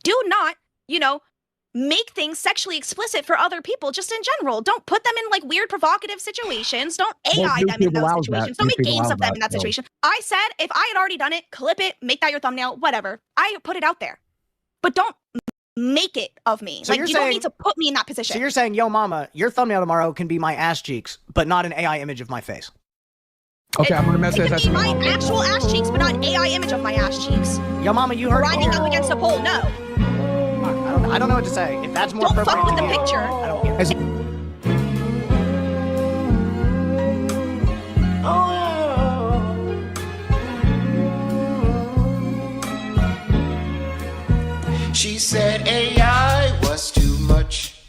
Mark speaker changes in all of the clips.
Speaker 1: do not, make things sexually explicit for other people just in general. Don't put them in like weird provocative situations. Don't AI them in those situations. Don't make games of them in that situation. I said if I had already done it, clip it, make that your thumbnail, whatever. I put it out there. But don't make it of me. So like, you don't need to put me in that position.
Speaker 2: So you're saying, yo, mama, your thumbnail tomorrow can be my ass cheeks, but not an AI image of my face.
Speaker 3: Okay, I'm gonna message that.
Speaker 1: It can be my actual ass cheeks, but not an AI image of my ass cheeks.
Speaker 2: Yo, mama, you heard
Speaker 1: grinding up against a pole. No.
Speaker 2: I don't know what to say. If that's more
Speaker 1: don't fuck with the picture.
Speaker 2: I don't care.
Speaker 4: She said AI was too much.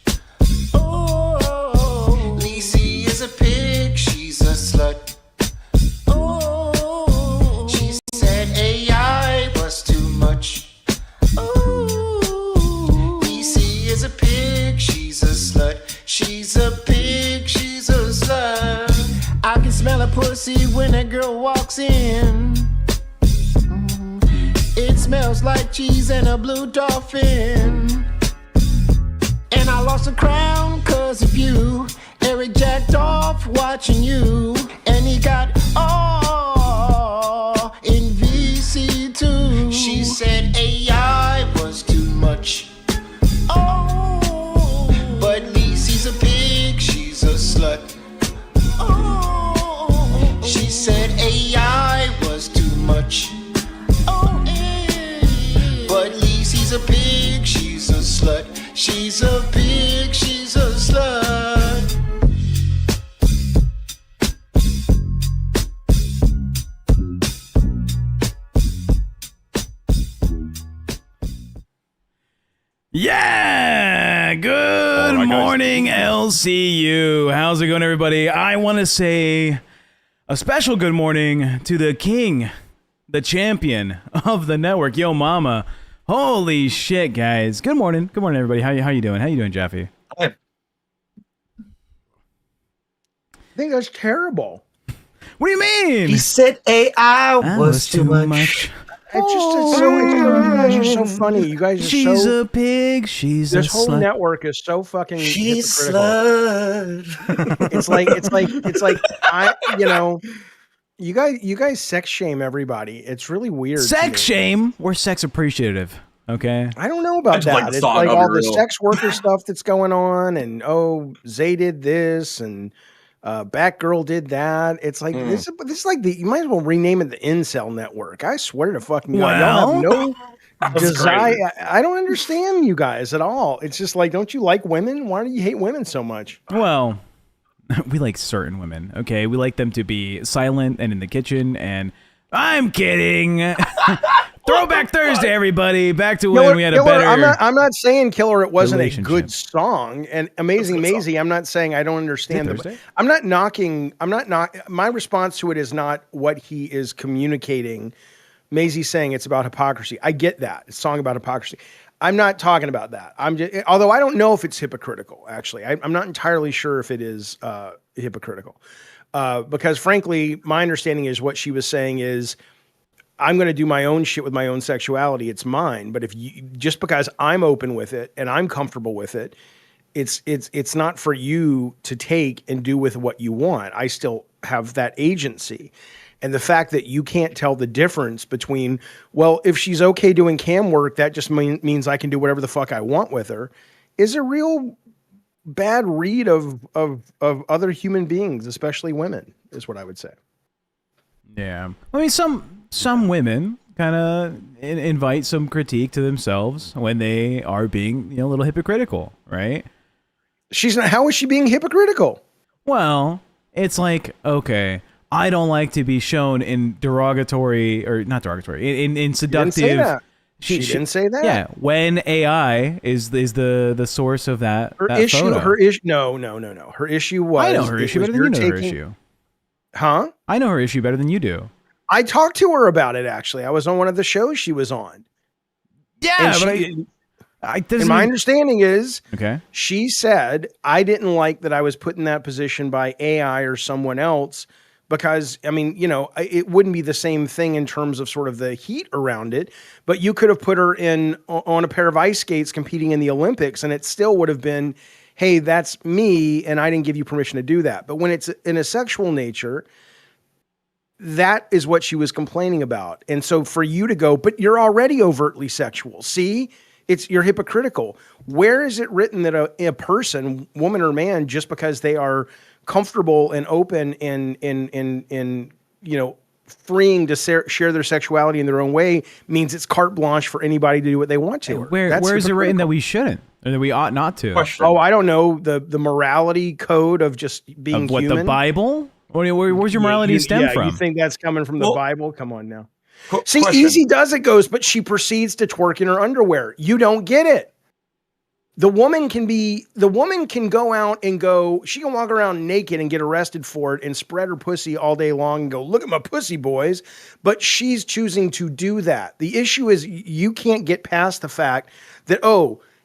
Speaker 4: Oh, Lizzie is a pig, she's a slut. Oh, she said AI was too much. Oh, Lizzie is a pig, she's a slut. She's a pig, she's a slut. I can smell a pussy when a girl walks in. It smells like cheese and a blue dolphin. And I lost a crown cause of you. Eric jacked off watching you. And he got all in VC2. She said AI was too much. Oh, but Lizie's a pig, she's a slut. Oh, she said AI was too much. She's a pig, she's a slut. She's a pig, she's a slut.
Speaker 5: Yeah! Good morning, LCU. How's it going, everybody? I want to say a special good morning to the king, the champion of the network, Yo Mama. Holy shit, guys. Good morning. Good morning, everybody. How you doing? How you doing, Jaffe?
Speaker 3: I think that's terrible.
Speaker 5: What do you mean?
Speaker 4: He said AI was too much.
Speaker 3: It's just you guys are so funny. You guys are
Speaker 5: she's a pig. She's
Speaker 3: this
Speaker 5: a
Speaker 3: whole
Speaker 5: slut.
Speaker 3: network is so fucking
Speaker 4: she's
Speaker 3: hypocritical.
Speaker 4: Slut.
Speaker 3: it's like you guys sex shame everybody. It's really weird.
Speaker 5: Sex shame? We're sex appreciative. Okay.
Speaker 3: I don't know about that.
Speaker 6: Like
Speaker 3: it's like all the sex worker stuff that's going on, and Zay did this, and Batgirl did that. It's like this is like you might as well rename it the Incel Network. I swear to fucking God, y'all have no desire. I don't understand you guys at all. It's just like, don't you like women? Why do you hate women so much?
Speaker 5: Well, we like certain women, okay? We like them to be silent and in the kitchen, and I'm kidding. Throwback Thursday, everybody. Back to when we had a better...
Speaker 3: I'm not saying, Killer, it wasn't a good song. And Amazing Maisie, I'm not saying I don't understand. I'm not knocking... My response to it is not what he is communicating. Maisie's saying it's about hypocrisy. I get that. It's a song about hypocrisy. I'm not talking about that. Although I don't know if it's hypocritical, actually. I'm not entirely sure if it is hypocritical. Because frankly, my understanding is what she was saying is, I'm going to do my own shit with my own sexuality. It's mine. But just because I'm open with it and I'm comfortable with it, it's not for you to take and do with what you want. I still have that agency. And the fact that you can't tell the difference between, well, if she's okay doing cam work, that just means I can do whatever the fuck I want with her, is a real bad read of other human beings, especially women, is what I would say.
Speaker 5: Yeah. I mean, some women kind of invite some critique to themselves when they are being, a little hypocritical, right?
Speaker 3: She's not. How is she being hypocritical?
Speaker 5: Well, it's like, okay, I don't like to be shown in derogatory, or not derogatory, in seductive.
Speaker 3: She didn't say that. She didn't say that.
Speaker 5: Yeah, when AI is the source of that.
Speaker 3: Her issue. No. Her issue was.
Speaker 5: I know her issue better than you know her issue.
Speaker 3: Huh?
Speaker 5: I know her issue better than you do.
Speaker 3: I talked to her about it, actually. I was on one of the shows she was on.
Speaker 5: Yeah,
Speaker 3: and my understanding is,
Speaker 5: okay,
Speaker 3: she said, I didn't like that I was put in that position by AI or someone else because I mean, you know, it wouldn't be the same thing in terms of sort of the heat around it, but you could have put her on a pair of ice skates competing in the Olympics, and it still would have been, hey, that's me, and I didn't give you permission to do that. But when it's in a sexual nature, that is what she was complaining about. And so for you to go, but you're already overtly sexual. See, you're hypocritical. Where is it written that a person, woman or man, just because they are comfortable and open and you know, freeing to share their sexuality in their own way means it's carte blanche for anybody to do what they want to?
Speaker 5: Where is it written that we shouldn't, or that we ought not to?
Speaker 3: Question. Oh, I don't know, the morality code of just being
Speaker 5: of what,
Speaker 3: human.
Speaker 5: the Bible? Where's your morality stem from?
Speaker 3: You think that's coming from the Bible? Come on now. See, Easy Does It goes, but she proceeds to twerk in her underwear. You don't get it. The woman can go out and she can walk around naked and get arrested for it and spread her pussy all day long and go, look at my pussy, boys. But she's choosing to do that. The issue is you can't get past the fact that,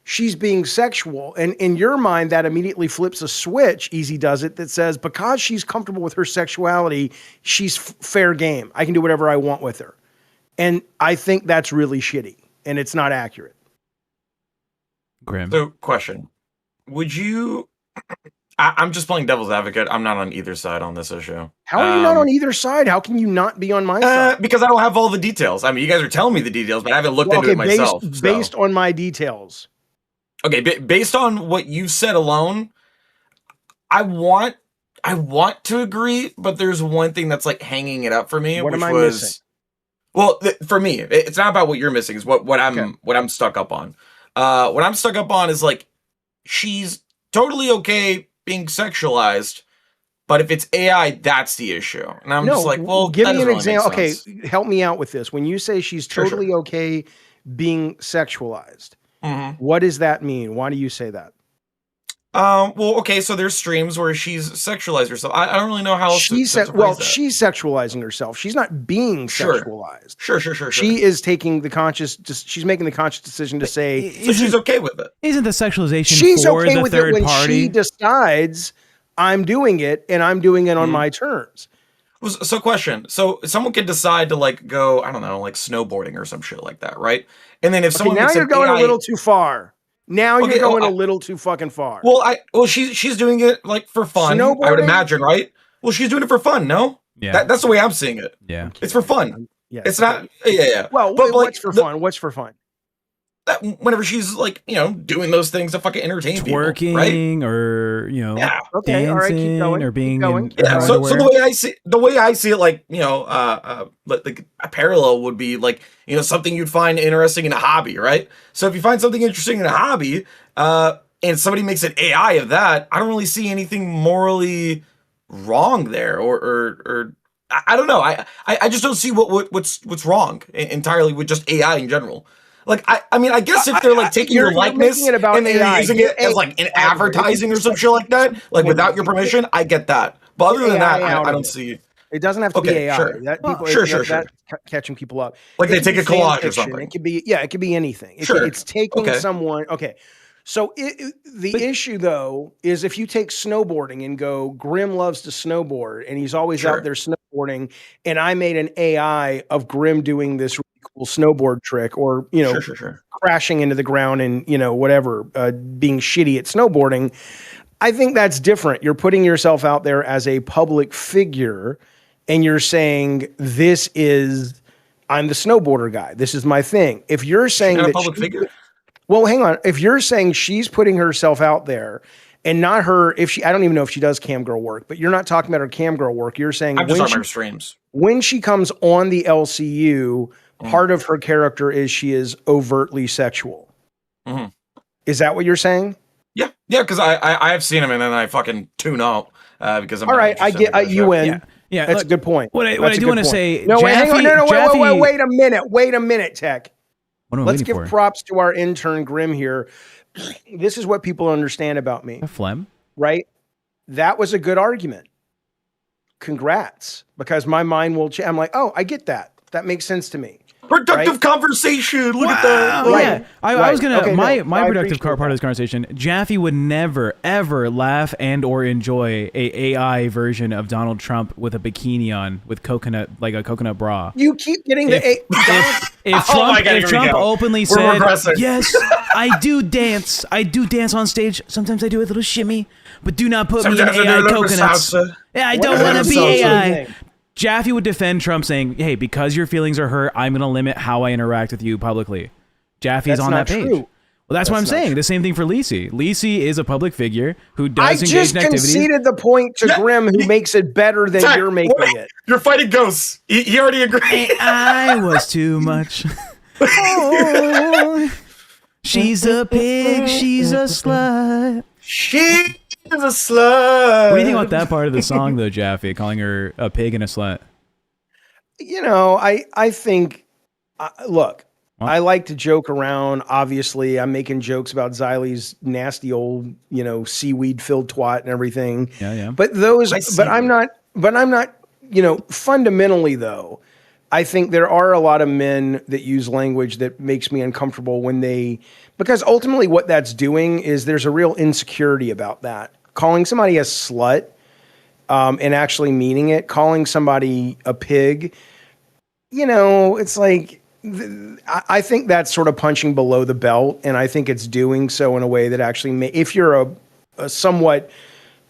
Speaker 3: she's being sexual. And in your mind, that immediately flips a switch, Easy Does It, that says, because she's comfortable with her sexuality, she's fair game. I can do whatever I want with her. And I think that's really shitty, and it's not accurate.
Speaker 5: Grim.
Speaker 6: So, question. Would you... I'm just playing devil's advocate. I'm not on either side on this issue.
Speaker 3: How are you not on either side? How can you not be on my side?
Speaker 6: Because I don't have all the details. I mean, you guys are telling me the details, but I haven't looked into it myself.
Speaker 3: Based on my details.
Speaker 6: Okay, based on what you said alone, I want to agree, but there's one thing that's like hanging it up for me.
Speaker 3: What am I missing?
Speaker 6: Well, for me, it's not about what you're missing. It's what I'm stuck up on. What I'm stuck up on is like, she's totally okay being sexualized, but if it's AI, that's the issue. And I'm just like, well,
Speaker 3: give me an example. Okay, help me out with this. When you say she's totally okay being sexualized, what does that mean? Why do you say that?
Speaker 6: Well, okay, so there's streams where she's sexualized herself. I don't really know how else
Speaker 3: she's sexualizing herself. She's not being sexualized.
Speaker 6: Sure.
Speaker 3: She is taking she's making the conscious decision to say,
Speaker 6: so she's okay with it.
Speaker 5: Isn't the sexualization
Speaker 3: she's
Speaker 5: for
Speaker 3: okay
Speaker 5: the
Speaker 3: with
Speaker 5: third
Speaker 3: it when
Speaker 5: party?
Speaker 3: she decides I'm doing it and I'm doing it on my terms.
Speaker 6: So question. So someone could decide to like go, I don't know, like snowboarding or some shit like that, right? And then if someone
Speaker 3: now you're going a little too far. Now you're going a little too fucking far.
Speaker 6: Well, she's doing it like for fun. I would imagine, right? Well, she's doing it for fun, no?
Speaker 5: Yeah.
Speaker 6: That's the way I'm seeing it.
Speaker 5: Yeah.
Speaker 6: It's for fun.
Speaker 3: Yeah.
Speaker 6: It's not. Yeah.
Speaker 3: Well, what's for fun? What's for fun?
Speaker 6: Whenever she's like, doing those things to fucking entertain
Speaker 5: twerking,
Speaker 6: people, right?
Speaker 5: Or
Speaker 3: okay, all right, keep going,
Speaker 5: or being
Speaker 6: so the way I see it, like like a parallel would be like something you'd find interesting in a hobby, right? So if you find something interesting in a hobby, and somebody makes an AI of that, I don't really see anything morally wrong there, or I don't know. I just don't see what's wrong entirely with just AI in general. Like, I mean, I guess if they're like taking your likeness and they're using it as like in advertising or some shit like that, like without your permission, I get that. But other than that, I don't see.
Speaker 3: It doesn't have to be AI.
Speaker 6: Sure.
Speaker 3: That's catching people up.
Speaker 6: Like they take a collage or something.
Speaker 3: It could be anything. It's taking someone. Okay. So the issue though is if you take snowboarding and go, Grim loves to snowboard and he's always out there snowboarding, and I made an AI of Grim doing this really cool snowboard trick, or crashing into the ground and whatever, being shitty at snowboarding. I think that's different. You're putting yourself out there as a public figure, and you're saying I'm the snowboarder guy. This is my thing. If you're saying that
Speaker 6: a public figure.
Speaker 3: Well, hang on. If you're saying she's putting herself out there and not her, I don't even know if she does cam girl work, but you're not talking about her cam girl work. You're saying
Speaker 6: I'm just talking about her streams.
Speaker 3: When she comes on the LCU, part of her character is she is overtly sexual. Mm-hmm. Is that what you're saying?
Speaker 6: Yeah. Because I have seen him and then I fucking tune out because I'm
Speaker 3: all right. I get you win.
Speaker 5: Yeah,
Speaker 3: that's a good point.
Speaker 5: What I do want to say,
Speaker 3: no,
Speaker 5: Jaffe,
Speaker 3: hang on, wait a minute, Tech. Let's give props to our intern Grim here. This is what people understand about me.
Speaker 5: A phlegm,
Speaker 3: right? That was a good argument. Congrats, because my mind will change. I'm like, oh, I get that. That makes sense to me.
Speaker 6: productive conversation. Look at that.
Speaker 5: Right. Yeah. I was gonna my productive part of this conversation. Jaffe would never ever laugh and or enjoy a AI version of Donald Trump with a bikini on with coconut, like a coconut bra.
Speaker 3: You keep getting
Speaker 5: if Trump openly said, yes, I do dance on stage. Sometimes I do a little shimmy, but do not put me in AI coconuts. Yeah, I don't want to be AI. Jaffe would defend Trump, saying, hey, because your feelings are hurt, I'm going to limit how I interact with you publicly. Jaffe's on that page. True. Well, that's what I'm saying. The same thing for Lisi. Lisi is a public figure who does engage in activities. I just conceded
Speaker 3: the point to Grim, who makes it better than you're making it.
Speaker 6: You're fighting ghosts. He already agreed.
Speaker 5: I was too much. Oh, she's a pig. She's a slut.
Speaker 6: She's a slut.
Speaker 5: What do you think about that part of the song, though, Jaffe, calling her a pig and a slut?
Speaker 3: You know, I think, look, I like to joke around. Obviously, I'm making jokes about Xylie's nasty old, seaweed-filled twat and everything.
Speaker 5: Yeah.
Speaker 3: But I'm not, fundamentally, though, I think there are a lot of men that use language that makes me uncomfortable because ultimately what that's doing is there's a real insecurity about that. Calling somebody a slut and actually meaning it, calling somebody a pig, it's like, I think that's sort of punching below the belt, and I think it's doing so in a way that actually, if you're a somewhat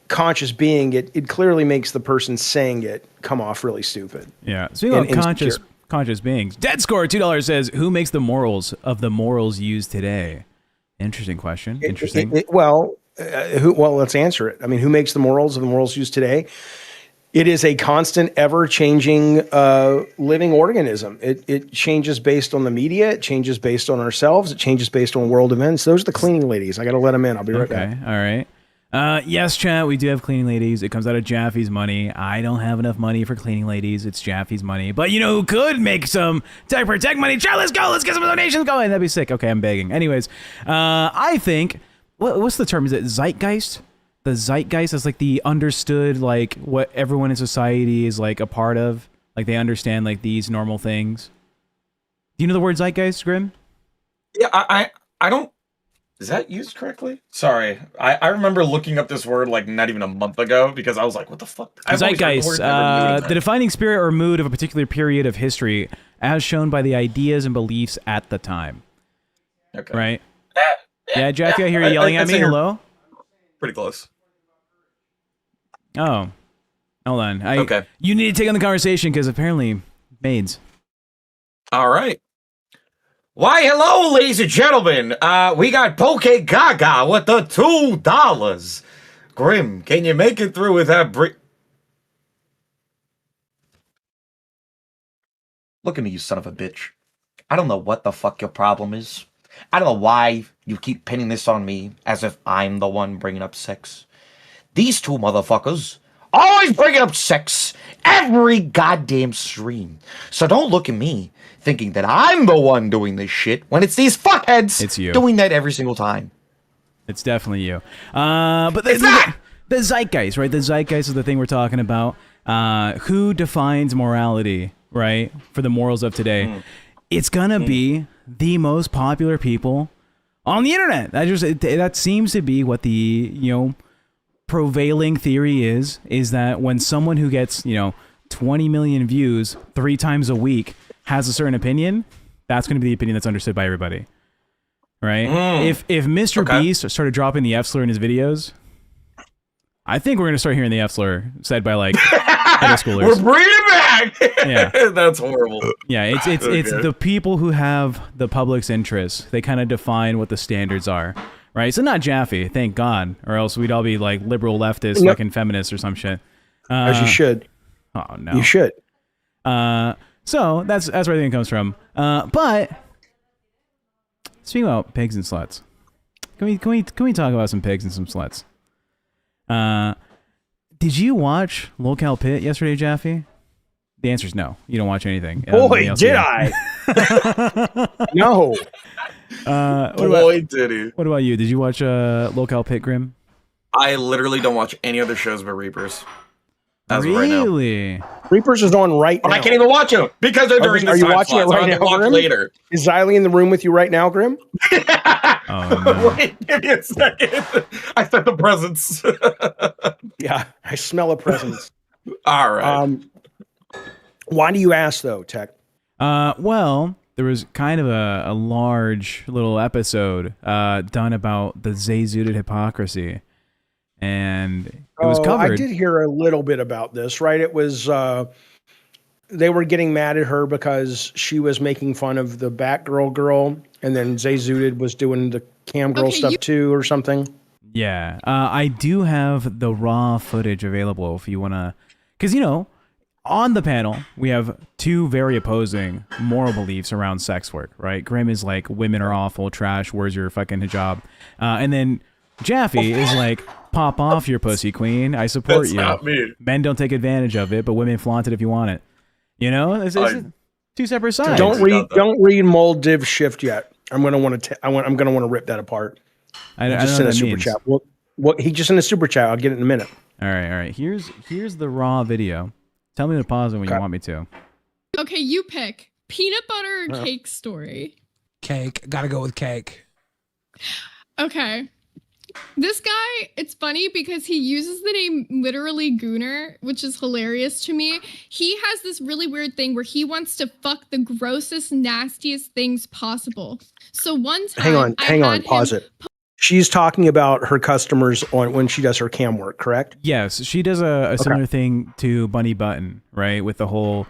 Speaker 3: conscious being, it clearly makes the person saying it come off really stupid.
Speaker 5: Yeah. Speaking of conscious beings, Dead Score $2 says, who makes the morals of the morals used today? Interesting question. Interesting.
Speaker 3: Well, let's answer it. I mean, who makes the morals of the morals used today? It is a constant, ever-changing living organism. It changes based on the media. It changes based on ourselves. It changes based on world events. Those are the cleaning ladies. I got to let them in. I'll be right back.
Speaker 5: Okay. All right. Yes, chat, we do have cleaning ladies. It comes out of Jaffe's money. I don't have enough money for cleaning ladies. It's Jaffe's money. But you know who could make some TechProtect money? Chat, let's go. Let's get some donations going. That'd be sick. Okay, I'm begging. Anyways, I think, what's the term? Is it zeitgeist? The zeitgeist is like the understood, like what everyone in society is like a part of. Like they understand like these normal things. Do you know the word zeitgeist, Grim?
Speaker 6: Yeah, I don't. Is that used correctly? Sorry. I remember looking up this word like not even a month ago because I was like, what the fuck?
Speaker 5: Zeitgeist, the defining spirit or mood of a particular period of history as shown by the ideas and beliefs at the time.
Speaker 6: Okay.
Speaker 5: Right? Yeah, Jaffe, I hear you yelling at me. Hello?
Speaker 6: Pretty close.
Speaker 5: Oh. Hold on.
Speaker 6: Okay.
Speaker 5: You need to take on the conversation because apparently maids.
Speaker 6: All right. Why, hello, ladies and gentlemen. We got Poke Gaga with the $2. Grim, can you make it through with that Look at me, you son of a bitch. I don't know what the fuck your problem is. I don't know why you keep pinning this on me as if I'm the one bringing up sex. These two motherfuckers always bringing up sex every goddamn stream. So don't look at me thinking that I'm the one doing this shit when it's these fuckheads doing that every single time.
Speaker 5: It's definitely you. But the zeitgeist, right? The zeitgeist is the thing we're talking about. Who defines morality, right? For the morals of today. It's gonna be the most popular people on the internet. That seems to be what the, prevailing theory is that when someone who gets 20 million views 3 times a week has a certain opinion, that's going to be the opinion that's understood by everybody, right? If Mr. Beast started dropping the F slur in his videos, I think we're going to start hearing the F slur said by like middle schoolers.
Speaker 6: We're bringing it back.
Speaker 5: Yeah,
Speaker 6: that's horrible.
Speaker 5: Yeah, it's the people who have the public's interest. They kind of define what the standards are. Right, so not Jaffe, thank God, or else we'd all be like liberal leftists, fucking feminists or some shit.
Speaker 3: As you should.
Speaker 5: Oh no,
Speaker 3: you should.
Speaker 5: So that's where everything comes from. But speaking about pigs and sluts, can we talk about some pigs and some sluts? Did you watch LolCow Pit yesterday, Jaffe? The answer is no. You don't watch anything.
Speaker 3: Boy, did I! No.
Speaker 6: Did he?
Speaker 5: What about you? Did you watch LolCow Pit, Grim?
Speaker 6: I literally don't watch any other shows but Reapers. as of right now.
Speaker 5: Really?
Speaker 3: Reapers is on right now.
Speaker 6: I can't even watch it because they're during
Speaker 3: Are
Speaker 6: this
Speaker 3: you
Speaker 6: time
Speaker 3: watching
Speaker 6: slot,
Speaker 3: it right
Speaker 6: so I have
Speaker 3: now,
Speaker 6: to watch
Speaker 3: Grim?
Speaker 6: later.
Speaker 3: Is Xylee in the room with you right now, Grim?
Speaker 5: Oh, no.
Speaker 6: Wait, give me a second. I said the presents.
Speaker 3: Yeah, I smell a presence.
Speaker 6: All right.
Speaker 3: Why do you ask though, Tech?
Speaker 5: Well, there was kind of a large little episode done about the Zay-Zooted hypocrisy, and it was covered.
Speaker 3: I did hear a little bit about this, right? It was they were getting mad at her because she was making fun of the Batgirl girl, and then Zay-Zooted was doing the cam girl stuff too, or something.
Speaker 5: Yeah, I do have the raw footage available if you want to, because, you know, on the panel, we have two very opposing moral beliefs around sex work, right? Grim is like, women are awful, trash, where's your fucking hijab? And then Jaffe is like, pop off your pussy queen, I support you.
Speaker 6: Not me.
Speaker 5: Men don't take advantage of it, but women flaunt it if you want it. You know, it's two separate sides.
Speaker 3: Don't read Mold Div Shift yet. I'm gonna want to rip that apart.
Speaker 5: I don't
Speaker 3: just
Speaker 5: know
Speaker 3: sent
Speaker 5: what
Speaker 3: a
Speaker 5: that
Speaker 3: super
Speaker 5: means.
Speaker 3: chat. Well, he just sent a super chat. I'll get it in a minute.
Speaker 5: All right. Here's the raw video. Tell me to pause it when you want me to.
Speaker 7: Okay, you pick peanut butter or cake story.
Speaker 8: Cake. Gotta go with cake.
Speaker 7: Okay. This guy, it's funny because he uses the name literally Gooner, which is hilarious to me. He has this really weird thing where he wants to fuck the grossest, nastiest things possible. So one time,
Speaker 3: hang on, pause it. She's talking about her customers when she does her cam work, correct?
Speaker 5: Yes, she does a similar thing to Bunny Button, right? With the whole,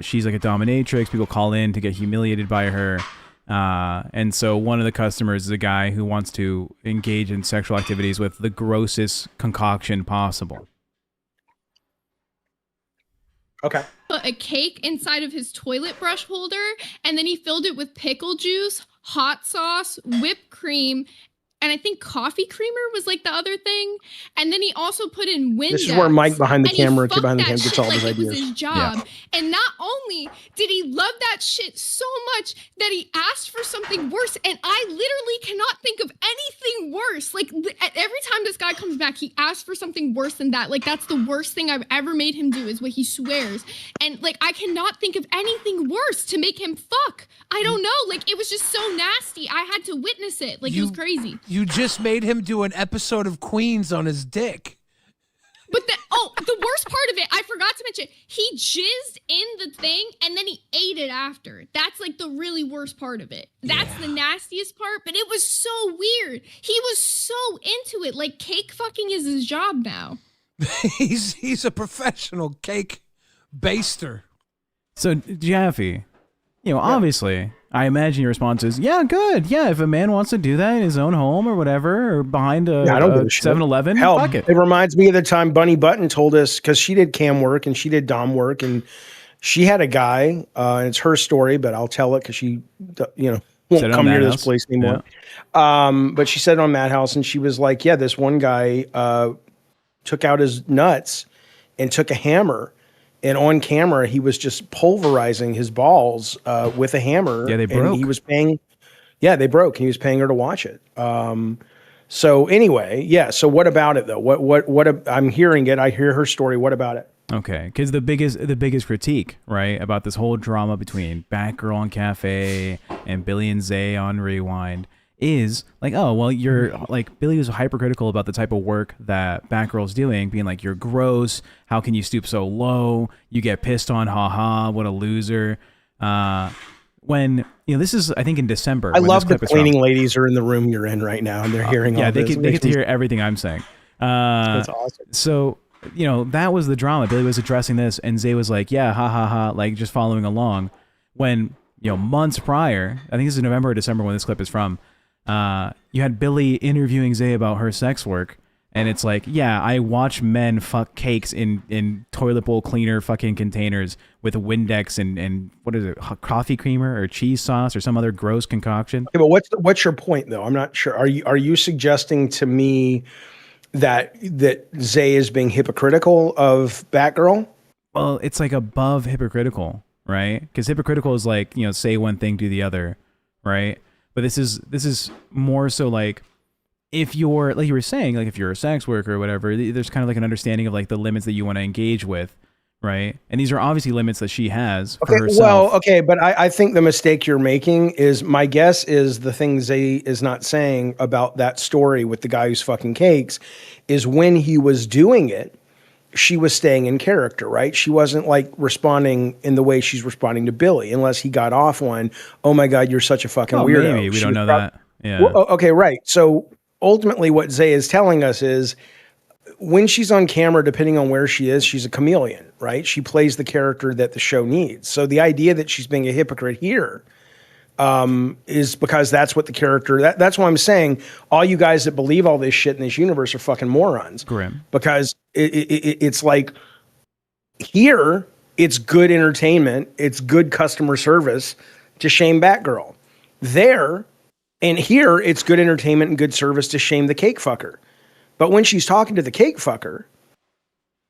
Speaker 5: she's like a dominatrix. People call in to get humiliated by her. And so one of the customers is a guy who wants to engage in sexual activities with the grossest concoction possible.
Speaker 3: Okay.
Speaker 7: Put a cake inside of his toilet brush holder, and then he filled it with pickle juice, hot sauce, whipped cream, and I think coffee creamer was like the other thing. And then he also put in Windex.
Speaker 3: This is where Mike behind the camera gets all his
Speaker 7: It was
Speaker 3: ideas.
Speaker 7: his job. Yeah. And not only did he love that shit so much that he asked for something worse. And I literally cannot think of anything worse. Like every time this guy comes back, he asks for something worse than that. Like that's the worst thing I've ever made him do is what he swears. And like I cannot think of anything worse to make him fuck. I don't know. Like it was just so nasty. I had to witness it. Like it was crazy.
Speaker 8: You just made him do an episode of Queens on his dick.
Speaker 7: But the worst part of it, I forgot to mention, he jizzed in the thing and then he ate it after. That's like the really worst part of it. That's the nastiest part, but it was so weird. He was so into it. Like cake fucking is his job now.
Speaker 8: He's a professional cake baster.
Speaker 5: So Jaffe, obviously, I imagine your response is, yeah, good. Yeah, if a man wants to do that in his own home or whatever, or behind a 7-Eleven, fuck it.
Speaker 3: It reminds me of the time Bunny Button told us, because she did cam work and she did dom work, and she had a guy, and it's her story, but I'll tell it because she, won't come near this place anymore. Yeah. But she said it on Madhouse, and she was like, yeah, this one guy took out his nuts and took a hammer. And on camera, he was just pulverizing his balls with a hammer.
Speaker 5: Yeah, they broke.
Speaker 3: And he was paying. Yeah, they broke. He was paying her to watch it. So anyway, yeah. So what about it though? What? I'm hearing it. I hear her story. What about it?
Speaker 5: Okay, because the biggest critique, right, about this whole drama between Batgirl on Cafe and Billy and Zay on Rewind is like, oh, well, you're like, Billy was hypercritical about the type of work that Batgirl's doing, being like, you're gross, how can you stoop so low, you get pissed on, haha, what a loser. When, this is, I think, in December.
Speaker 3: I love the cleaning ladies are in the room you're in right now, and they're hearing all this.
Speaker 5: Yeah, they get to hear everything I'm saying.
Speaker 3: That's awesome.
Speaker 5: So, that was the drama. Billy was addressing this, and Zay was like, yeah, ha, ha, ha, like, just following along. When, months prior, I think this is November or December when this clip is from, you had Billy interviewing Zay about her sex work, and it's like, yeah, I watch men fuck cakes in toilet bowl cleaner fucking containers with a Windex and what is it, coffee creamer or cheese sauce or some other gross concoction.
Speaker 3: Yeah, but what's your point though? I'm not sure. Are you suggesting to me that Zay is being hypocritical of Batgirl?
Speaker 5: Well, it's like above hypocritical, right? Because hypocritical is like, say one thing, do the other, right? But this is more so like, if you're, like you were saying, like if you're a sex worker or whatever, there's kind of like an understanding of like the limits that you want to engage with, right? And these are obviously limits that she has for herself.
Speaker 3: Well, okay, but I think the mistake you're making is, my guess is the thing Zay is not saying about that story with the guy who's fucking cakes is when he was doing it, she was staying in character, right? She wasn't like responding in the way she's responding to Billy, unless he got off one, oh my God, you're such a fucking weirdo.
Speaker 5: Maybe. We don't know that. Yeah.
Speaker 3: Well, okay, right. So ultimately what Zay is telling us is when she's on camera, depending on where she is, she's a chameleon, right? She plays the character that the show needs. So the idea that she's being a hypocrite here is because that's what the character, that's why I'm saying all you guys that believe all this shit in this universe are fucking morons.
Speaker 5: Grim.
Speaker 3: Because it's like here, it's good entertainment, it's good customer service to shame Batgirl. There and here, it's good entertainment and good service to shame the cake fucker. But when she's talking to the cake fucker,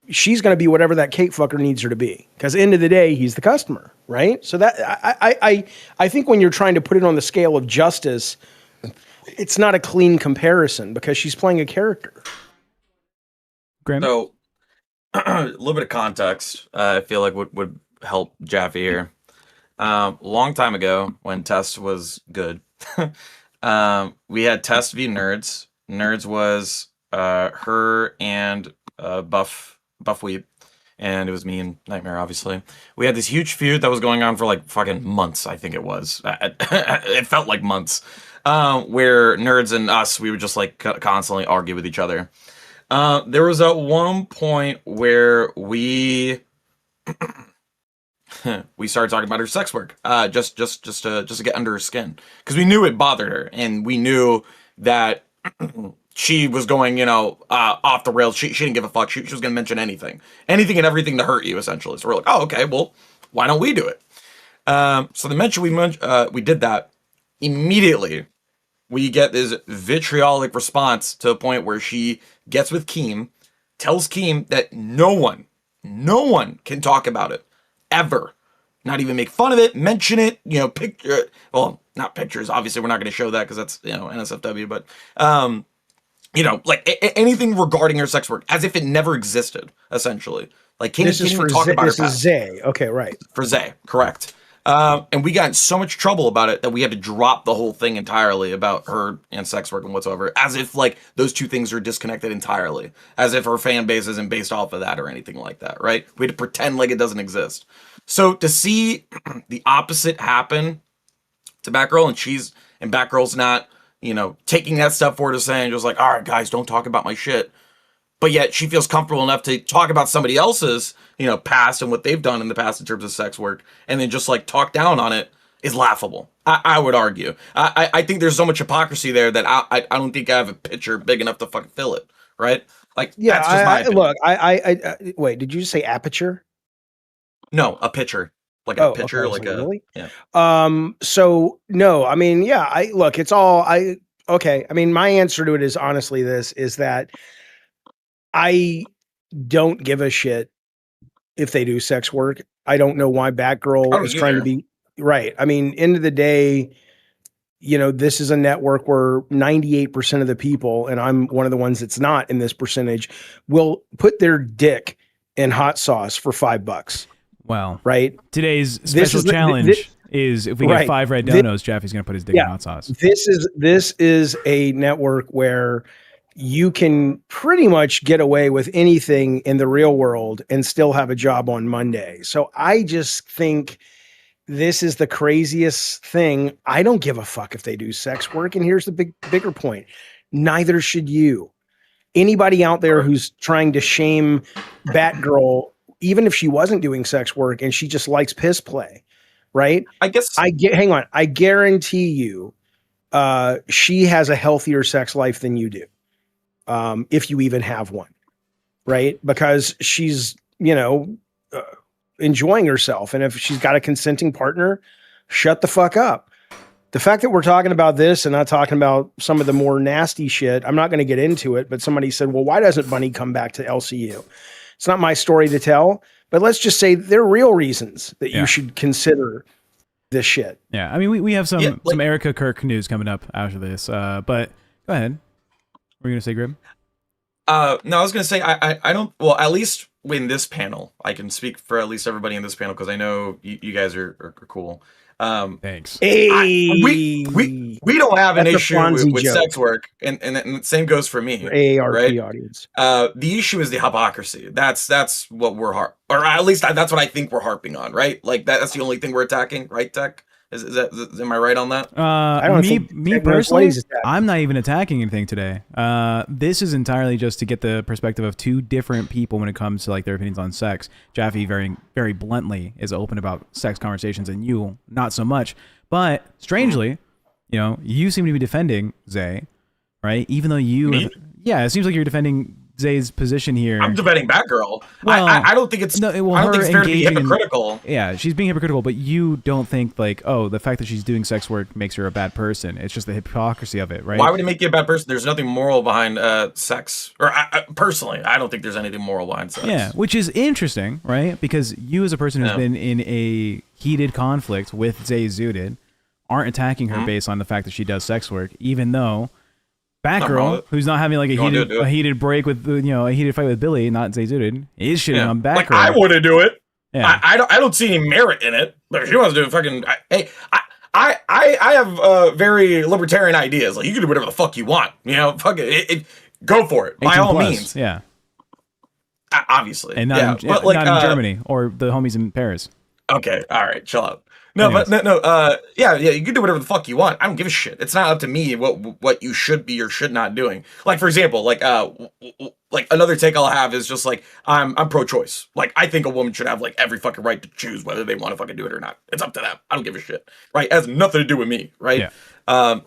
Speaker 3: she's going to be whatever that cake fucker needs her to be. Because at the end of the day, he's the customer, right? So that I think when you're trying to put it on the scale of justice, it's not a clean comparison because she's playing a character.
Speaker 5: Graham?
Speaker 6: So a little bit of context, I feel like would help Jaffe here. Long time ago, when Test was good, we had Test v Nerds. Nerds was her and Buff Weeb, and it was me and Nightmare, obviously. We had this huge feud that was going on for like fucking months, I think it was. It felt like months, where Nerds and us, we would just like constantly argue with each other. There was at one point where we started talking about her sex work, just to get under her skin, because we knew it bothered her, and we knew that she was going, off the rails. She didn't give a fuck. She was going to mention anything and everything to hurt you, essentially. So we're like, oh, okay, well, why don't we do it? So the mention we did that. Immediately, we get this vitriolic response to a point where she gets with Keem, tells Keem that no one can talk about it ever. Not even make fun of it, mention it, picture it. Well, not pictures. Obviously, we're not going to show that because that's, NSFW, but, anything regarding her sex work as if it never existed, essentially. Like, can you talk about
Speaker 3: this is Zay. Okay, right.
Speaker 6: For Zay, correct. And we got in so much trouble about it that we had to drop the whole thing entirely about her and sex work and whatsoever, as if like those two things are disconnected entirely, as if her fan base isn't based off of that or anything like that, right? We had to pretend like it doesn't exist. So to see the opposite happen to Batgirl, and Batgirl's not, taking that step forward to saying just like, all right, guys, don't talk about my shit. But yet she feels comfortable enough to talk about somebody else's, past and what they've done in the past in terms of sex work, and then just like talk down on it is laughable. I would argue. I think there's so much hypocrisy there that I don't think I have a picture big enough to fucking fill it. Right? Like,
Speaker 3: yeah,
Speaker 6: that's just my opinion.
Speaker 3: Look, I wait, did you just say aperture?
Speaker 6: No, a pitcher. Like a pitcher,
Speaker 3: okay,
Speaker 6: like a
Speaker 3: really?
Speaker 6: Yeah.
Speaker 3: So no, I mean, yeah, it's all okay. I mean, my answer to it is honestly is that I don't give a shit if they do sex work. I don't know why Batgirl is trying to be right. I mean, end of the day, this is a network where 98% of the people, and I'm one of the ones that's not in this percentage, will put their dick in hot sauce for $5.
Speaker 5: Well,
Speaker 3: right.
Speaker 5: Today's special challenge is if we get 5 red donos, Jaffe's going to put his dick in hot sauce.
Speaker 3: This is a network where you can pretty much get away with anything in the real world and still have a job on Monday. So I just think this is the craziest thing. I don't give a fuck if they do sex work. And here's the bigger point. Neither should you. Anybody out there who's trying to shame Batgirl, even if she wasn't doing sex work and she just likes piss play, right? Hang on. I guarantee you, she has a healthier sex life than you do. If you even have one, right? Because she's, enjoying herself. And if she's got a consenting partner, shut the fuck up. The fact that we're talking about this and not talking about some of the more nasty shit, I'm not going to get into it, but somebody said, well, why doesn't Bunny come back to LCU? It's not my story to tell, but let's just say there are real reasons that you should consider this shit.
Speaker 5: Yeah. I mean, we have some Erica Kirk news coming up after this, but go ahead. What were you gonna say, Grim?
Speaker 6: No, I was gonna say I don't. Well, at least in this panel, I can speak for at least everybody in this panel because I know you guys are cool.
Speaker 5: Thanks.
Speaker 3: Hey,
Speaker 6: we don't have an issue with sex work, and the same goes for me.
Speaker 3: AARP
Speaker 6: right?
Speaker 3: audience.
Speaker 6: The issue is the hypocrisy. That's what we're or at least that's what I think we're harping on, right? Like that's the only thing we're attacking, right? Tech. Am I right on that?
Speaker 3: I don't
Speaker 5: me personally, I'm not even attacking anything today. This is entirely just to get the perspective of two different people when it comes to like their opinions on sex. Jaffe very, very bluntly is open about sex conversations, and you not so much. But strangely, you know, you seem to be defending Zay, right? Even though you, it seems like you're defending Zay's position here.
Speaker 6: I'm defending Batgirl. Well, I don't think it's. I don't think it's fair to be hypocritical.
Speaker 5: She's being hypocritical, but you don't think like, oh, the fact that she's doing sex work makes her a bad person. It's just the hypocrisy of it, right?
Speaker 6: Why would it make you a bad person? There's nothing moral behind sex. Or personally, I don't think there's anything moral behind sex.
Speaker 5: Yeah, which is interesting, right? Because you, as a person who's been in a heated conflict with Zay Zooted, aren't attacking her based on the fact that she does sex work, even though Batgirl, who's not having like a heated break with a heated fight with Billy, not Zay Zooted, is shitting on Batgirl.
Speaker 6: Like I wouldn't do it. Yeah. I don't see any merit in it. But if she wants to do it, fucking I have very libertarian ideas. Like you can do whatever the fuck you want. You know, fuck it, go for it by all means.
Speaker 5: Yeah.
Speaker 6: Obviously,
Speaker 5: and not in Germany or the homies in Paris.
Speaker 6: Okay, all right, chill out. No, anyways. But no, you can do whatever the fuck you want. I don't give a shit. It's not up to me what you should be or should not doing. Like for example, like another take I'll have is just like I'm pro-choice. Like I think a woman should have like every fucking right to choose whether they want to fucking do it or not. It's up to them. I don't give a shit. Right? It has nothing to do with me. Right?
Speaker 5: Yeah.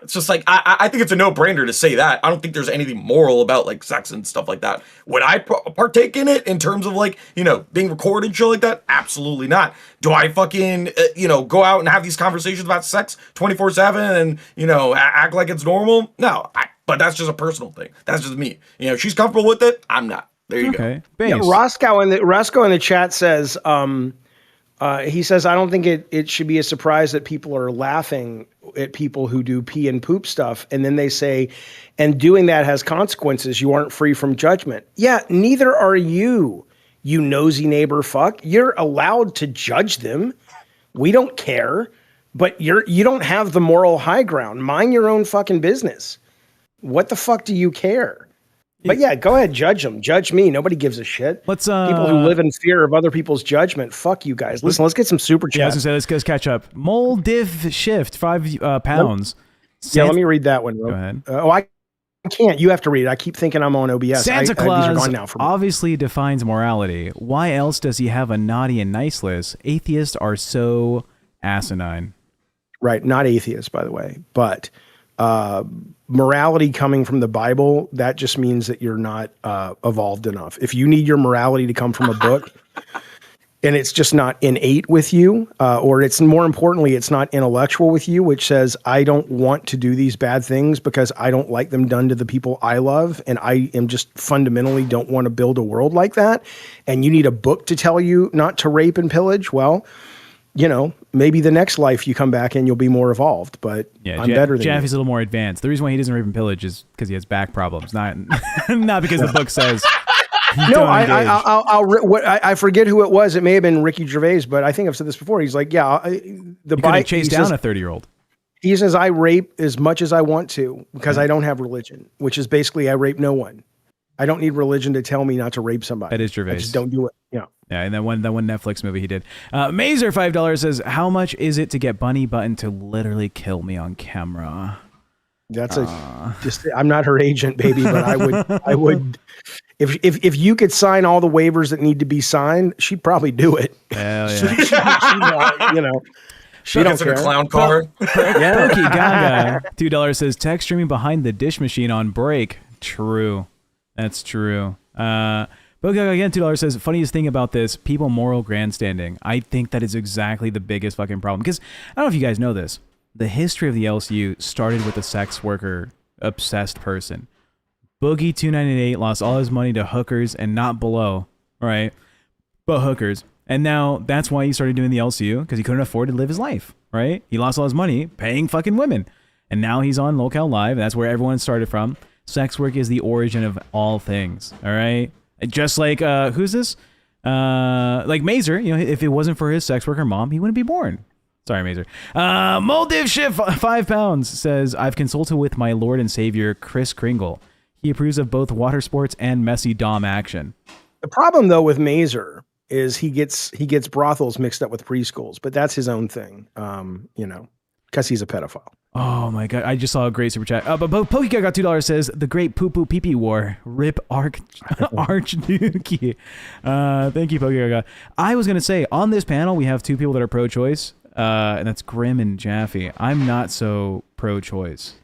Speaker 6: It's just like I think it's a no-brainer to say that. I don't think there's anything moral about like sex and stuff like that. Would I partake in it in terms of like, you know, being recorded and shit like that? Absolutely not. Do I fucking go out and have these conversations about sex 24/7 and act like it's normal? No, but that's just a personal thing. That's just me. You know, she's comfortable with it. I'm not. There you go.
Speaker 3: Yeah, Roscoe in the chat says he says, I don't think it should be a surprise that people are laughing at people who do pee and poop stuff. And then they say, and doing that has consequences. You aren't free from judgment. Yeah, neither are you, you nosy neighbor fuck. You're allowed to judge them. We don't care. But you don't have the moral high ground. Mind your own fucking business. What the fuck do you care? But yeah, go ahead, judge them. Judge me. Nobody gives a shit. People who live in fear of other people's judgment. Fuck you guys. Listen, let's get some super chats.
Speaker 5: Yeah, I was gonna say, let's catch up. Mole div shift 5 pounds.
Speaker 3: Yeah, let me read that one.
Speaker 5: Go ahead.
Speaker 3: I can't. You have to read it. I keep thinking I'm on OBS.
Speaker 5: Santa Claus
Speaker 3: these are gone now for me.
Speaker 5: Obviously defines morality. Why else does he have a naughty and nice list? Atheists are so asinine.
Speaker 3: Right, not atheists, by the way, but. Morality coming from the Bible, that just means that you're not evolved enough. If you need your morality to come from a book and it's just not innate with you, or it's more importantly, it's not intellectual with you, which says, I don't want to do these bad things because I don't like them done to the people I love. And I am just fundamentally don't want to build a world like that. And you need a book to tell you not to rape and pillage. Well, maybe the next life you come back and you'll be more evolved, but I'm better than
Speaker 5: Jaffe's a little more advanced. The reason why he doesn't rape and pillage is because he has back problems, not because the book says.
Speaker 3: No, I forget who it was. It may have been Ricky Gervais, but I think I've said this before. He's like,
Speaker 5: the bike chased down a 30-year-old.
Speaker 3: He says, I rape as much as I want to because I don't have religion, which is basically I rape no one. I don't need religion to tell me not to rape somebody.
Speaker 5: That is Gervais.
Speaker 3: I just don't do it. Yeah.
Speaker 5: Yeah, and that one Netflix movie he did. Mazer $5 says, how much is it to get Bunny Button to literally kill me on camera?
Speaker 3: That's I'm not her agent, baby, but I would if you could sign all the waivers that need to be signed, she'd probably do it.
Speaker 5: Hell yeah.
Speaker 3: She don't care.
Speaker 6: A clown car.
Speaker 5: Pokey Gaga $2 says, tech streaming behind the dish machine on break. True. That's true. Pokey Gaga again $2 says, funniest thing about this, people moral grandstanding. I think that is exactly the biggest fucking problem. Because I don't know if you guys know this. The history of the LCU started with a sex worker obsessed person. Boogie 298 lost all his money to hookers and not below, right? But hookers. And now that's why he started doing the LCU, because he couldn't afford to live his life, right? He lost all his money paying fucking women. And now he's on LolCow Live. That's where everyone started from. Sex work is the origin of all things. All right. Just like who's this? Like Mazer. You know, if it wasn't for his sex worker mom, he wouldn't be born. Sorry, Mazer. Moldiv Shift 5 pounds says, I've consulted with my Lord and Savior Chris Kringle. He approves of both water sports and messy dom action.
Speaker 3: The problem though with Mazer is he gets brothels mixed up with preschools, but that's his own thing. You know, because he's a pedophile.
Speaker 5: Oh my god! I just saw a great super chat. But Pokeka got $2. Says the Great Poo Poo Pee Pee War. Rip Archduke. Thank you, Pokeka. I was gonna say on this panel we have two people that are pro-choice, and that's Grim and Jaffe. I'm not so pro-choice,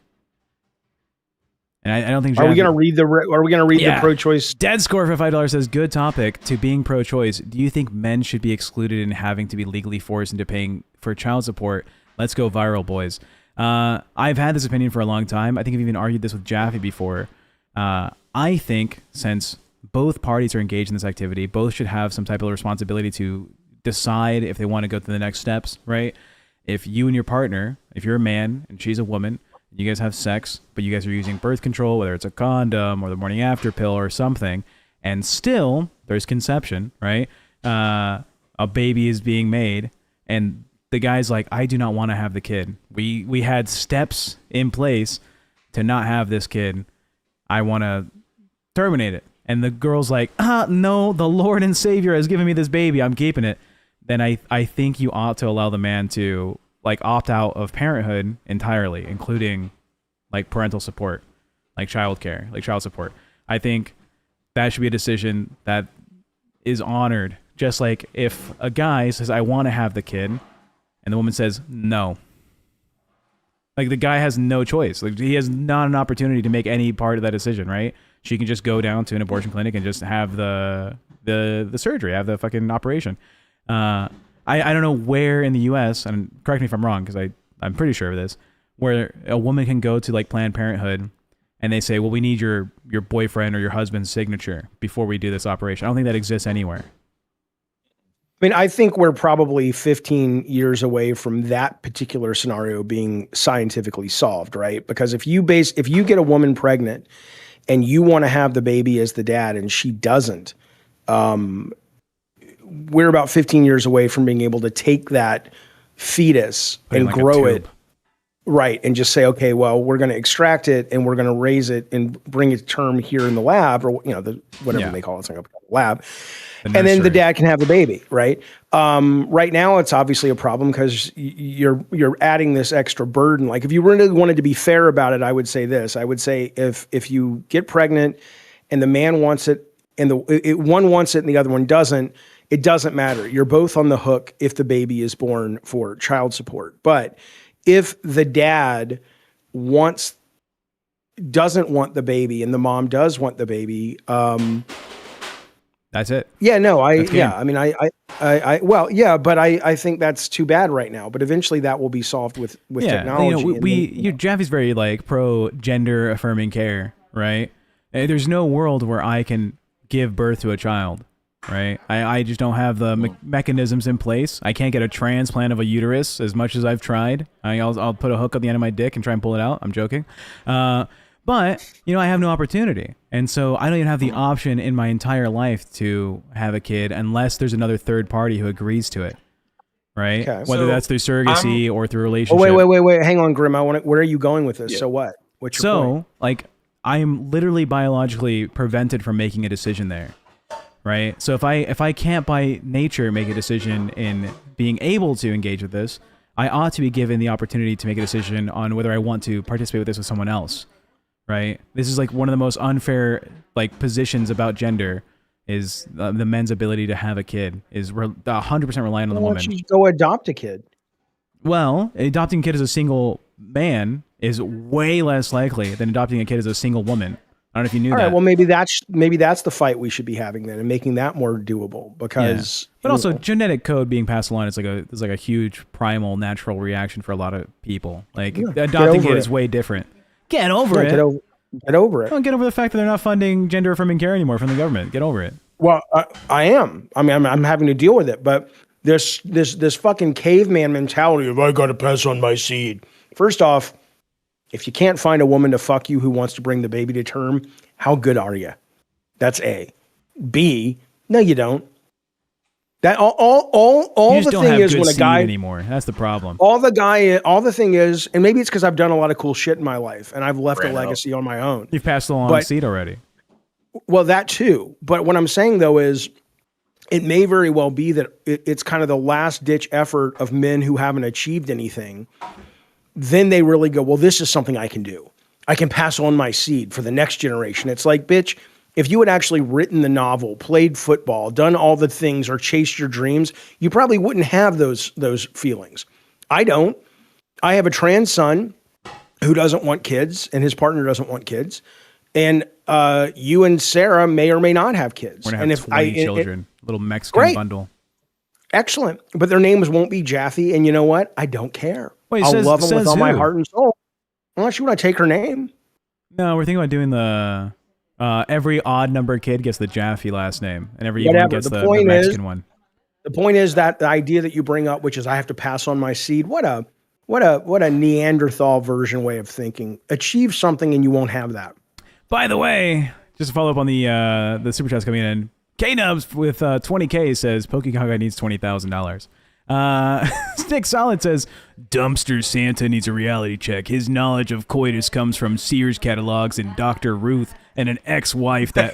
Speaker 5: and I don't think. Jaffe,
Speaker 3: are we gonna read the pro-choice?
Speaker 5: Dead Score for $5 says good topic to being pro-choice. Do you think men should be excluded in having to be legally forced into paying for child support? Let's go viral, boys. I've had this opinion for a long time. I think I've even argued this with Jaffe before. I think since both parties are engaged in this activity, both should have some type of responsibility to decide if they want to go to the next steps, right? If you and your partner, if you're a man and she's a woman, you guys have sex, but you guys are using birth control, whether it's a condom or the morning after pill or something, and still there's conception, right? A baby is being made, and the guy's like, I do not want to have the kid. We had steps in place to not have this kid. I want to terminate it. And the girl's like, no, the Lord and Savior has given me this baby. I'm keeping it. Then I think you ought to allow the man to like opt out of parenthood entirely, including like parental support, like childcare, like child support. I think that should be a decision that is honored. Just like if a guy says, I want to have the kid, and the woman says no. Like the guy has no choice. Like he has not an opportunity to make any part of that decision, right? She can just go down to an abortion clinic and just have the surgery, have the fucking operation. I don't know where in the U.S., and correct me if I'm wrong, because I'm pretty sure of this, where a woman can go to like Planned Parenthood and they say, well, we need your boyfriend or your husband's signature before we do this operation. I don't think that exists anywhere.
Speaker 3: I mean, I think we're probably 15 years away from that particular scenario being scientifically solved, right? Because if you get a woman pregnant and you want to have the baby as the dad and she doesn't, we're about 15 years away from being able to take that fetus and grow it. Right. And just say, okay, well, we're going to extract it and we're going to raise it and bring it to term here in the lab, or, you know, whatever they call it, it's like a lab. And then the dad can have the baby, right? Right now, it's obviously a problem because you're adding this extra burden. Like if you really wanted to be fair about it, I would say this. I would say if you get pregnant and the man wants it and one wants it and the other one doesn't, it doesn't matter. You're both on the hook if the baby is born for child support. But if the dad doesn't want the baby and the mom does want the baby,
Speaker 5: that's it.
Speaker 3: Yeah, no, I mean, but I think that's too bad right now. But eventually, that will be solved with technology.
Speaker 5: You know, Jaffe's very like pro gender affirming care, right? There's no world where I can give birth to a child, right? I just don't have the mechanisms in place. I can't get a transplant of a uterus as much as I've tried. I'll put a hook on the end of my dick and try and pull it out. I'm joking. But, you know, I have no opportunity. And so I don't even have the option in my entire life to have a kid unless there's another third party who agrees to it. Right? Okay. Whether that's through surrogacy or through relationship.
Speaker 3: Oh, wait. Hang on, Grim. Where are you going with this? Yeah. So what? What's your point?
Speaker 5: Like, I am literally biologically prevented from making a decision there. Right? So if I can't by nature make a decision in being able to engage with this, I ought to be given the opportunity to make a decision on whether I want to participate with this with someone else. Right. This is like one of the most unfair like positions about gender is the men's ability to have a kid is 100% reliant on the woman.
Speaker 3: You go adopt a kid.
Speaker 5: Well, adopting a kid as a single man is way less likely than adopting a kid as a single woman. I don't know if you knew that.
Speaker 3: All right. Well, maybe that's the fight we should be having then, and making that more doable. Because,
Speaker 5: but also genetic code being passed along is like a huge primal natural reaction for a lot of people. Like adopting a kid is way different. Get over it.
Speaker 3: Get over it.
Speaker 5: Don't get over the fact that they're not funding gender affirming care anymore from the government. Get over it.
Speaker 3: Well, I am. I mean, I'm having to deal with it. But this fucking caveman mentality of I got to pass on my seed. First off, If you can't find a woman to fuck you who wants to bring the baby to term, how good are you? That's A. B, no, you don't. That all
Speaker 5: you just
Speaker 3: the
Speaker 5: don't
Speaker 3: thing
Speaker 5: have
Speaker 3: is
Speaker 5: good
Speaker 3: when a
Speaker 5: seed
Speaker 3: guy
Speaker 5: anymore. That's the problem.
Speaker 3: all the thing is, and maybe it's because I've done a lot of cool shit in my life and I've left a legacy on my own.
Speaker 5: You've passed along seed already.
Speaker 3: Well, that too. But what I'm saying though is it may very well be that it's kind of the last ditch effort of men who haven't achieved anything. Then they really go, well, this is something I can do. I can pass on my seed for the next generation. It's like, bitch, if you had actually written the novel, played football, done all the things, or chased your dreams, you probably wouldn't have those feelings. I don't. I have a trans son who doesn't want kids, and his partner doesn't want kids. And you and Sarah may or may not have kids.
Speaker 5: We're gonna
Speaker 3: and
Speaker 5: have
Speaker 3: if
Speaker 5: 20 children, little Mexican bundle.
Speaker 3: Excellent. But their names won't be Jaffe. And you know what? I don't care. I'll love them with all my heart and soul. Unless you want to take her name.
Speaker 5: No, we're thinking about doing the every odd number kid gets the Jaffe last name, and every even one gets the Mexican one.
Speaker 3: The point is that the idea that you bring up, which is I have to pass on my seed. What a Neanderthal version way of thinking. Achieve something and you won't have that.
Speaker 5: By the way, just to follow up on the super chats coming in, K-Nubs with 20K says Pokegaga needs $20,000. Stick Solid says Dumpster Santa needs a reality check. His knowledge of coitus comes from Sears catalogs and Dr. Ruth and an ex-wife that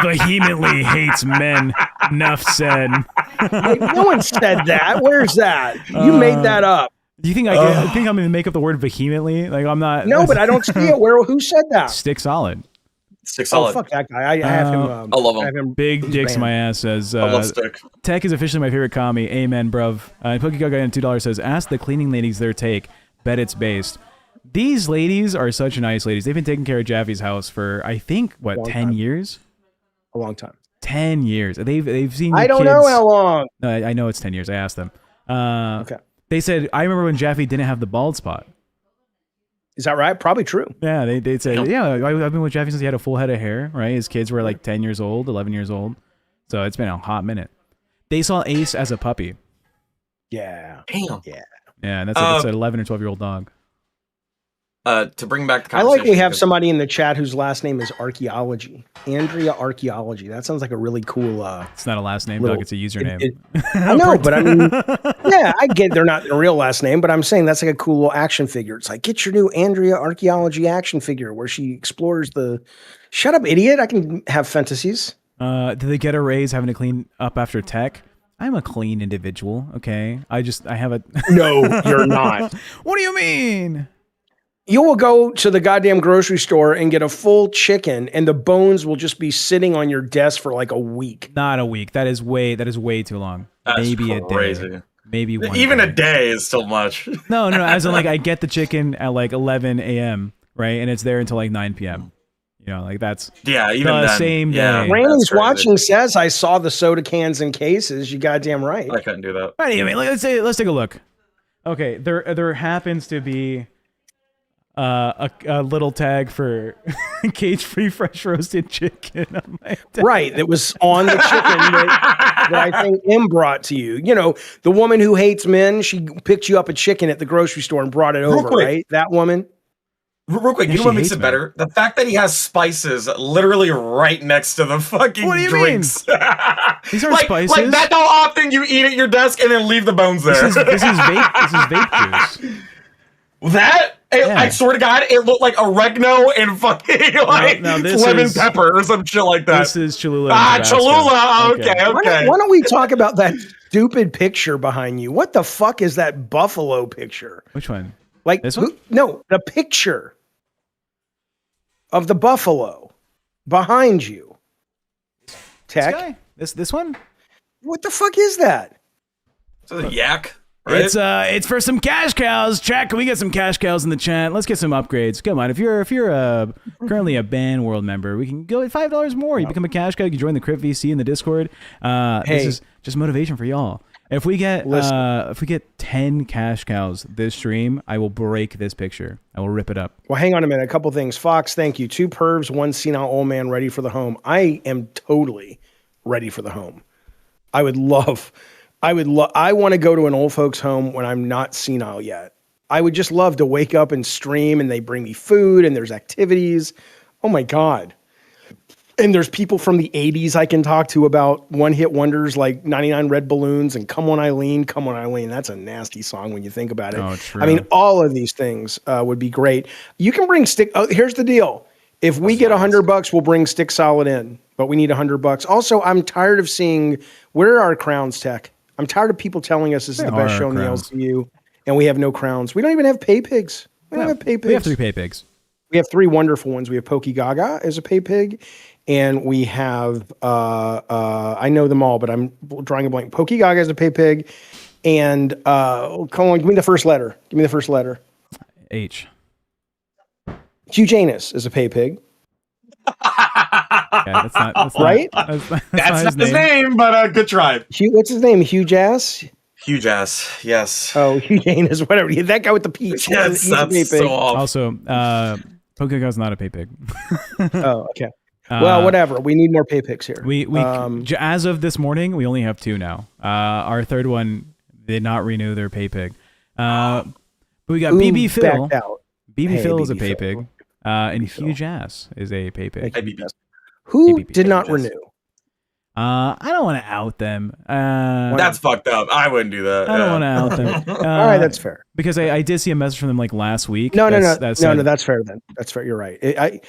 Speaker 5: vehemently hates men. Enough said.
Speaker 3: No one said that. Where's that? You made that up.
Speaker 5: Do you think I think I'm gonna make up the word vehemently? Like I'm not.
Speaker 3: No, but I don't see it. Who said that?
Speaker 5: Stick Solid.
Speaker 6: Stick Solid.
Speaker 3: Oh, fuck that guy. I have him.
Speaker 6: I love him.
Speaker 5: Big dicks my ass says.
Speaker 6: I love Stick.
Speaker 5: Tech is officially my favorite commie. Amen, bruv. Pokegaga in $2 says, ask the cleaning ladies their take. Bet it's based. These ladies are such nice ladies. They've been taking care of Jaffe's house for I think 10 years.
Speaker 3: A long time.
Speaker 5: 10 years. They've seen.
Speaker 3: I don't know how long.
Speaker 5: No, I know it's 10 years. I asked them.
Speaker 3: Okay.
Speaker 5: They said I remember when Jaffe didn't have the bald spot.
Speaker 3: Is that right? Probably true.
Speaker 5: Yeah, they said, yeah, I've been with Jaffe since he had a full head of hair, right? His kids were like 10 years old, 11 years old. So it's been a hot minute. They saw Ace as a puppy.
Speaker 3: Yeah.
Speaker 6: Damn.
Speaker 3: Yeah.
Speaker 5: Yeah, and that's an 11 or 12-year-old dog.
Speaker 6: To bring back the
Speaker 3: I
Speaker 6: conversation.
Speaker 3: like we have somebody in the chat whose last name is Archaeology. Andrea Archaeology. That sounds like a really cool...
Speaker 5: it's not a last name, Doug. It's a username.
Speaker 3: I know, but I mean... Yeah, I get they're not their real last name, but I'm saying that's like a cool little action figure. It's like, get your new Andrea Archaeology action figure where she explores the... Shut up, idiot. I can have fantasies.
Speaker 5: Did they get a raise having to clean up after Tech? I'm a clean individual, okay? I have a...
Speaker 3: No, you're not.
Speaker 5: What do you mean?
Speaker 3: You will go to the goddamn grocery store and get a full chicken, and the bones will just be sitting on your desk for like a week.
Speaker 5: Not a week. That is way too long.
Speaker 6: That's
Speaker 5: maybe
Speaker 6: crazy.
Speaker 5: A day. Maybe one.
Speaker 6: Even
Speaker 5: day.
Speaker 6: a day is still much.
Speaker 5: No. As in, like, I get the chicken at like 11 a.m. right, and it's there until like 9 p.m. You know, like that's
Speaker 6: even
Speaker 5: the
Speaker 6: then,
Speaker 5: same day.
Speaker 6: Yeah,
Speaker 3: Randy's watching says I saw the soda cans and cases. You goddamn right.
Speaker 6: I couldn't do that.
Speaker 5: Anyway, let's take a look. Okay, there happens to be a little tag for cage-free fresh roasted chicken on my tag.
Speaker 3: Right, that was on the chicken that I think M brought to you. You know, the woman who hates men, she picked you up a chicken at the grocery store and brought it over, right? That woman.
Speaker 6: Real quick, you know what makes it better? The fact that he has spices literally right next to the fucking drinks.
Speaker 5: These aren't spices.
Speaker 6: Like that's how often you eat at your desk and then leave the bones there.
Speaker 5: This is vape juice.
Speaker 6: I swear to God, it looked like oregano and fucking like lemon pepper or some shit like that.
Speaker 5: This is Cholula.
Speaker 6: Cholula. Okay.
Speaker 3: Why don't we talk about that stupid picture behind you? What the fuck is that buffalo picture?
Speaker 5: Which one?
Speaker 3: Like
Speaker 5: this one?
Speaker 3: No, the picture of the buffalo behind you. Tech.
Speaker 5: This one?
Speaker 3: What the fuck is that?
Speaker 6: It's a yak. Right?
Speaker 5: It's for some cash cows. Chat, can we get some cash cows in the chat? Let's get some upgrades. Come on, if you're currently a Band World member, we can go at $5 more. You become a cash cow. You can join the Crypt VC in the Discord. This is just motivation for y'all. If we get 10 cash cows this stream, I will break this picture. I will rip it up.
Speaker 3: Well, hang on a minute. A couple things. Fox, thank you. 2 pervs, 1 senile old man ready for the home. I am totally ready for the home. I want to go to an old folks home when I'm not senile yet. I would just love to wake up and stream, and they bring me food, and there's activities. Oh my God. And there's people from the 80s I can talk to about one-hit wonders like 99 Red Balloons and Come On Eileen, Come On Eileen. That's a nasty song when you think about it.
Speaker 5: Oh, true.
Speaker 3: I mean, all of these things would be great. You can bring Stick. Oh, here's the deal. If we get $100, we'll bring Stick Solid in, but we need $100. Also, I'm tired of seeing, where are our crowns, Tech? I'm tired of people telling us this is the best show in the LCU. And we have no crowns. We don't even have pay pigs. We don't have pay pigs.
Speaker 5: We have 3 pay pigs.
Speaker 3: We have 3 wonderful ones. We have Pokey Gaga as a pay pig. And we have, I know them all, but I'm drawing a blank. Pokey Gaga as a pay pig. And come on, give me the first letter. Give me the first letter.
Speaker 5: H.
Speaker 3: Hugh Janus is a pay pig.
Speaker 5: Yeah, that's
Speaker 3: right?
Speaker 6: That's not his name, but good try.
Speaker 3: What's his name? Hugh Jass?
Speaker 6: Hugh Jass, yes.
Speaker 3: Oh, Hugh Janus, whatever. That guy with the peach.
Speaker 6: Yes, that's so off.
Speaker 5: Also, Pokegaga's not a pay pig.
Speaker 3: Oh, okay. Well, whatever. We need more pay pigs here.
Speaker 5: We as of this morning, we only have 2 now. Our third one did not renew their pay pig. But we got BB Phil. BB Phil is a pay pig. And Hugh Jass is a pay pig.
Speaker 3: Who did not renew?
Speaker 5: I don't want to out them.
Speaker 6: That's fucked up. I wouldn't do that.
Speaker 5: I don't want to out them.
Speaker 3: All right, that's fair.
Speaker 5: Because I did see a message from them like last week.
Speaker 3: No, that's fair then. That's fair. You're right. I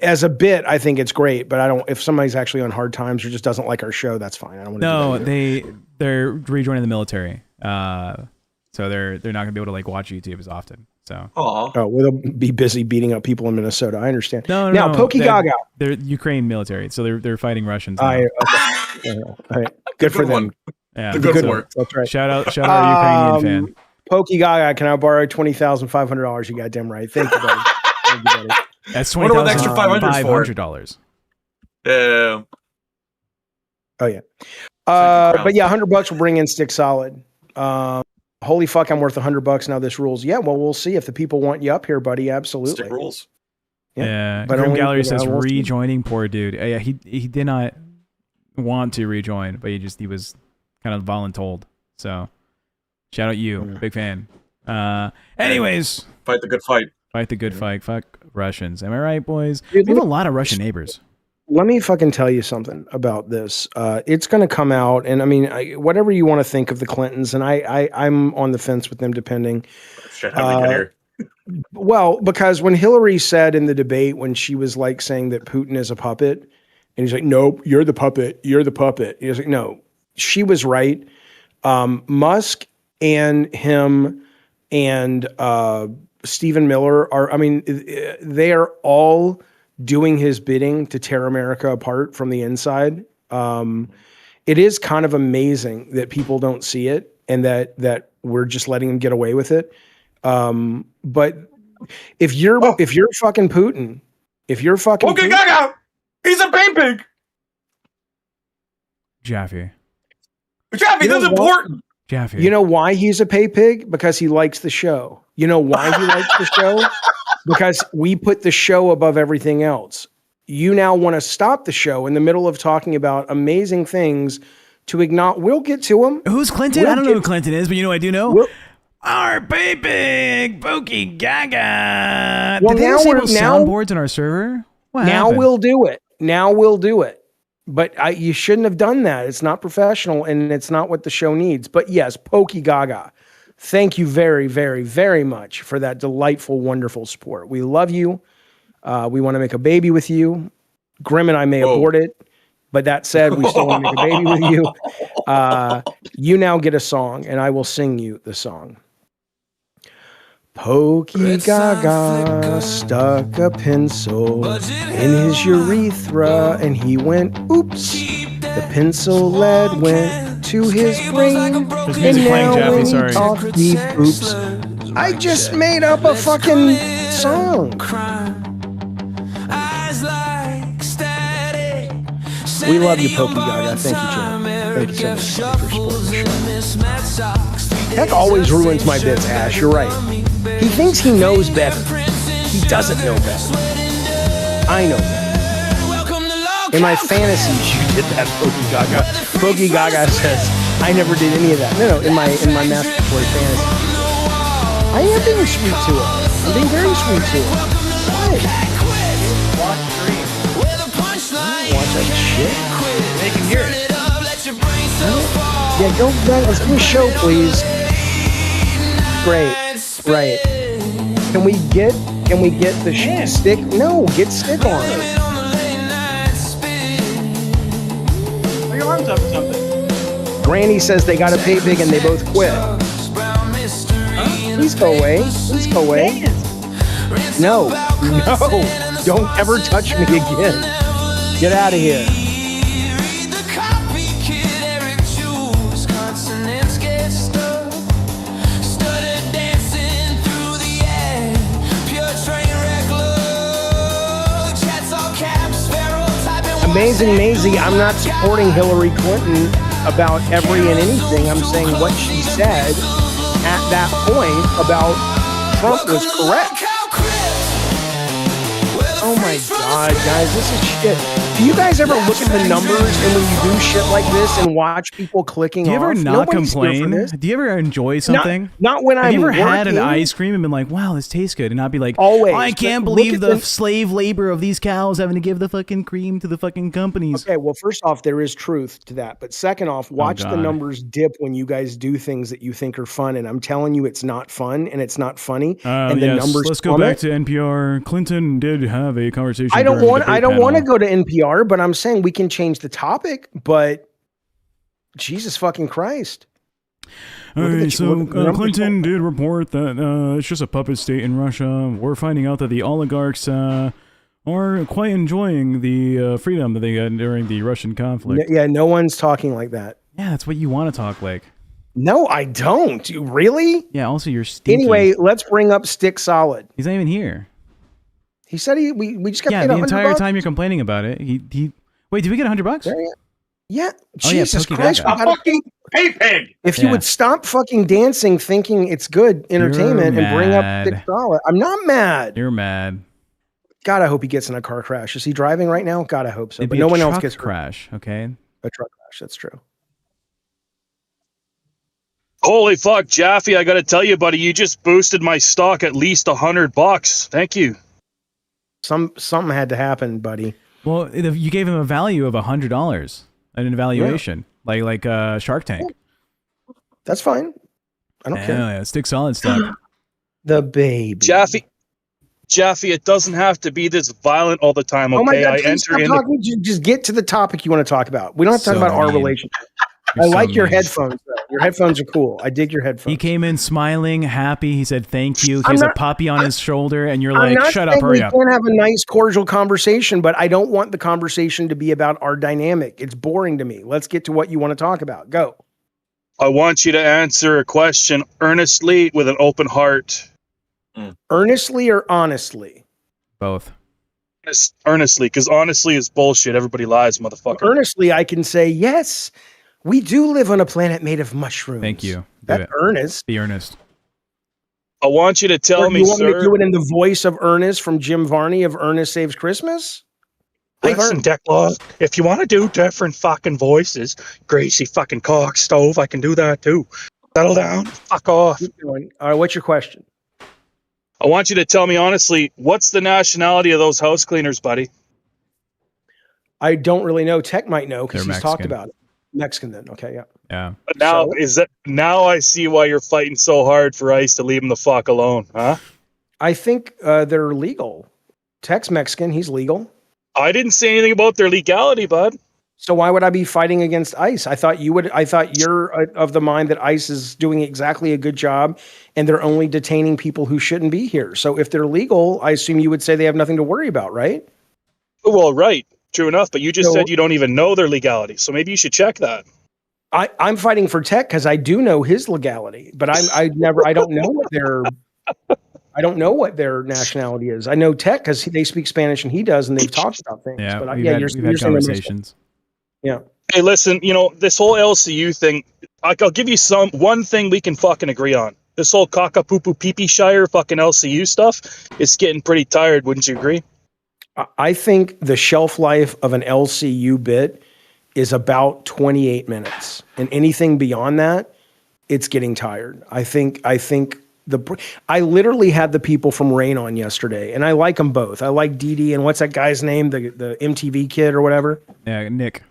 Speaker 3: as a bit, I think it's great, but I don't. If somebody's actually on hard times or just doesn't like our show, that's fine. I don't want to.
Speaker 5: They're rejoining the military. So they're not gonna be able to like watch YouTube as often. So
Speaker 3: well, they'll be busy beating up people in Minnesota. I understand.
Speaker 5: No.
Speaker 3: Pokey Gaga.
Speaker 5: They're Ukraine military, so they're fighting Russians.
Speaker 3: All right. Good for them.
Speaker 5: Yeah,
Speaker 6: good work.
Speaker 3: That's right.
Speaker 5: Shout out our Ukrainian fan.
Speaker 3: Pokey Gaga, can I borrow $20,500? You goddamn right. Thank you, buddy. Thank you, buddy.
Speaker 5: That's $20,500.
Speaker 6: Yeah.
Speaker 3: Oh yeah. But yeah, $100 will bring in Stick Solid. Holy fuck, I'm worth $100 now. This rules. Yeah, well, we'll see if the people want you up here, buddy. Absolutely.
Speaker 6: Stick rules.
Speaker 5: Yeah. But Grim Gallery says rejoining. Poor dude. Yeah, he did not want to rejoin, but he was kind of voluntold. So shout out you, big fan. Anyways,
Speaker 6: fight the good fight.
Speaker 5: Fight the good fight. Fuck Russians. Am I right, boys? We have a lot of Russian neighbors.
Speaker 3: Let me fucking tell you something about this. It's going to come out, and I mean, whatever you want to think of the Clintons, and I'm on the fence with them, depending.
Speaker 6: Shit, how we get here?
Speaker 3: Well, because when Hillary said in the debate, when she was like saying that Putin is a puppet, and he's like, "Nope, you're the puppet. You're the puppet." He was like, "No," she was right. Musk and him and Stephen Miller are. I mean, they are all doing his bidding to tear America apart from the inside. It is kind of amazing that people don't see it and that we're just letting them get away with it. But if you're fucking Putin,
Speaker 6: okay, Gaga, he's a pay pig.
Speaker 5: Jaffe,
Speaker 6: that's important.
Speaker 5: Jaffe.
Speaker 3: You know why he's a pay pig? Because he likes the show. You know why he likes the show? Because we put the show above everything else. You now want to stop the show in the middle of talking about amazing things to acknowledge. We'll get to him.
Speaker 5: Who's Clinton? I don't know who Clinton is, but I do know. Our pay Pokey Gaga.
Speaker 3: Well,
Speaker 5: did they disable soundboards on our server? What happened?
Speaker 3: We'll do it. But you shouldn't have done that. It's not professional, and it's not what the show needs. But yes, Pokey Gaga. Thank you very, very, very much for that delightful, wonderful support. We love you. We want to make a baby with you. Grim and I may abort it, but that said, we still want to make a baby with you. You now get a song, and I will sing you the song. Pokey Gaga stuck a pencil in his urethra, and he went, oops. The pencil lead went to his brain.
Speaker 5: There's music playing, Jaffe, sorry.
Speaker 3: Deep oops. I just made up a fucking song. We love you, Pokey Gaga. Thank you, Jim. Thank you so much for supporting the show. Tech always ruins my bits, Ash. You're right. He thinks he knows better. He doesn't know better. I know better. In my fantasies, you did that, Pokey Gaga. Pokey Gaga says, I never did any of that. No, in my masturbatory fantasy. I am being sweet to it. I'm being very sweet to it. Why? Watch that shit.
Speaker 2: They can hear it.
Speaker 3: Yeah, go back. Let's do a show, please. Great. Right. Can we get the stick? No, get stick on.
Speaker 2: Put your arms up or something.
Speaker 3: Granny says they gotta pay big and they both quit. Please go away. Please go away. No. Don't ever touch me again. Get out of here. Amazing Maisie, I'm not supporting Hillary Clinton about every and anything. I'm saying what she said at that point about Trump was correct. Oh my God, guys, this is shit. Do you guys ever look at the numbers and when you do shit like this and watch people clicking off?
Speaker 5: Do you ever not complain? Do you ever enjoy something?
Speaker 3: Not when I'm
Speaker 5: Have you ever
Speaker 3: working.
Speaker 5: had an ice cream and been like, wow, this tastes good, and not be like,
Speaker 3: always.
Speaker 5: I can't believe the slave labor of these cows having to give the fucking cream to the fucking companies.
Speaker 3: Okay, well, first off, there is truth to that. But second off, watch the numbers dip when you guys do things that you think are fun. And I'm telling you, it's not fun and it's not funny. And the numbers
Speaker 5: let's go back to NPR. Clinton did have a conversation.
Speaker 3: I don't want to go to NPR, but I'm saying we can change the topic. But Jesus fucking Christ.
Speaker 5: All right, so Clinton did report that it's just a puppet state in Russia. We're finding out that the oligarchs are quite enjoying the freedom that they got during the Russian conflict.
Speaker 3: Yeah, no one's talking like that.
Speaker 5: Yeah, that's what you want to talk like.
Speaker 3: No, I don't. Really?
Speaker 5: Yeah, also you're stinky.
Speaker 3: Anyway, let's bring up Stick Solid.
Speaker 5: He's not even here.
Speaker 3: He said we just got paid
Speaker 5: the
Speaker 3: $100.
Speaker 5: entire time you're complaining about it. He wait, did we get $100?
Speaker 3: Yeah. Jesus Christ.
Speaker 9: A fucking pay pig.
Speaker 3: If you would stop fucking dancing thinking it's good entertainment and bring up Stick Solid. I'm not mad.
Speaker 5: You're mad.
Speaker 3: God, I hope he gets in a car crash. Is he driving right now? God, I hope so.
Speaker 5: It'd
Speaker 3: but
Speaker 5: be
Speaker 3: no
Speaker 5: a
Speaker 3: one else
Speaker 5: truck
Speaker 3: gets
Speaker 5: crash, okay?
Speaker 3: A truck crash, that's true.
Speaker 10: Holy fuck, Jaffe, I gotta tell you, buddy, you just boosted my stock at least $100. Thank you.
Speaker 3: Something had to happen, buddy.
Speaker 5: Well, you gave him a value of $100, an evaluation, like Shark Tank.
Speaker 3: That's fine. I don't care.
Speaker 5: Yeah, Stick Solid stuff.
Speaker 3: The baby.
Speaker 10: Jaffe, it doesn't have to be this violent all the time, okay?
Speaker 3: Oh my God, just get to the topic you want to talk about. We don't have to talk about our relationship. I like your headphones, though. Your headphones are cool. I dig your headphones.
Speaker 5: He came in smiling, happy. He said, thank you. He has a puppy on his shoulder, and you're like, shut up, hurry up.
Speaker 3: We can have a nice, cordial conversation, but I don't want the conversation to be about our dynamic. It's boring to me. Let's get to what you want to talk about. Go.
Speaker 10: I want you to answer a question earnestly with an open heart.
Speaker 3: Earnestly or honestly?
Speaker 5: Both.
Speaker 10: Earnestly, because honestly is bullshit. Everybody lies, motherfucker.
Speaker 3: Earnestly, I can say, yes, we do live on a planet made of mushrooms.
Speaker 5: Thank you.
Speaker 3: That's earnest.
Speaker 5: Be earnest.
Speaker 10: I want you to tell me,
Speaker 3: you want
Speaker 10: sir.
Speaker 3: me to do it in the voice of Ernest from Jim Varney of Ernest Saves Christmas?
Speaker 10: Listen, Declaw, if you want to do different fucking voices, greasy fucking cock stove, I can do that too. Settle down. Fuck off.
Speaker 3: All right, what's your question?
Speaker 10: I want you to tell me honestly, what's the nationality of those house cleaners, buddy?
Speaker 3: I don't really know. Tech might know because
Speaker 5: They're
Speaker 3: he's talked about it. Mexican then. Okay, yeah.
Speaker 5: Yeah.
Speaker 10: But now I see why you're fighting so hard for ICE to leave him the fuck alone, huh?
Speaker 3: I think they're legal. Tech's Mexican. He's legal.
Speaker 10: I didn't say anything about their legality, bud.
Speaker 3: So why would I be fighting against ICE? I thought you're of the mind that ICE is doing exactly a good job and they're only detaining people who shouldn't be here. So if they're legal, I assume you would say they have nothing to worry about, right?
Speaker 10: Well, right. True enough. But you just said you don't even know their legality. So maybe you should check that.
Speaker 3: I'm fighting for Tech because I do know his legality, but I don't know what their nationality is. I know Tech because they speak Spanish and he does, and they've talked about things.
Speaker 5: Yeah,
Speaker 3: but
Speaker 5: we've had conversations.
Speaker 3: Yeah.
Speaker 10: Hey, listen, this whole LCU thing, I'll give you one thing we can fucking agree on. This whole caca-poo-poo pee-pee shire fucking LCU stuff, it's getting pretty tired, wouldn't you agree?
Speaker 3: I think the shelf life of an LCU bit is about 28 minutes. And anything beyond that, it's getting tired. I think I literally had the people from Rain on yesterday, and I like them both. I like Dee and what's that guy's name, the MTV kid or whatever.
Speaker 5: Yeah, Nick.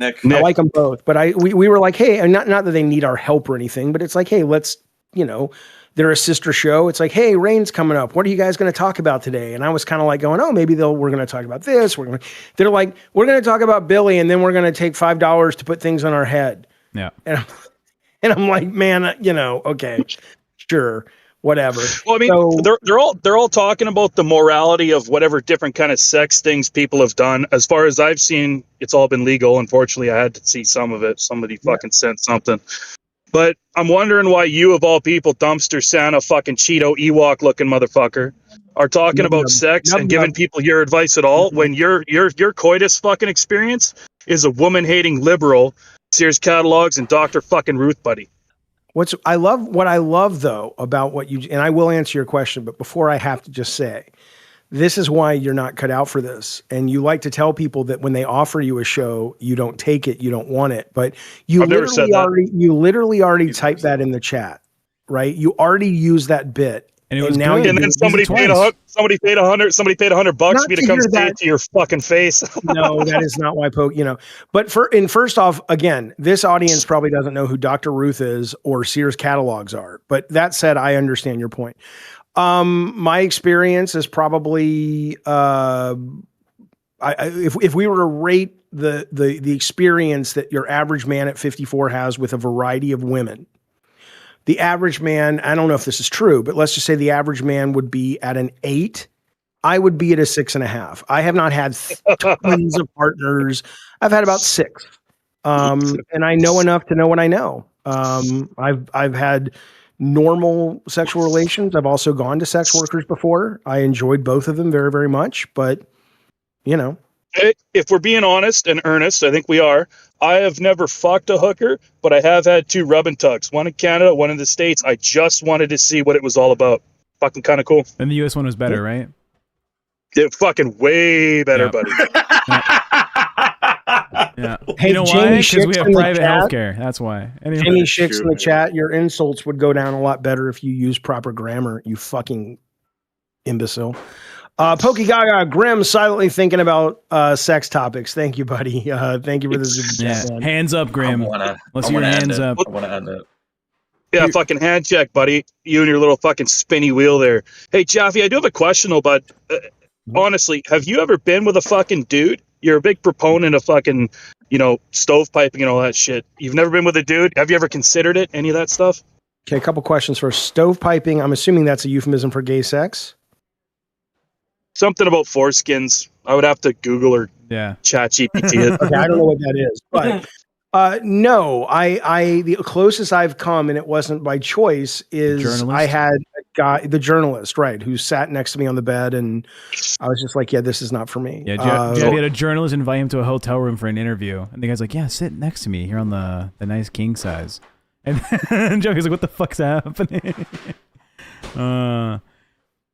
Speaker 3: I like them both, but we were like, hey, and not that they need our help or anything, but it's like, hey, let's, they're a sister show. It's like, hey, Rain's coming up. What are you guys going to talk about today? And I was kind of like going, oh, maybe we're going to talk about this. They're like, we're going to talk about Billy, and then we're going to take $5 to put things on our head.
Speaker 5: Yeah.
Speaker 3: And I'm like, man, okay, sure. Whatever.
Speaker 10: Well, I mean, they're all talking about the morality of whatever different kind of sex things people have done. As far as I've seen, it's all been legal. Unfortunately, I had to see some of it. Somebody fucking sent something. But I'm wondering why you, of all people, dumpster Santa, fucking Cheeto Ewok looking motherfucker, are talking about sex and giving people your advice at all when your coitus fucking experience is a woman hating liberal, Sears catalogs, and Dr. fucking Ruth buddy.
Speaker 3: What I love though about what you, and I will answer your question, but before I have to just say, this is why you're not cut out for this. And you like to tell people that when they offer you a show, you don't take it, you don't want it. But you literally already typed that in the chat, right? You already used that bit.
Speaker 5: And it was
Speaker 10: now, and then somebody paid $100 for me to come say it to your fucking face.
Speaker 3: No, that is not why But first off, again, this audience probably doesn't know who Dr. Ruth is or Sears catalogs are. But that said, I understand your point. My experience is probably if we were to rate the experience that your average man at 54 has with a variety of women. The average man, I don't know if this is true, but let's just say the average man would be at an 8. I would be at a 6.5. I have not had tons of partners. I've had about 6. And I know enough to know what I know. I've had normal sexual relations. I've also gone to sex workers before. I enjoyed both of them very, very much, but
Speaker 10: if we're being honest and earnest, I think we are. I have never fucked a hooker, but I have had 2 rub and tugs. One in Canada, one in the States. I just wanted to see what it was all about. Fucking kind of cool.
Speaker 5: And the US one was better, right?
Speaker 10: It fucking way better, buddy.
Speaker 5: Yeah. Hey, you know why? Because we have private healthcare. That's why. Anyway.
Speaker 3: Jamie Shicks in the chat, your insults would go down a lot better if you used proper grammar, you fucking imbecile. Pokey Gaga, Grim, silently thinking about sex topics. Thank you, buddy. Thank you for the super chat.
Speaker 5: Yeah. Hands up, Grim. Let's see your hands up.
Speaker 10: I want to end it. Yeah, fucking hand check, buddy. You and your little fucking spinny wheel there. Hey, Jaffe, I do have a question, though, but honestly, have you ever been with a fucking dude? You're a big proponent of fucking, stovepiping and all that shit. You've never been with a dude? Have you ever considered it? Any of that stuff?
Speaker 3: Okay, a couple questions for stovepiping. I'm assuming that's a euphemism for gay sex.
Speaker 10: Something about foreskins. I would have to Google or chat GPT it.
Speaker 3: Okay, I don't know what that is, but no, I the closest I've come, and it wasn't by choice, is I had a guy, the journalist, right, who sat next to me on the bed, and I was just like, yeah, this is not for me.
Speaker 5: Yeah, Jeff had a journalist invite him to a hotel room for an interview, and the guy's like, yeah, sit next to me here on the nice king size, and Jeff's like, what the fuck's happening?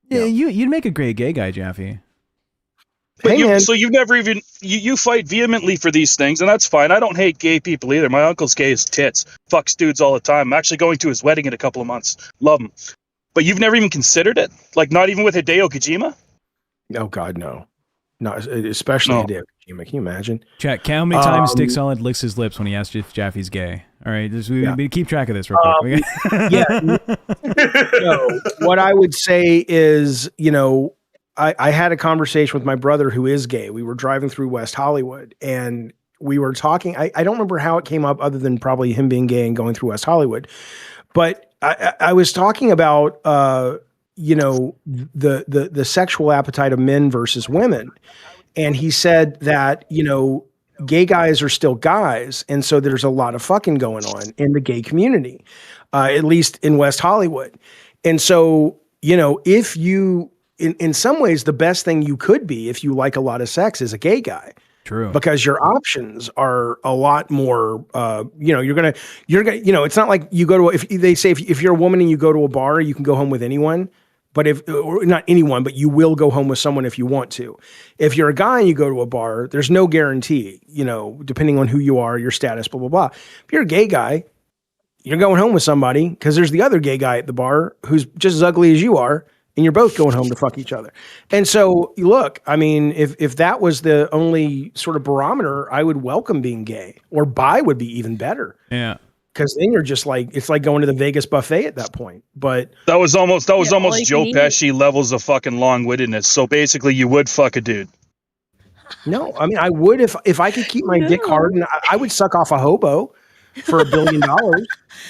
Speaker 5: Yeah, you'd make a great gay guy, Jaffe.
Speaker 10: But so you've never even you fight vehemently for these things, and that's fine. I don't hate gay people either. My uncle's gay as tits, fucks dudes all the time. I'm actually going to his wedding in a couple of months. Love him, but you've never even considered it, like not even with Hideo Kojima.
Speaker 3: Oh God, no, especially Hideo Kojima. Can you imagine?
Speaker 5: Chat. How many times Stick Solid licks his lips when he asks if Jaffe's gay? All right, we keep track of this real quick.
Speaker 3: What I would say is, I had a conversation with my brother who is gay. We were driving through West Hollywood, and we were talking. I don't remember how it came up, other than probably him being gay and going through West Hollywood. But I was talking about, the sexual appetite of men versus women, and he said that gay guys are still guys, and so there's a lot of fucking going on in the gay community, at least in West Hollywood. And so, if you, in some ways, the best thing you could be if you like a lot of sex is a gay guy.
Speaker 5: True.
Speaker 3: Because your options are a lot more, you're gonna, it's not like you go to, if they say, if you're a woman and you go to a bar, you can go home with anyone. But or not anyone, but you will go home with someone if you want to. If you're a guy and you go to a bar, there's no guarantee, depending on who you are, your status, blah, blah, blah. If you're a gay guy, you're going home with somebody because there's the other gay guy at the bar who's just as ugly as you are, and you're both going home to fuck each other. And so, look, I mean, if that was the only sort of barometer, I would welcome being gay, or bi would be even better.
Speaker 5: Yeah.
Speaker 3: Because then you're just like, it's like going to the Vegas buffet at that point. But
Speaker 10: that was almost Joe Pesci levels of fucking long-wittedness. So basically, you would fuck a dude.
Speaker 3: No, I mean, I would if I could keep my dick hard, and I would suck off a hobo for $1 billion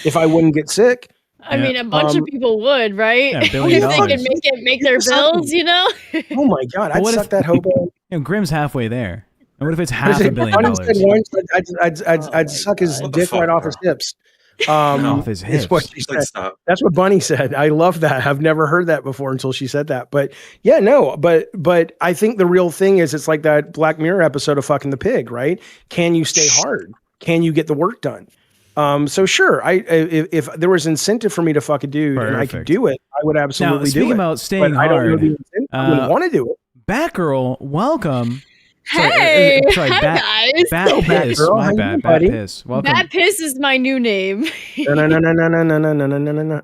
Speaker 3: if I wouldn't get sick.
Speaker 11: I mean, a bunch of people would, right?
Speaker 5: Yeah,
Speaker 11: If they can make their bills, you know?
Speaker 3: Oh my God, I'd suck that hobo.
Speaker 5: Grimm's halfway there. And what if it's $500 million?
Speaker 3: I'd suck his dick right off his hips.
Speaker 5: Off his hips.
Speaker 3: What she said. That's what Bunny said. I love that. I've never heard that before until she said that. But yeah, no. But I think the real thing is it's like that Black Mirror episode of Fucking the Pig, right? Can you stay hard? Can you get the work done? So sure, if there was incentive for me to fuck a dude and I could do it, I would absolutely do it.
Speaker 5: Speaking about staying hard,
Speaker 3: I don't know the incentive. I wouldn't want to do it.
Speaker 5: Batgirl, welcome.
Speaker 11: Hey, hi guys.
Speaker 5: Bat Piss. My bad. Bat Piss. Welcome.
Speaker 11: Bat Piss is my new name.
Speaker 3: No.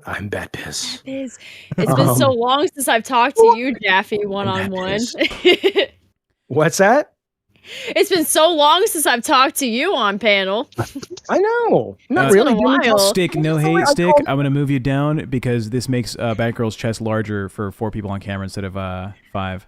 Speaker 3: I'm Bat Piss.
Speaker 11: It's been so long since I've talked to you, Jaffe, one-on-one.
Speaker 3: What's that?
Speaker 11: It's been so long since I've talked to you on panel.
Speaker 3: I know. Not really.
Speaker 5: Stick, no hate, Stick. I'm going to move you down because this makes Batgirl's chest larger for 4 people on camera instead of 5.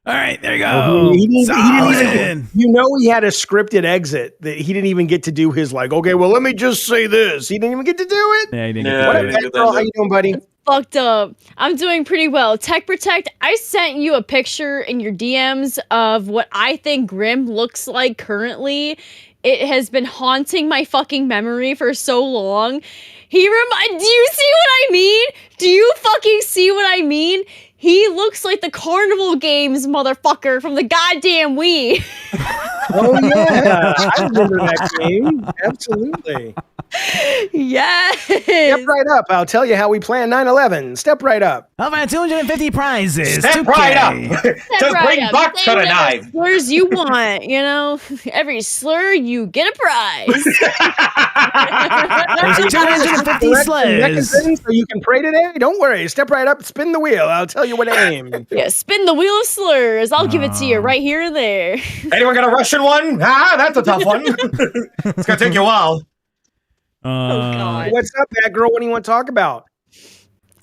Speaker 5: All right, there you go.
Speaker 3: He didn't even, you know, he had a scripted exit that he didn't even get to do his like, okay, well, let me just say this. He didn't even get to do it.
Speaker 5: Yeah, he didn't get to do it.
Speaker 3: How you doing, buddy?
Speaker 11: Fucked up. I'm doing pretty well. TechProtect, I sent you a picture in your DMs of what I think Grimm looks like currently. It has been haunting my fucking memory for so long. Do you see what I mean? Do you fucking see what I mean? He looks like the Carnival Games motherfucker from the goddamn Wii.
Speaker 3: Oh yeah, I remember that game. Absolutely.
Speaker 11: Yes.
Speaker 3: Step right up. I'll tell you how we plan 9/11. Step right up.
Speaker 5: How about 250 prizes?
Speaker 9: Step right up. Just bring buck to the knife.
Speaker 11: Slurs you want, you know. Every slur you get a prize.
Speaker 5: There's 250 slurs.
Speaker 3: So you can pray today. Don't worry. Step right up. Spin the wheel. I'll tell you what to aim.
Speaker 11: Yeah, spin the wheel of slurs. I'll give it to you right here and there.
Speaker 9: Anyone got a Russian one? Ah, that's a tough one. It's gonna take you a while.
Speaker 11: Oh God.
Speaker 3: What's up, Batgirl? What do you want to talk about?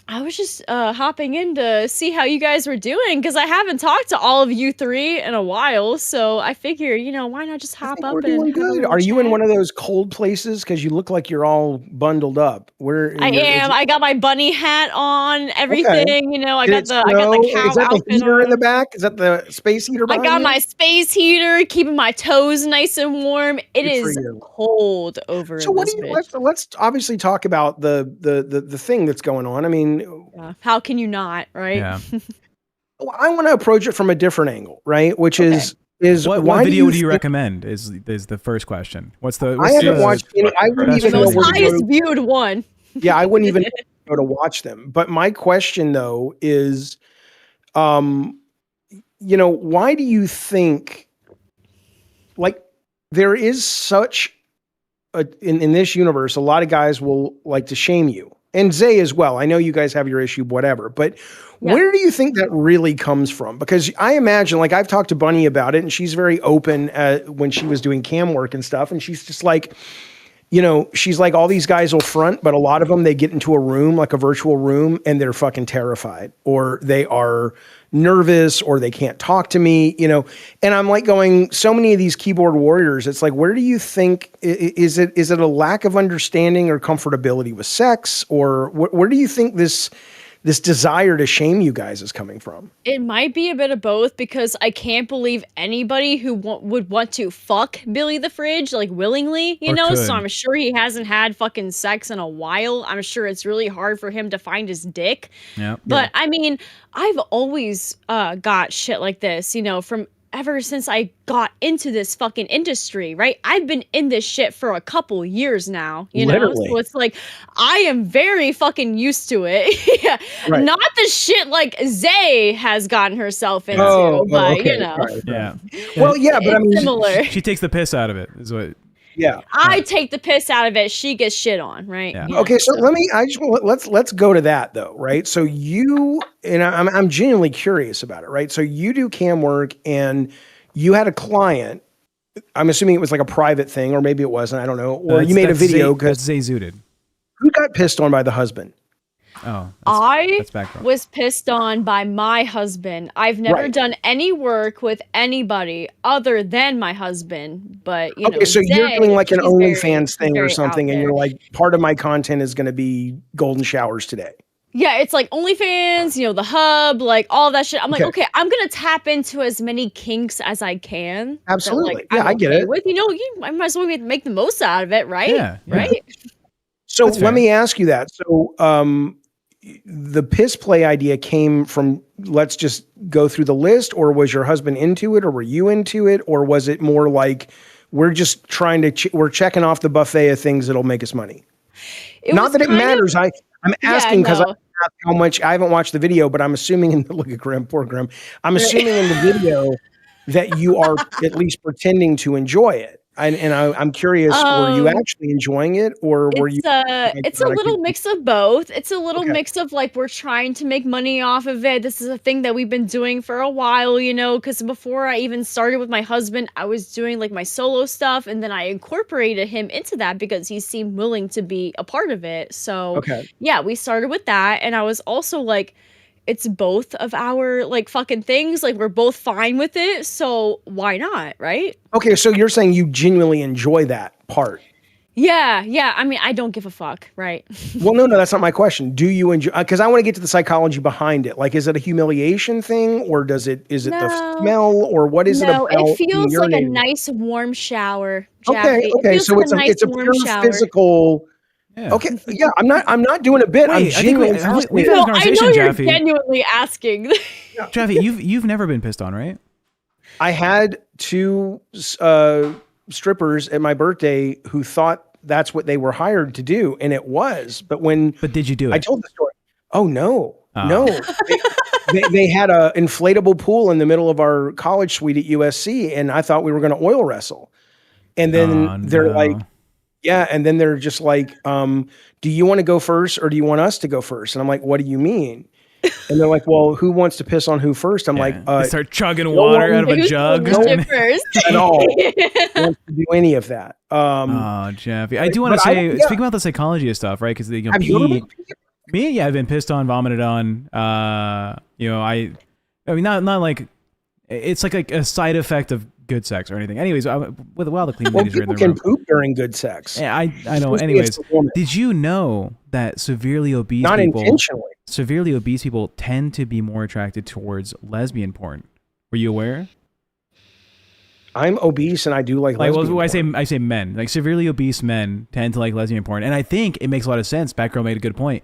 Speaker 11: I was just hopping in to see how you guys were doing because I haven't talked to all of you 3 in a while. So I figure, you know, why not just hop up?
Speaker 3: We're doing good. Are you in one of those cold places? Because you look like you're all bundled up.
Speaker 11: I am. I got my bunny hat on. Everything. Okay. You know, I got the cow
Speaker 3: Is that the heater
Speaker 11: on.
Speaker 3: in the back? Is that the space heater?
Speaker 11: I got my space heater, keeping my toes nice and warm. It is cold over.
Speaker 3: So what do you? Let's obviously talk about the thing that's going on. I mean.
Speaker 11: Yeah. How can you not, right?
Speaker 5: Yeah.
Speaker 3: I want to approach it from a different angle, right? Which is
Speaker 5: what video do you recommend? Is the first question.
Speaker 3: I haven't watched any. I wouldn't even know where
Speaker 11: highest viewed one.
Speaker 3: Yeah, I wouldn't even go to watch them. But my question though is, you know, why do you think like there is such in this universe, a lot of guys will like to shame you. And Zay as well. I know you guys have your issue, whatever. But where do you think that really comes from? Because I imagine, like I've talked to Bunny about it, and she's very open when she was doing cam work and stuff. And she's just like, you know, she's like, all these guys will front, but a lot of them, they get into a room, like a virtual room, and they're fucking terrified. Or they are nervous, or they can't talk to me, you know. And I'm like going, so many of these keyboard warriors, it's like, where do you think, is it a lack of understanding or comfortability with sex? Or where do you think this desire to shame you guys is coming from?
Speaker 11: It might be a bit of both, because I can't believe anybody who would want to fuck Billy the Fridge, like willingly, you know? So I'm sure he hasn't had fucking sex in a while. I'm sure it's really hard for him to find his dick.
Speaker 5: Yeah.
Speaker 11: But I mean, I've always got shit like this, you know, from ever since I got into this fucking industry, right? I've been in this shit for a couple years now, you know? So it's like, I am very fucking used to it. Yeah. Right. Not the shit like Zay has gotten herself into, but you know.
Speaker 5: Right. Yeah.
Speaker 3: Well, yeah, but I mean,
Speaker 11: similar.
Speaker 5: She takes the piss out of it, is what.
Speaker 3: Yeah.
Speaker 11: I take the piss out of it. She gets shit on, right?
Speaker 5: Yeah.
Speaker 3: Okay, so let's go to that though, right? So I'm genuinely curious about it, right? So you do cam work and you had a client. I'm assuming it was like a private thing, or maybe it wasn't. I don't know. Or you made a video
Speaker 5: because Zay zooted.
Speaker 3: Who got pissed on by the husband?
Speaker 5: Oh,
Speaker 11: I was pissed on by my husband. I've never done any work with anybody other than my husband. But you know,
Speaker 3: so
Speaker 11: Zay,
Speaker 3: you're doing like an
Speaker 11: he's
Speaker 3: OnlyFans thing or
Speaker 11: very
Speaker 3: something,
Speaker 11: out
Speaker 3: and
Speaker 11: there.
Speaker 3: you're like, part of my content is going to be golden showers today.
Speaker 11: Yeah, it's like OnlyFans, you know, the hub, like all that shit. I'm like, okay, I'm gonna tap into as many kinks as I can.
Speaker 3: Absolutely.
Speaker 11: That, like,
Speaker 3: Yeah,
Speaker 11: I'm
Speaker 3: I get
Speaker 11: okay
Speaker 3: it.
Speaker 11: with. You know, I might as well make the most out of it, right?
Speaker 5: Yeah.
Speaker 11: Right.
Speaker 3: So let me ask you that. So the piss play idea came from, let's just go through the list, or was your husband into it, or were you into it, or was it more like we're just trying to we're checking off the buffet of things that'll make us money? Not that it matters. I'm asking because I asked how much. I haven't watched the video, but I'm assuming in the look at Grim, poor Grim. I'm assuming in the video that you are at least pretending to enjoy it. And I'm curious, were you actually enjoying it, or were you?
Speaker 11: It's a little mix of both. It's a little mix of like, we're trying to make money off of it. This is a thing that we've been doing for a while, you know, because before I even started with my husband, I was doing like my solo stuff, and then I incorporated him into that because he seemed willing to be a part of it. So yeah, we started with that, and I was also like, it's both of our like fucking things. Like, we're both fine with it, so why not, right?
Speaker 3: Okay, so you're saying you genuinely enjoy that part?
Speaker 11: Yeah. I mean, I don't give a fuck, right?
Speaker 3: Well, no, that's not my question. Do you enjoy? Because I want to get to the psychology behind it. Like, is it a humiliation thing, or is it the smell, or what is it about?
Speaker 11: No, it feels like a nice warm shower. Jaffe.
Speaker 3: Okay. So it's a pure physical. Yeah. Okay. Yeah, I'm not doing a bit. I'm genuinely asking.
Speaker 5: We've had a conversation,
Speaker 11: I know you're
Speaker 5: Jaffe.
Speaker 11: genuinely asking.
Speaker 5: Jaffe, you've never been pissed on, right?
Speaker 3: I had two strippers at my birthday who thought that's what they were hired to do, and it was. But
Speaker 5: did you do it?
Speaker 3: I told the story. Oh no. No. They had a inflatable pool in the middle of our college suite at USC, and I thought we were going to oil wrestle. And then they're like, yeah, and then they're just like, do you want to go first, or do you want us to go first? And I'm like, what do you mean? And they're like, well, who wants to piss on who first? I'm like,
Speaker 5: they start chugging water out of a jug.
Speaker 3: No one at all wants to do any of that.
Speaker 5: Oh, Jaffe. I do want to say, speaking about the psychology of stuff, right? Because I've been pissed on, vomited on. You know, I mean, not like, it's like a side effect of good sex or anything. Anyways, while the clean ladies are in the room.
Speaker 3: People can poop during good sex.
Speaker 5: Yeah, I know. Anyways, did you know that severely obese people tend to be more attracted towards lesbian porn? Were you aware?
Speaker 3: I'm obese and I do like lesbian porn.
Speaker 5: I say men. Like, severely obese men tend to like lesbian porn, and I think it makes a lot of sense. Batgirl made a good point.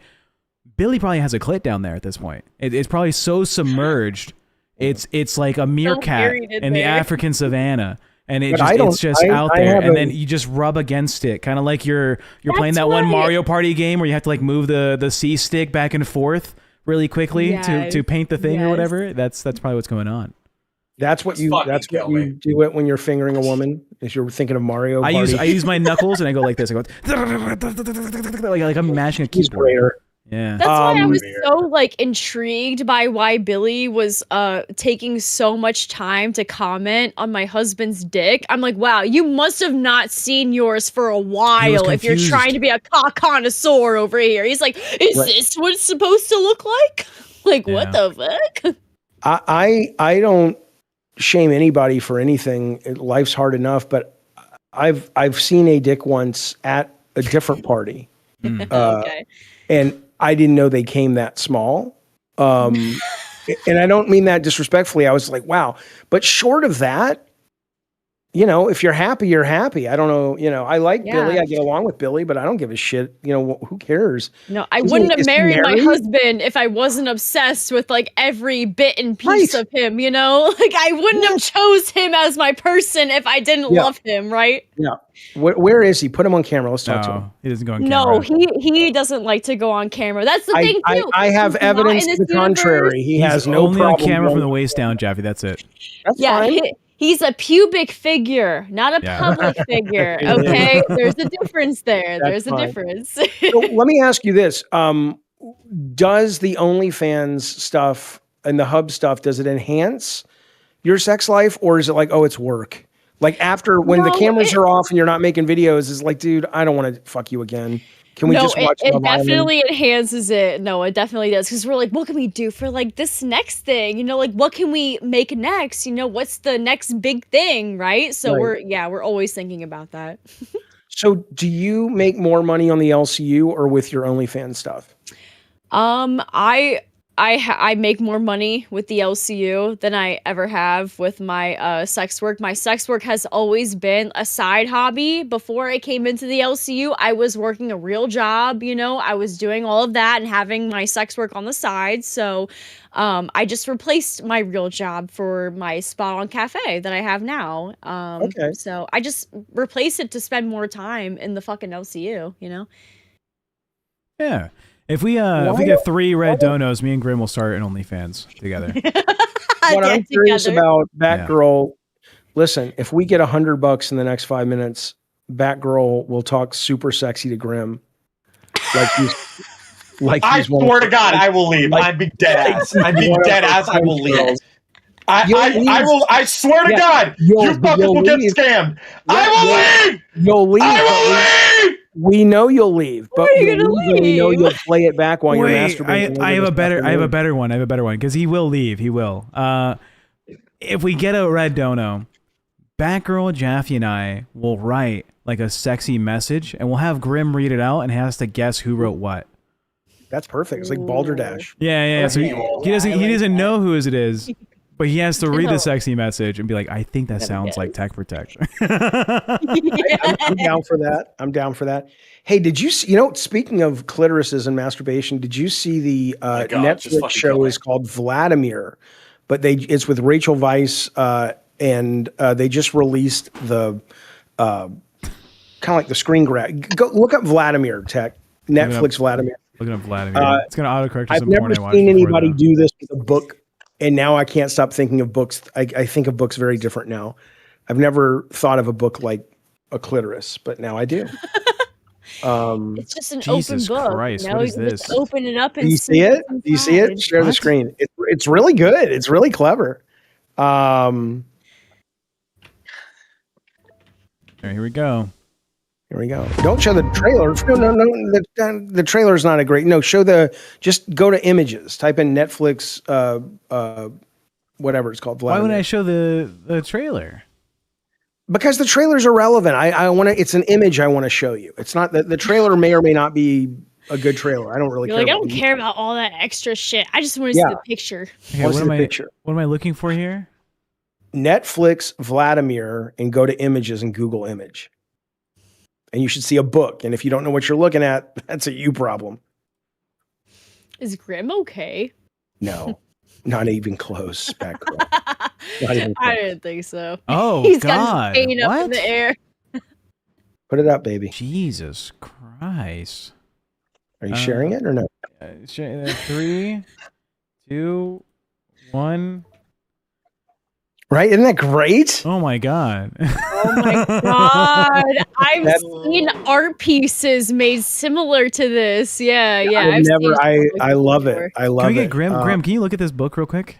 Speaker 5: Billy probably has a clit down there at this point. It's probably so submerged. It's like a meerkat in the African savannah, and it's just out there, and then you just rub against it, kind of like you're playing that one Mario Party game where you have to like move the C stick back and forth really quickly to paint the thing or whatever. That's probably what's going on.
Speaker 3: That's what you do it when you're fingering a woman. If you're thinking of Mario Party.
Speaker 5: I use my knuckles and I go like this. I go like I'm mashing a keyboard. Yeah.
Speaker 11: That's why I was so like intrigued by why Billy was taking so much time to comment on my husband's dick. I'm like, wow, you must have not seen yours for a while if you're trying to be a cock connoisseur over here. He's like, is this what it's supposed to look like? Like, what the fuck?
Speaker 3: I don't shame anybody for anything. Life's hard enough, but I've seen a dick once at a different party. And I didn't know they came that small. And I don't mean that disrespectfully. I was like, wow. But short of that, you know, if you're happy, you're happy. I don't know. You know, I like Billy. I get along with Billy, but I don't give a shit. You know, who cares?
Speaker 11: No, I wouldn't have married my husband if I wasn't obsessed with like every bit and piece of him, you know? Like, I wouldn't have chose him as my person if I didn't love him, right?
Speaker 3: Yeah. Where is he? Put him on camera. Let's talk to him.
Speaker 5: He doesn't go on camera.
Speaker 11: No, he doesn't like to go on camera. That's the thing, too.
Speaker 3: I have evidence to the contrary. He has no
Speaker 5: only
Speaker 3: problem
Speaker 5: on camera from the waist down, Jaffe. That's it.
Speaker 3: That's fine.
Speaker 11: He's a pubic figure, not a public figure. Okay, there's a difference there. There's a difference.
Speaker 3: So let me ask you this: does the OnlyFans stuff and the Hub stuff, does it enhance your sex life, or is it like, oh, it's work? Like after when the cameras are off and you're not making videos, is like, dude, I don't want to fuck you again. Can we just watch
Speaker 11: it definitely enhances it. No, it definitely does. Because we're like, what can we do for like this next thing? You know, like what can we make next? You know, what's the next big thing, right? So we're always thinking about that.
Speaker 3: So do you make more money on the LCU or with your OnlyFans stuff?
Speaker 11: I make more money with the LCU than I ever have with my sex work. My sex work has always been a side hobby. Before I came into the LCU, I was working a real job, you know. I was doing all of that and having my sex work on the side. So I just replaced my real job for my spot on cafe that I have now. Okay. So I just replaced it to spend more time in the fucking LCU, you know?
Speaker 5: Yeah. If we get 3 red donos, me and Grim will start an OnlyFans together.
Speaker 3: What I'm curious about, Batgirl, listen, if we get $100 in the next 5 minutes, Batgirl will talk super sexy to Grim.
Speaker 9: I swear to God, I will leave. I'd be dead ass. I'd be dead ass. I will leave. I will. I swear to God, you fuckers will get scammed. I will leave.
Speaker 3: You'll leave.
Speaker 9: I will leave.
Speaker 3: We know you'll leave, but
Speaker 11: we
Speaker 3: know you'll play it back while you're masturbating.
Speaker 5: I have a better one because he will leave. He will. If we get a red dono, Batgirl, Jaffe, and I will write like a sexy message, and we'll have Grim read it out and has to guess who wrote what.
Speaker 3: That's perfect. It's like Balderdash.
Speaker 5: Yeah. So he doesn't know who it is. But he has to read the sexy message and be like, I think that sounds like TechProtect.
Speaker 3: I'm down for that. I'm down for that. Hey, did you see, speaking of clitorises and masturbation, did you see the Netflix show is called Vladimir, but it's with Rachel Weisz, and they just released the kind of like the screen grab. Go look up Vladimir, Tech. Netflix Vladimir.
Speaker 5: Looking up Vladimir. It's going to autocorrect.
Speaker 3: I've never seen anybody do this with a book. And now I can't stop thinking of books. I think of books very different now. I've never thought of a book like a clitoris, but now I do.
Speaker 11: It's just an open book.
Speaker 5: Christ, what is this?
Speaker 11: Just open it up and
Speaker 3: do you see it? Do you see it? Share the screen. It's really good. It's really clever.
Speaker 5: Here we go.
Speaker 3: Here we go. Don't show the trailer. No. The trailer is not a great. No, just go to images. Type in Netflix, whatever it's called. Vladimir.
Speaker 5: Why would I show the trailer?
Speaker 3: Because the trailer's irrelevant. I want to. It's an image I want to show you. It's not the trailer may or may not be a good trailer. I don't really care.
Speaker 11: I don't care about all that extra shit. I just want to see the picture.
Speaker 5: Okay, what am I looking for here?
Speaker 3: Netflix Vladimir, and go to images and Google image. And you should see a book. And if you don't know what you're looking at, that's a you problem.
Speaker 11: Is Grim okay?
Speaker 3: No, not even close. Batgirl.
Speaker 11: I didn't think so.
Speaker 5: Oh,
Speaker 11: He's
Speaker 5: God.
Speaker 11: got his cane up in the air.
Speaker 3: Put it up, baby.
Speaker 5: Jesus Christ.
Speaker 3: Are you sharing it or no?
Speaker 5: 3, 2, 1.
Speaker 3: Right? Isn't that great?
Speaker 5: Oh my God.
Speaker 11: Oh my God. I've seen art pieces made similar to this. Yeah.
Speaker 3: I love it. I love it.
Speaker 5: Can we get Grim? Grim, can you look at this book real quick?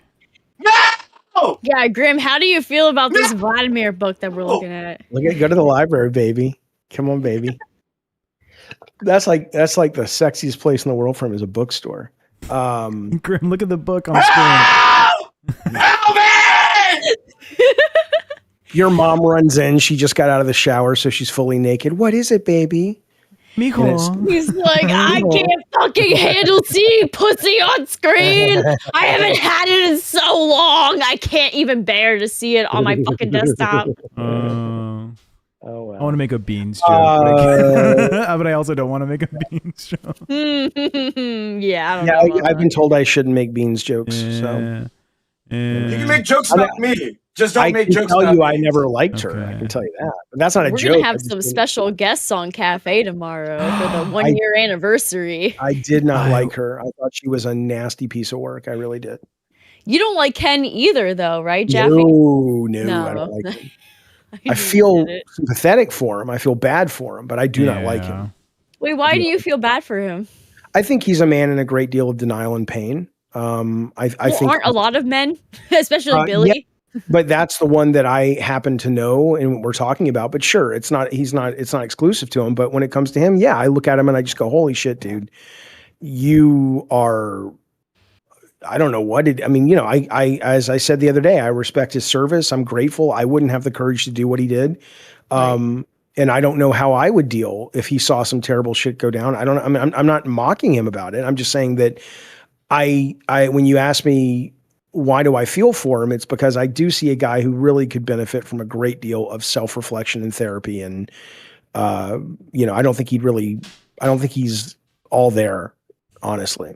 Speaker 9: No!
Speaker 11: Yeah, Grim, how do you feel about this Vladimir book that we're looking at?
Speaker 3: Go to the library, baby. Come on, baby. That's like the sexiest place in the world for him is a bookstore.
Speaker 5: Grim, look at the book on screen.
Speaker 9: Help me!
Speaker 3: Your mom runs in. She just got out of the shower, so she's fully naked. What is it, baby?
Speaker 5: Mijo.
Speaker 11: He's like, I can't fucking handle seeing pussy on screen. I haven't had it in so long. I can't even bear to see it on my fucking desktop.
Speaker 3: Oh, wow.
Speaker 5: I want to make a beans joke, but I also don't want to make a beans joke.
Speaker 11: Yeah, I don't know.
Speaker 3: I've been told I shouldn't make beans jokes. So
Speaker 9: you can make jokes about me. Just don't make jokes about
Speaker 3: me.
Speaker 9: me.
Speaker 3: I never liked her. I can tell you that. But that's not a joke.
Speaker 11: We're gonna have some special guests on Cafe tomorrow for the 1 year anniversary.
Speaker 3: I did not like her. I thought she was a nasty piece of work. I really did.
Speaker 11: You don't like Ken either, though, right, Jaffe?
Speaker 3: No, I don't like him. I feel sympathetic for him. I feel bad for him, but I do not like him.
Speaker 11: Wait, why do you feel bad for him?
Speaker 3: I think he's a man in a great deal of denial and pain. I think
Speaker 11: aren't a lot of men, especially Billy.
Speaker 3: Yeah, but that's the one that I happen to know and what we're talking about. But sure, it's not exclusive to him. But when it comes to him, yeah, I look at him and I just go, holy shit, dude. You are, I don't know what it, I mean, I, as I said the other day, I respect his service. I'm grateful. I wouldn't have the courage to do what he did. And I don't know how I would deal if he saw some terrible shit go down. I'm not mocking him about it. I'm just saying that when you ask me, why do I feel for him? It's because I do see a guy who really could benefit from a great deal of self-reflection and therapy. And, I don't think he's all there, honestly.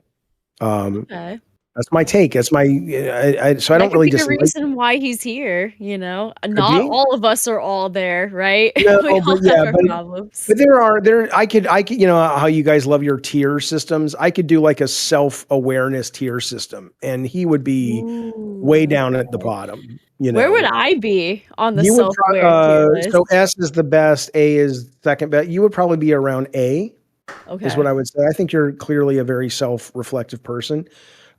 Speaker 11: Okay.
Speaker 3: That's my take. That's my, so I don't really
Speaker 11: dislike. The reason why he's here, not all of us are all there, right?
Speaker 3: No,
Speaker 11: we all have our problems.
Speaker 3: But I could, how you guys love your tier systems. I could do like a self-awareness tier system, and he would be way down at the bottom.
Speaker 11: Where would I be on the self-aware list?
Speaker 3: So S is the best, A is second best. You would probably be around A.
Speaker 11: Okay.
Speaker 3: Is what I would say. I think you're clearly a very self-reflective person.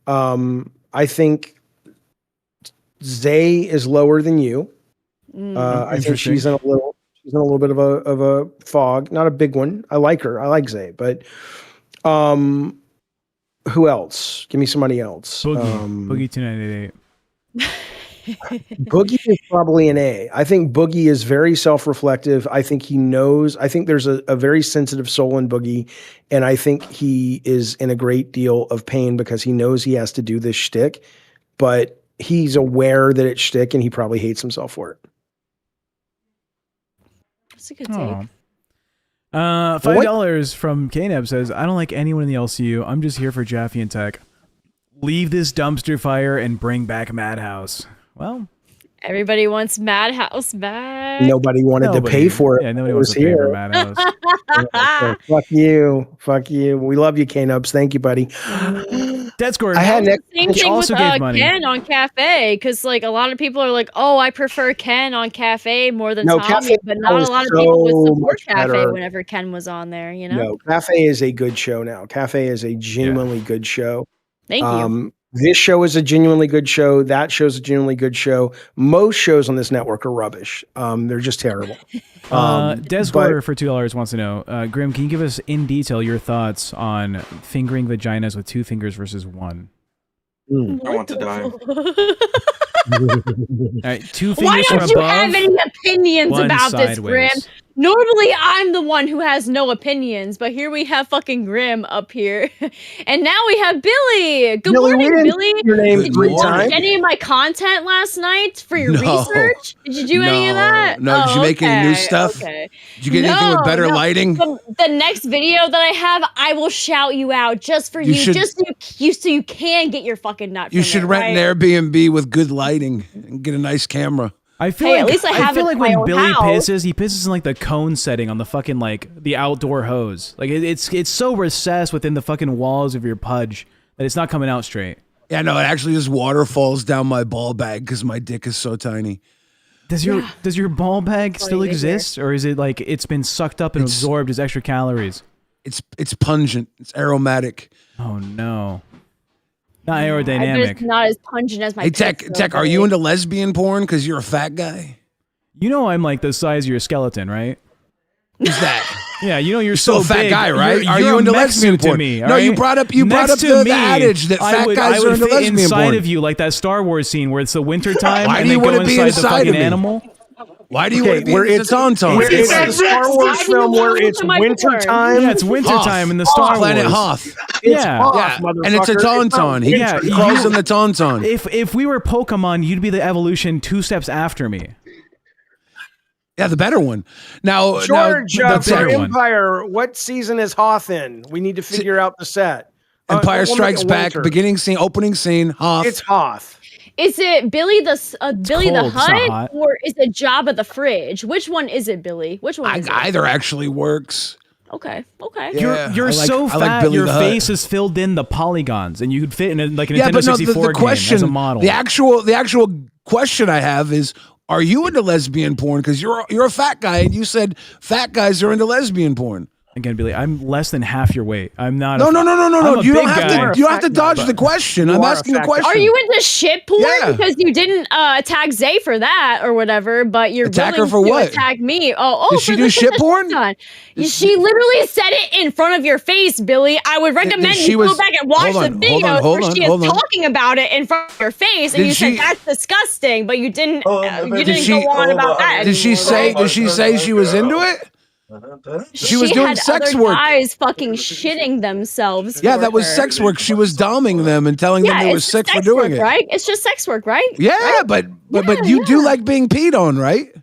Speaker 3: I think Zay is lower than you. I think she's in a little bit of a fog, not a big one. I like her. I like Zay, but who else? Give me somebody else.
Speaker 5: Boogie 2988.
Speaker 3: Boogie is probably an A. I think Boogie is very self-reflective. I think he knows. I think there's a very sensitive soul in Boogie, and I think he is in a great deal of pain because he knows he has to do this shtick, but he's aware that it's shtick, and he probably hates himself for it.
Speaker 11: That's a good take.
Speaker 5: $5 from Kneb says, I don't like anyone in the LCU. I'm just here for Jaffe and Tech. Leave this dumpster fire and bring back Madhouse. Well,
Speaker 11: everybody wants Madhouse back.
Speaker 3: Nobody wanted to pay for it.
Speaker 5: Yeah, nobody wants to pay for Madhouse.
Speaker 3: Fuck you. We love you, K-Nubs. Thank you, buddy.
Speaker 5: Dead Score.
Speaker 11: I had the same thing with Ken on Cafe, because like a lot of people are like, oh, I prefer Ken on Cafe more than Tommy,
Speaker 3: Cafe,
Speaker 11: but not a lot of people would support Cafe whenever Ken was on there.
Speaker 3: No, Cafe is a good show now. Cafe is a genuinely good show.
Speaker 11: Thank you.
Speaker 3: This show is a genuinely good show. That show's a genuinely good show. Most shows on this network are rubbish. They're just terrible.
Speaker 5: Desgore for $2 wants to know, Grim, can you give us in detail your thoughts on fingering vaginas with 2 fingers versus 1?
Speaker 6: I want to die.
Speaker 5: All right, 2 fingers
Speaker 11: Why
Speaker 5: from
Speaker 11: don't
Speaker 5: above,
Speaker 11: you have any opinions about this, Grim? Normally, I'm the one who has no opinions, but here we have fucking Grim up here. And now we have Billy. Good morning, Billy. Did you watch any of my content last night for your research? Did you do any of that?
Speaker 12: No, did you make any new stuff? Did you get anything with better lighting?
Speaker 11: The next video that I have, I will shout you out just for you, just so you can get your fucking nut.
Speaker 12: You should rent an Airbnb with good lighting and get a nice camera.
Speaker 5: I feel like when Billy pisses, he pisses in like the cone setting on the fucking like the outdoor hose. Like it's so recessed within the fucking walls of your pudge that it's not coming out straight.
Speaker 12: Yeah, no, it actually just water falls down my ball bag because my dick is so tiny.
Speaker 5: Does your ball bag still exist, or is it like it's been sucked up and absorbed as extra calories?
Speaker 12: It's pungent. It's aromatic.
Speaker 5: Oh no. Not aerodynamic.
Speaker 11: It's not as pungent as my.
Speaker 12: Hey, Tech, are you into lesbian porn? Because you're a fat guy.
Speaker 5: You know I'm like the size of your skeleton, right?
Speaker 12: Who's that?
Speaker 5: Yeah, you know you're
Speaker 12: still
Speaker 5: so
Speaker 12: a fat
Speaker 5: big.
Speaker 12: Guy, right?
Speaker 5: You're
Speaker 12: are you into lesbian porn?
Speaker 5: To me,
Speaker 12: no, you brought up the adage that fat guys are into lesbian
Speaker 5: inside
Speaker 12: porn.
Speaker 5: of you, like that Star Wars scene where it's the winter time.
Speaker 12: Why
Speaker 5: and
Speaker 12: do you
Speaker 5: want to
Speaker 12: be inside of me?
Speaker 5: Animal?
Speaker 12: Why do you want to be in the tauntaun?
Speaker 3: It's a Star Wars film where it's winter time.
Speaker 5: Yeah, it's winter time in the Star Wars.
Speaker 12: Planet Hoth.
Speaker 3: Yeah,
Speaker 12: and it's a tauntaun. He crawls in the tauntaun.
Speaker 5: If we were Pokemon, you'd be the evolution 2 steps after me.
Speaker 12: Yeah, the better one. Now,
Speaker 3: George, for Empire, what season is Hoth in? We need to figure out the set.
Speaker 12: Empire Strikes Back, beginning scene, opening scene, Hoth.
Speaker 3: It's Hoth.
Speaker 11: Is it Billy the Hutt, or is it Jabba the Fridge? Which one is it, Billy? Which one is it?
Speaker 12: Either actually works.
Speaker 11: Okay. Okay.
Speaker 5: You're so fat. Your face is filled in the polygons, and you could fit in a Nintendo 64 game as a model.
Speaker 12: The actual question I have is: are you into lesbian porn? Because you're a fat guy, and you said fat guys are into lesbian porn.
Speaker 5: Again, Billy, I'm less than half your weight. I'm not.
Speaker 12: No. You don't have to. You don't have to dodge the question. I'm asking a question.
Speaker 11: Are you into shit porn?
Speaker 12: Yeah.
Speaker 11: Because you didn't attack Zay for that or whatever, but you're
Speaker 12: attack
Speaker 11: willing
Speaker 12: her for
Speaker 11: to
Speaker 12: what?
Speaker 11: attack me. Oh,
Speaker 12: did she do shit porn?
Speaker 11: She literally said it in front of your face, Billy. I would recommend you go back and watch the video where she is talking about it in front of your face, and you said that's disgusting, but you didn't. You didn't go on about that.
Speaker 12: Did she say? Did she say she was into it? She was doing sex work.
Speaker 11: Guys fucking shitting themselves.
Speaker 12: Yeah, that was sex work. She was doming them and telling them they were sick for doing it.
Speaker 11: Right? It's just sex work, right?
Speaker 12: Yeah, right? but you do like being peed on, right?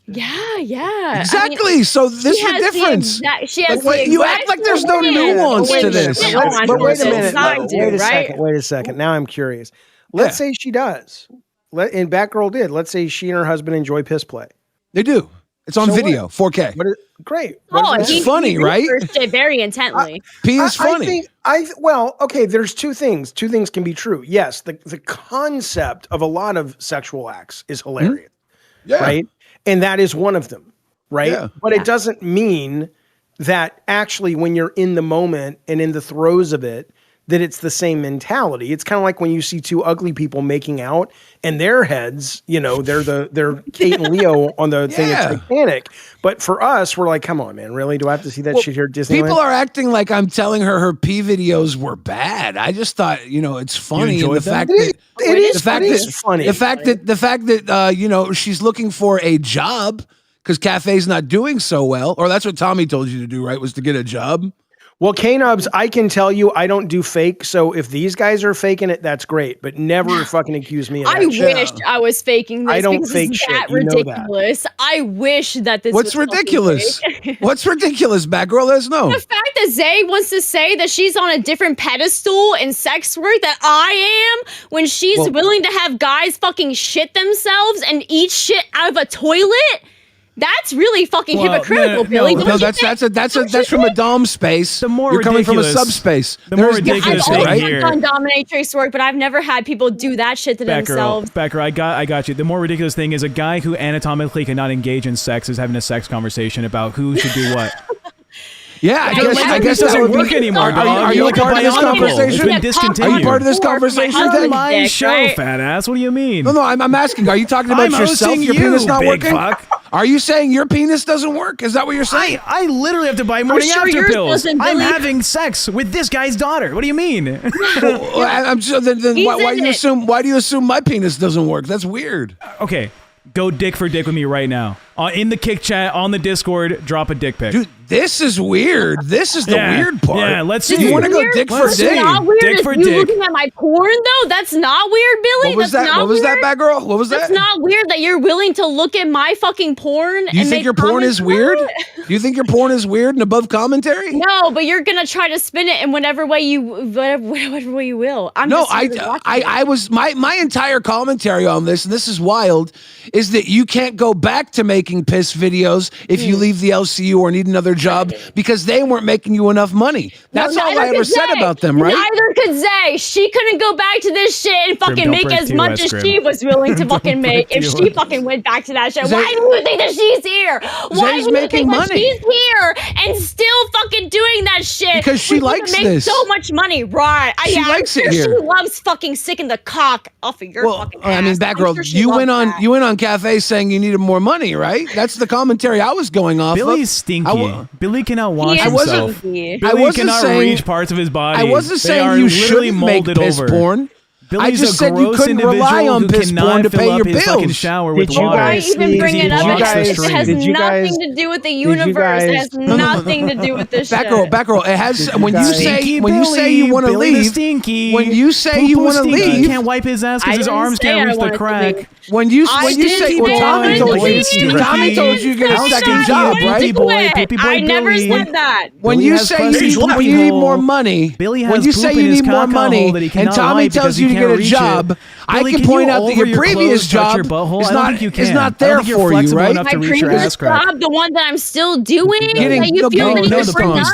Speaker 11: Yeah.
Speaker 12: Exactly. I mean, so this is the difference.
Speaker 11: She has
Speaker 12: you act like there's no nuance to this.
Speaker 3: But wait a minute. Wait a second. Now I'm curious. Let's say she does. And Batgirl did. Let's say she and her husband enjoy piss play.
Speaker 12: They do. It's on video, 4K.
Speaker 3: Great.
Speaker 12: It's funny, right?
Speaker 11: It very intently.
Speaker 12: P is funny.
Speaker 3: Okay, there's two things. Two things can be true. Yes, the concept of a lot of sexual acts is hilarious.
Speaker 12: Yeah.
Speaker 3: Right? And that is one of them, right?
Speaker 12: Yeah.
Speaker 3: But it doesn't mean that actually when you're in the moment and in the throes of it, that it's the same mentality. It's kind of like when you see two ugly people making out and their heads, they're Kate and Leo on the thing at Titanic. But for us, we're like, come on, man, really? Do I have to see that shit here at Disneyland?
Speaker 12: People are acting like I'm telling her pee videos were bad. I just thought, it's funny. And the fact that she's looking for a job because Cafe's not doing so well, or that's what Tommy told you to do, right? Was to get a job.
Speaker 3: Well, K-Nubs, I can tell you I don't do fake, so if these guys are faking it, that's great. But never fucking accuse me of that
Speaker 11: I wish I was faking this.
Speaker 3: I don't fake shit.
Speaker 11: That ridiculous. I wish that this
Speaker 12: What's
Speaker 11: was
Speaker 12: ridiculous? What's ridiculous, Batgirl? Let us know.
Speaker 11: The fact that Zay wants to say that she's on a different pedestal in sex work that I am when she's willing to have guys fucking shit themselves and eat shit out of a toilet. That's really fucking hypocritical, Billy.
Speaker 12: No, that's from a dom space.
Speaker 5: The more
Speaker 12: you're coming from a subspace.
Speaker 5: The more ridiculous thing here.
Speaker 11: I've done dominatrix work, but I've never had people do that shit to themselves.
Speaker 5: Becker, I got you. The more ridiculous thing is a guy who anatomically cannot engage in sex is having a sex conversation about who should do what.
Speaker 12: Yeah,
Speaker 5: I guess it doesn't work anymore, dog.
Speaker 12: Are you
Speaker 5: like
Speaker 12: part of this conversation?
Speaker 5: It's been discontinued.
Speaker 12: Are you part of this conversation?
Speaker 5: On my show, fat ass. What do you mean?
Speaker 12: No, I'm asking. Are you talking about yourself? Your penis not working? Are you saying your penis doesn't work? Is that what you're saying?
Speaker 5: I literally have to buy morning after pills. I'm having sex with this guy's daughter. What do you mean?
Speaker 12: Then why do you assume my penis doesn't work? That's weird.
Speaker 5: Okay. Go dick for dick with me right now. In the kick chat, on the Discord, drop a dick pic.
Speaker 12: Dude, this is weird. This is the weird part.
Speaker 5: Yeah, let's see.
Speaker 12: You want to go dick for dick?
Speaker 11: That's not weird.
Speaker 5: Dick for
Speaker 11: you
Speaker 5: dick.
Speaker 11: looking at my porn, though? That's not weird, Billy.
Speaker 12: What was that? What was that, Batgirl? What was that?
Speaker 11: That's not weird that you're willing to look at my fucking porn.
Speaker 12: You think your porn is weird? You think your porn is weird and above commentary?
Speaker 11: No, but you're gonna try to spin it in whatever way you will.
Speaker 12: I was my entire commentary on this, and this is wild, is that you can't go back to making piss videos if you leave the LCU or need another job because they weren't making you enough money. That's all I ever said about them, right?
Speaker 11: Neither could Zay. She couldn't go back to this shit and fucking make as much as she was willing to fucking make if she fucking went back to that shit. Why do you think that she's here? Why do you think that she's here and still fucking doing that shit?
Speaker 12: Because she likes this.
Speaker 11: So much money, right?
Speaker 12: She likes it here.
Speaker 11: She loves fucking sticking the cock off of your fucking ass.
Speaker 12: I mean, Batgirl, you went on Cafe saying you needed more money, right? That's the commentary I was going off.
Speaker 5: Billy's stinky. Billy cannot wash himself. Billy cannot reach parts of his body.
Speaker 12: I wasn't saying you shouldn't make piss porn. I just said you couldn't rely on piss porn to pay your bills.
Speaker 5: Shower with
Speaker 11: water.
Speaker 5: Why
Speaker 11: even bring it up? It has nothing to do with the universe. It has nothing to do with this shit.
Speaker 12: Batgirl, it has. When you say you want to leave, when you say you want to leave,
Speaker 5: he can't wipe his ass because his arms can't reach the crack.
Speaker 12: When you say Tommy told you get a second job, right?
Speaker 11: I never said that.
Speaker 12: When you say you need more money, when you say you need more money, and Tommy tells you to get a job, I can point out that your previous job is not there for you, right?
Speaker 11: My previous job, the one that I'm still doing, that you feel the need to bring up.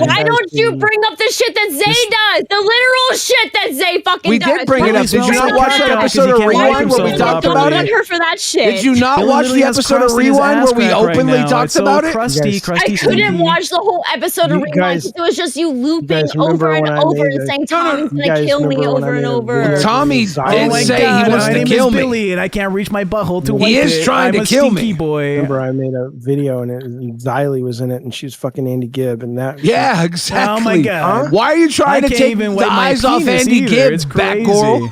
Speaker 11: Why don't you bring up the shit that Zay does? The literal shit that Zay fucking does.
Speaker 12: We did bring it up. Did you not watch that episode of Rewind where we talked about it?
Speaker 11: Her for that shit.
Speaker 12: Did you not watch the episode of Rewind where we openly talked about it?
Speaker 11: I couldn't watch the whole episode of Rewind because it was just you looping over and over and saying Tommy's gonna kill me over and over.
Speaker 12: Tommy did say he wants to kill me,
Speaker 5: Billy, and I can't reach my butthole to.
Speaker 12: He is trying to kill me,
Speaker 5: boy.
Speaker 3: Remember, I made a video and Xylee was in it, and she was fucking Andy Gibb, and that.
Speaker 12: Yeah, exactly.
Speaker 5: Oh my god!
Speaker 12: Huh? Why are you trying to take the eyes off Andy Gibb, Batgirl?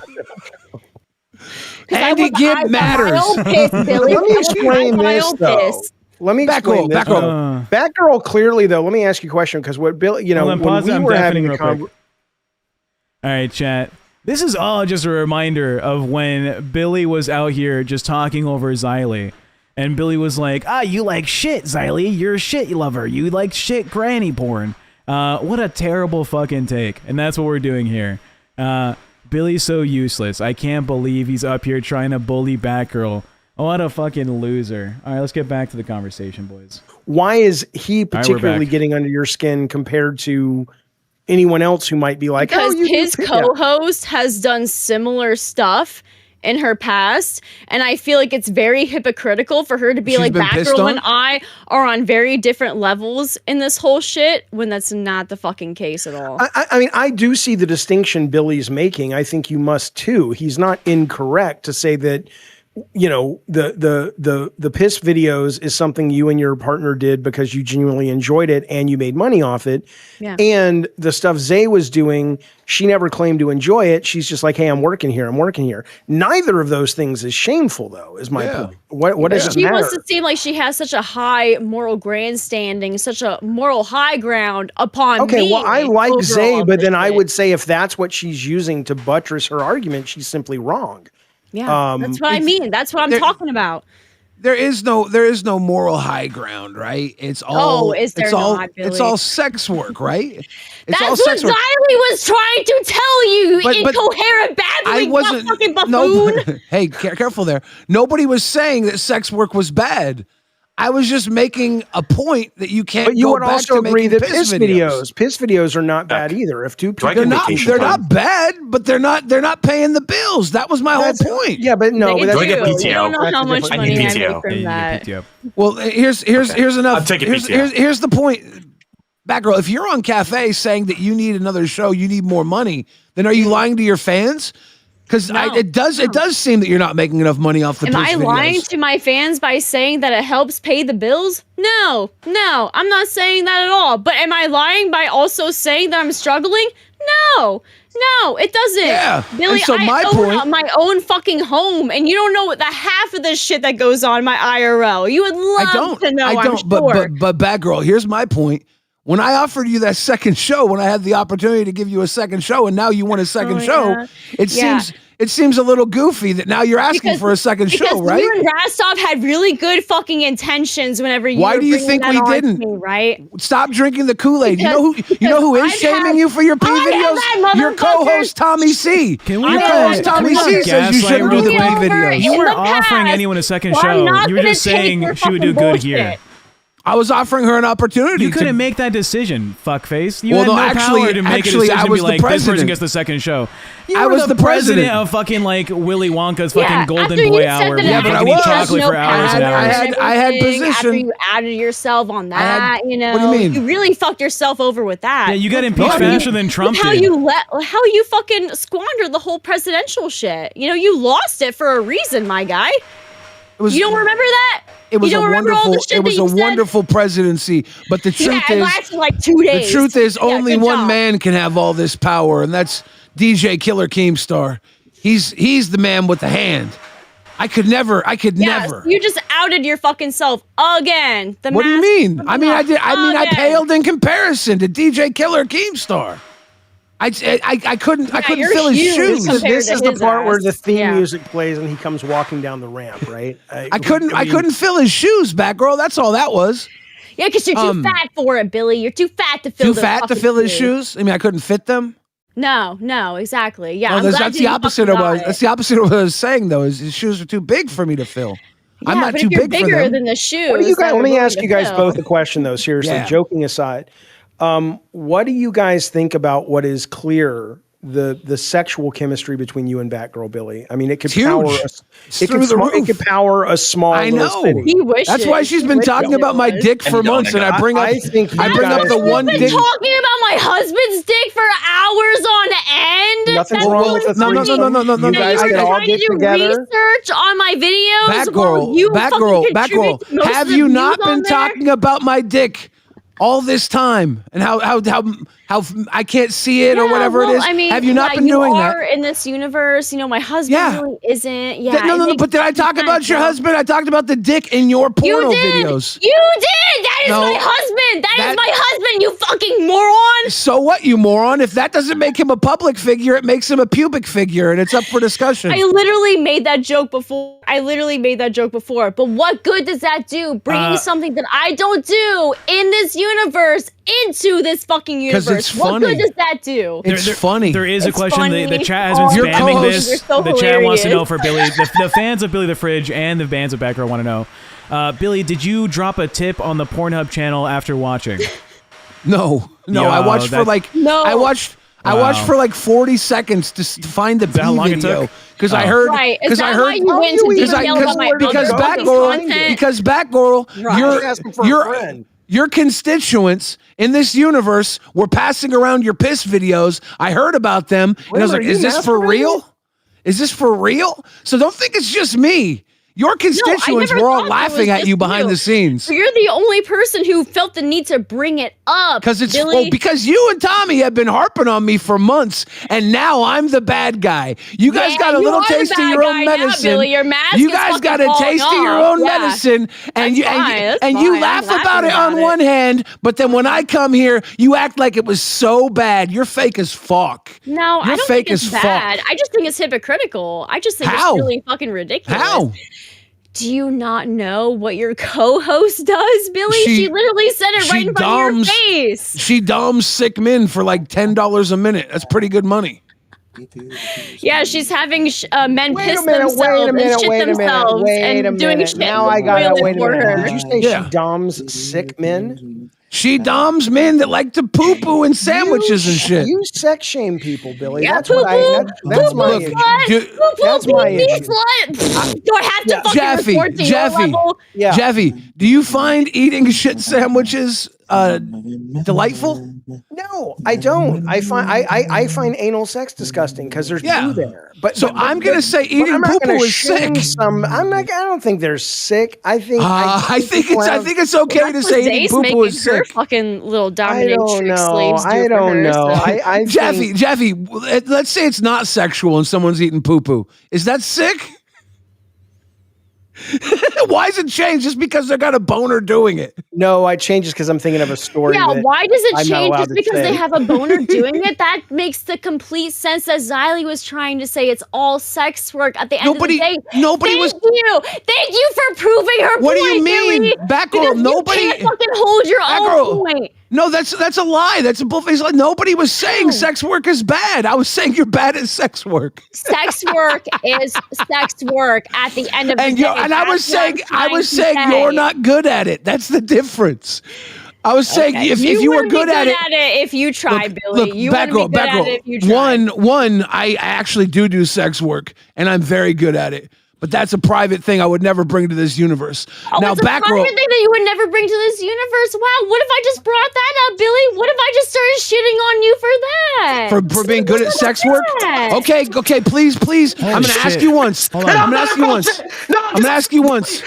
Speaker 12: Andy Gibb matters.
Speaker 3: Let me explain this, though. Let me explain this. Batgirl clearly, though. Let me ask you a question, because what Bill, when we were having the
Speaker 5: all right, chat. This is all just a reminder of when Billy was out here just talking over Xylee. And Billy was like, you like shit, Xylee. You're a shit lover. You like shit granny porn. What a terrible fucking take. And that's what we're doing here. Billy's so useless. I can't believe he's up here trying to bully Batgirl. What a fucking loser. All right, let's get back to the conversation, boys.
Speaker 3: Why is he particularly getting under your skin compared to anyone else who might be like,
Speaker 11: because his co-host has done similar stuff in her past, and I feel like it's very hypocritical for her to be like, Batgirl and I are on very different levels in this whole shit, when that's not the fucking case at all.
Speaker 3: I mean, I do see the distinction Billy's making. I think you must too. He's not incorrect to say that, you know, the piss videos is something you and your partner did because you genuinely enjoyed it and you made money off it.
Speaker 11: Yeah.
Speaker 3: And the stuff Zay was doing, she never claimed to enjoy it. She's just like, hey, I'm working here. Neither of those things is shameful, though, is my point. What does it matter?
Speaker 11: She wants to seem like she has such a high moral grandstanding, such a moral high ground upon me.
Speaker 3: Well, I like Zay, but then I would say if that's what she's using to buttress her argument, she's simply wrong.
Speaker 11: Yeah, that's what I mean. That's what I'm talking about.
Speaker 12: There is no moral high ground, right? It's all it's all sex work, right?
Speaker 11: That's all sex what Xylee was trying to tell you, incoherent babbling.
Speaker 12: I wasn't
Speaker 11: fucking buffoon.
Speaker 12: Hey, careful there. Nobody was saying that sex work was bad. I was just making a point that you can't.
Speaker 3: But you would also agree that
Speaker 12: piss
Speaker 3: videos are not bad either. If two people,
Speaker 12: they're not bad, but they're not paying the bills. That was my whole point.
Speaker 3: Yeah, but no,
Speaker 11: do I get PTO? You don't know how much money I make from that.
Speaker 12: Well, here's enough.
Speaker 6: I'm taking PTO.
Speaker 12: Here's the point, Batgirl. If you're on Cafe saying that you need another show, you need more money, then are you lying to your fans? Because it does seem that you're not making enough money off the
Speaker 11: Am I
Speaker 12: videos.
Speaker 11: lying to my fans by saying that it helps pay the bills? No, I'm not saying that at all. But am I lying by also saying that I'm struggling? No, it doesn't.
Speaker 12: Yeah,
Speaker 11: Billy,
Speaker 12: so
Speaker 11: I own my own fucking home, and you don't know what the half of the shit that goes on in my IRL. You would love to know.
Speaker 12: I don't.
Speaker 11: I'm sure.
Speaker 12: But Batgirl, here's my point. When I offered you that second show, when I had the opportunity to give you a second show, and now you want a second show, it seems a little goofy that now you're asking for a second show, right?
Speaker 11: You and Rastov had really good fucking intentions whenever you.
Speaker 12: Why do you think we didn't?
Speaker 11: Right?
Speaker 12: Stop drinking the Kool-Aid. You know who is shaming you for your pee videos? Your co-host Tommy C.
Speaker 5: Can we?
Speaker 12: Your co-host Tommy C says you shouldn't do the pee videos.
Speaker 5: You weren't offering anyone a second show. You were just saying she would do good here.
Speaker 12: I was offering her an opportunity.
Speaker 5: You couldn't make that decision, fuckface. You
Speaker 12: had
Speaker 5: no power to make a decision and be like, this person gets the second show. I
Speaker 12: was the president
Speaker 5: of fucking like Willy Wonka's fucking Golden Boy Hour.
Speaker 12: Yeah, but I was.
Speaker 5: Chocolate for hours and hours.
Speaker 12: I had position.
Speaker 11: After you added yourself on that,
Speaker 12: what do you mean?
Speaker 11: You really fucked yourself over with that.
Speaker 5: Yeah, you got impeached faster than Trump did.
Speaker 11: How you fucking squandered the whole presidential shit. You know, you lost it for a reason, my guy. You don't remember that?
Speaker 12: It was a wonderful presidency, but the truth is,
Speaker 11: it lasted like 2 days.
Speaker 12: The truth is, only one man can have all this power, and that's DJ Killer Keemstar. He's the man with the hand. I could never.
Speaker 11: You just outed your fucking self again.
Speaker 12: What do you mean? I paled in comparison to DJ Killer Keemstar. I couldn't
Speaker 11: you're
Speaker 12: fill his
Speaker 11: huge
Speaker 12: shoes.
Speaker 11: compared
Speaker 3: This
Speaker 11: to
Speaker 3: is the
Speaker 11: his
Speaker 3: part where
Speaker 11: ass.
Speaker 3: the theme
Speaker 11: Yeah.
Speaker 3: music plays and he comes walking down the ramp, right?
Speaker 12: I couldn't fill his shoes, Batgirl. That's all that was.
Speaker 11: Yeah, because you're too fat for it, Billy. You're too fat to fill.
Speaker 12: Too fat to fill his shoes. I mean, I couldn't fit them.
Speaker 11: No, exactly. Yeah,
Speaker 12: Oh, that's the opposite of what. That's the opposite of what I was saying, though. Is his shoes are too big for me to fill.
Speaker 11: Yeah,
Speaker 12: I'm not
Speaker 11: but
Speaker 12: too
Speaker 11: if you're
Speaker 12: big for
Speaker 11: bigger
Speaker 12: them.
Speaker 11: than the shoes.
Speaker 3: What do you guys?
Speaker 11: that
Speaker 3: Let
Speaker 11: are
Speaker 3: me
Speaker 11: willing
Speaker 3: ask
Speaker 11: to
Speaker 3: you guys
Speaker 11: fill.
Speaker 3: both a question, though. Seriously,
Speaker 12: Yeah.
Speaker 3: joking aside, what do you guys think about what is clear? The sexual chemistry between you and Batgirl, Billy. I mean, it could
Speaker 12: It's
Speaker 3: power
Speaker 12: huge. It's
Speaker 3: it
Speaker 12: through
Speaker 3: could
Speaker 12: the roof.
Speaker 3: it could power a small.
Speaker 12: I
Speaker 3: little
Speaker 12: know.
Speaker 3: city.
Speaker 11: He wishes.
Speaker 12: That's why she's been talking about my dick for months, and I bring up the one
Speaker 11: Been
Speaker 12: dick.
Speaker 11: talking about my husband's dick for hours on end.
Speaker 3: Nothing's
Speaker 11: That's
Speaker 3: wrong with the
Speaker 12: No,
Speaker 3: threesome. You guys
Speaker 11: you
Speaker 3: can
Speaker 11: were
Speaker 3: all
Speaker 11: trying to
Speaker 3: get
Speaker 11: do
Speaker 3: together.
Speaker 11: research on my videos. while you fucking
Speaker 12: Batgirl.
Speaker 11: contribute to most of
Speaker 12: Have
Speaker 11: the
Speaker 12: you
Speaker 11: views
Speaker 12: not
Speaker 11: on
Speaker 12: been
Speaker 11: there?
Speaker 12: talking about my dick all this time and how I can't see it or whatever it is?
Speaker 11: I mean,
Speaker 12: have you not been doing
Speaker 11: you
Speaker 12: that?
Speaker 11: are in this universe. You know, my husband
Speaker 12: Yeah.
Speaker 11: really isn't. Yeah.
Speaker 12: No. But did I talk about your husband? I talked about the dick in your porno videos.
Speaker 11: You did. That is
Speaker 12: No,
Speaker 11: my husband. That
Speaker 12: that-
Speaker 11: is my husband. You fucking moron.
Speaker 12: So what, you moron? If that doesn't make him a public figure, it makes him a pubic figure, and it's up for discussion.
Speaker 11: I literally made that joke before. But what good does that do? Bringing something that I don't do in this universe into this fucking universe.
Speaker 12: 'Cause it's
Speaker 11: What
Speaker 12: funny.
Speaker 11: good does that do?
Speaker 12: It's funny.
Speaker 5: There is a
Speaker 11: It's
Speaker 5: question.
Speaker 11: funny.
Speaker 5: The chat has been
Speaker 12: Your
Speaker 5: spamming
Speaker 12: co-hosts
Speaker 5: this.
Speaker 11: are so
Speaker 5: The chat wants to know
Speaker 11: hilarious.
Speaker 5: for Billy. The fans of Billy the Fridge and the fans of Batgirl want to know. Billy, did you drop a tip on the Pornhub channel after watching?
Speaker 12: No.
Speaker 5: Yo,
Speaker 12: I watched for like
Speaker 11: No.
Speaker 12: I watched for like 40 seconds to find the B
Speaker 5: how long it
Speaker 12: video
Speaker 5: took?
Speaker 12: because I
Speaker 5: Oh.
Speaker 12: heard
Speaker 11: Right. Is
Speaker 12: because I
Speaker 11: that
Speaker 12: heard
Speaker 11: why you went to
Speaker 12: because
Speaker 11: detail about my
Speaker 12: because
Speaker 11: other
Speaker 12: Batgirl
Speaker 11: content?
Speaker 3: Asking for a friend.
Speaker 12: your constituents in this universe were passing around your piss videos. I heard about them and I was
Speaker 3: Wait,
Speaker 12: like,
Speaker 3: are
Speaker 12: is
Speaker 3: you
Speaker 12: this for
Speaker 3: masturbating?
Speaker 12: real? Is this for real? So don't think it's just me. Your constituents
Speaker 11: never
Speaker 12: were all
Speaker 11: thought it
Speaker 12: laughing
Speaker 11: was
Speaker 12: at you
Speaker 11: just
Speaker 12: behind
Speaker 11: you.
Speaker 12: the scenes.
Speaker 11: So you're the only person who felt the need to bring it up.
Speaker 12: Because it's
Speaker 11: Billy.
Speaker 12: because you and Tommy have been harping on me for months, and now I'm the bad guy. You guys
Speaker 11: Yeah,
Speaker 12: got a
Speaker 11: you
Speaker 12: little
Speaker 11: are the
Speaker 12: taste of
Speaker 11: bad
Speaker 12: your
Speaker 11: guy
Speaker 12: own
Speaker 11: now,
Speaker 12: medicine.
Speaker 11: Billy. Your mask
Speaker 12: you
Speaker 11: is
Speaker 12: guys
Speaker 11: fucking
Speaker 12: got a
Speaker 11: falling
Speaker 12: taste of your
Speaker 11: off.
Speaker 12: own
Speaker 11: Yeah.
Speaker 12: medicine, and
Speaker 11: That's fine. That's
Speaker 12: you
Speaker 11: fine.
Speaker 12: laugh
Speaker 11: I'm
Speaker 12: about it
Speaker 11: laughing
Speaker 12: on
Speaker 11: about
Speaker 12: one hand, but then when I come here, you act like it was so bad. You're fake as fuck.
Speaker 11: No,
Speaker 12: You're
Speaker 11: I don't
Speaker 12: fake
Speaker 11: think it's
Speaker 12: as
Speaker 11: bad.
Speaker 12: fuck.
Speaker 11: I just think it's hypocritical. I just think
Speaker 12: How?
Speaker 11: it's really fucking ridiculous.
Speaker 12: How?
Speaker 11: Do you not know what your co-host does, Billy? She literally said it right in front of your face.
Speaker 12: She doms sick men for like $10 a minute. That's pretty good money.
Speaker 11: Yeah, she's having men
Speaker 3: Wait
Speaker 11: piss
Speaker 3: a minute,
Speaker 11: themselves
Speaker 3: wait a minute,
Speaker 11: and shit
Speaker 3: wait a minute,
Speaker 11: themselves
Speaker 3: wait a
Speaker 11: and doing
Speaker 3: minute.
Speaker 11: shit
Speaker 3: Now
Speaker 11: in
Speaker 3: I
Speaker 11: the
Speaker 3: got
Speaker 11: toilet
Speaker 3: wait a
Speaker 11: for
Speaker 3: minute.
Speaker 11: her.
Speaker 3: Did you say
Speaker 12: Yeah.
Speaker 3: she doms sick men?
Speaker 12: She doms men that like to poo-poo in sandwiches and shit.
Speaker 3: You sex shame people, Billy.
Speaker 11: Yeah,
Speaker 3: That's what that's my
Speaker 12: Look,
Speaker 3: issue.
Speaker 12: do-
Speaker 11: Poo-poo, pee-pee, slut. Do I have to fucking
Speaker 12: Jaffe,
Speaker 11: report to your level?
Speaker 3: Yeah.
Speaker 12: Jaffe, do you find eating shit sandwiches delightful?
Speaker 3: No, I don't. I find anal sex disgusting because there's poo there. But
Speaker 12: So I'm gonna say eating
Speaker 3: I'm not
Speaker 12: poo-poo
Speaker 3: gonna
Speaker 12: is
Speaker 3: shame
Speaker 12: sick.
Speaker 3: I don't think they're sick. I think
Speaker 12: I think it's okay to say eating
Speaker 11: Zace
Speaker 12: poo-poo
Speaker 11: making
Speaker 12: is
Speaker 11: her
Speaker 12: sick.
Speaker 11: fucking little
Speaker 3: I
Speaker 11: dominatrix
Speaker 3: don't know.
Speaker 11: slaves do
Speaker 3: I
Speaker 11: for
Speaker 3: don't
Speaker 11: her,
Speaker 3: know.
Speaker 11: so-
Speaker 3: I think,
Speaker 12: Jaffe, let's say it's not sexual and someone's eating poo-poo. Is that sick? Why is it changed just because they got a boner doing it?
Speaker 3: no, I change just because I'm thinking of a story.
Speaker 11: Yeah,
Speaker 3: that
Speaker 11: why does it
Speaker 3: I'm not
Speaker 11: change
Speaker 3: allowed
Speaker 11: just
Speaker 3: to
Speaker 11: because
Speaker 3: say.
Speaker 11: they have a boner doing it? That makes the complete sense that Xylee was trying to say. It's all sex work at the end of the day.
Speaker 12: Nobody was.
Speaker 11: Thank you for proving her
Speaker 12: What do
Speaker 11: point,
Speaker 12: you mean?
Speaker 11: Billy,
Speaker 12: Batgirl,
Speaker 11: because
Speaker 12: nobody-
Speaker 11: you can't fucking hold your
Speaker 12: Batgirl,
Speaker 11: own point.
Speaker 12: No, that's a lie. That's a bullface lie. Nobody was saying sex work is bad. I was saying you're bad at sex work.
Speaker 11: Sex work is sex work at the end of the day.
Speaker 12: I was saying you're not good at it. That's the difference. I was saying if you were
Speaker 11: wouldn't be
Speaker 12: good at it,
Speaker 11: if you tried, Billy.
Speaker 12: look,
Speaker 11: You wouldn't be good at it if you tried.
Speaker 12: One, I actually do sex work, and I'm very good at it. But that's a private thing I would never bring to this universe.
Speaker 11: Oh,
Speaker 12: Now,
Speaker 11: it's a private
Speaker 12: Batgirl,
Speaker 11: thing that you would never bring to this universe. Wow, what if I just brought that up, Billy? What if I just started shitting on you for that?
Speaker 12: for being good at sex work. Okay, please. I'm gonna ask you once. I'm gonna ask you once. I'm gonna ask you once.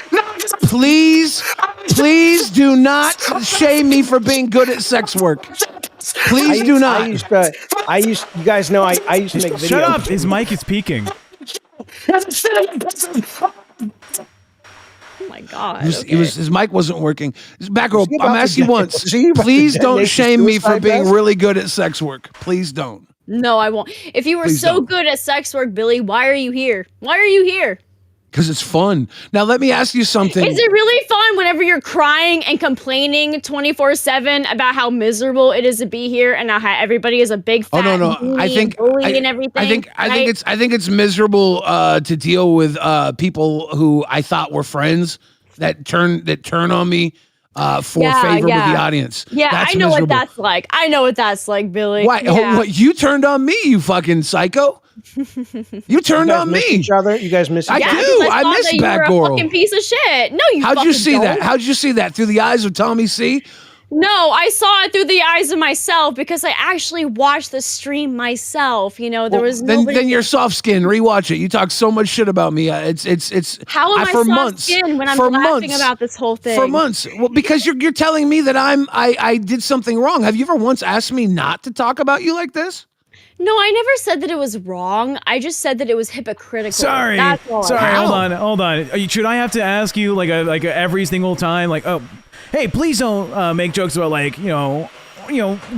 Speaker 12: Please do not shame me for being good at sex work. Please do not.
Speaker 3: You guys know I used to make videos.
Speaker 5: Shut up! His mic is peaking.
Speaker 11: Oh my god.
Speaker 12: His mic wasn't working. Batgirl,
Speaker 3: Is he
Speaker 12: I'm
Speaker 3: about
Speaker 12: asking you
Speaker 3: to
Speaker 12: once.
Speaker 3: is he about to
Speaker 12: Please don't
Speaker 3: detonate the
Speaker 12: shame me for
Speaker 3: suicide
Speaker 12: being
Speaker 3: vest?
Speaker 12: really good at sex work. Please don't.
Speaker 11: No, I won't. If you were
Speaker 12: Please
Speaker 11: so
Speaker 12: don't.
Speaker 11: good at sex work, Billy, why are you here? Why are you here?
Speaker 12: Because it's fun. Now, let me ask you something.
Speaker 11: Is it really fun whenever you're crying and complaining 24/7 about how miserable it is to be here and how everybody is a big fat bully and everything?
Speaker 12: I think it's miserable to deal with people who I thought were friends that turn on me for favor with the audience.
Speaker 11: Yeah,
Speaker 12: that's
Speaker 11: I know
Speaker 12: miserable.
Speaker 11: what that's like. I know what that's like, Billy.
Speaker 12: Why?
Speaker 11: Yeah.
Speaker 12: What, you turned on me, you fucking psycho. You turned on me.
Speaker 3: Each other? You guys miss each other?
Speaker 12: I miss Batgirl.
Speaker 11: Fucking piece of shit. No, you.
Speaker 12: How'd you see
Speaker 11: don't.
Speaker 12: that? How'd you see that? Through the eyes of Tommy C?
Speaker 11: No, I saw it through the eyes of myself because I actually watched the stream myself. You know, there was nobody.
Speaker 12: Then you're soft skinned. Rewatch it. You talk so much shit about me. It's.
Speaker 11: How am I
Speaker 12: for
Speaker 11: soft
Speaker 12: months
Speaker 11: skinned when I'm
Speaker 12: for
Speaker 11: laughing
Speaker 12: months,
Speaker 11: about this whole thing?
Speaker 12: for months? Well, because you're telling me that I did something wrong. Have you ever once asked me not to talk about you like this?
Speaker 11: No, I never said that it was wrong. I just said that it was hypocritical.
Speaker 5: Sorry.
Speaker 11: That's all.
Speaker 5: Hold on. Should I have to ask you like every single time, like, oh, hey, please don't make jokes about like, you know,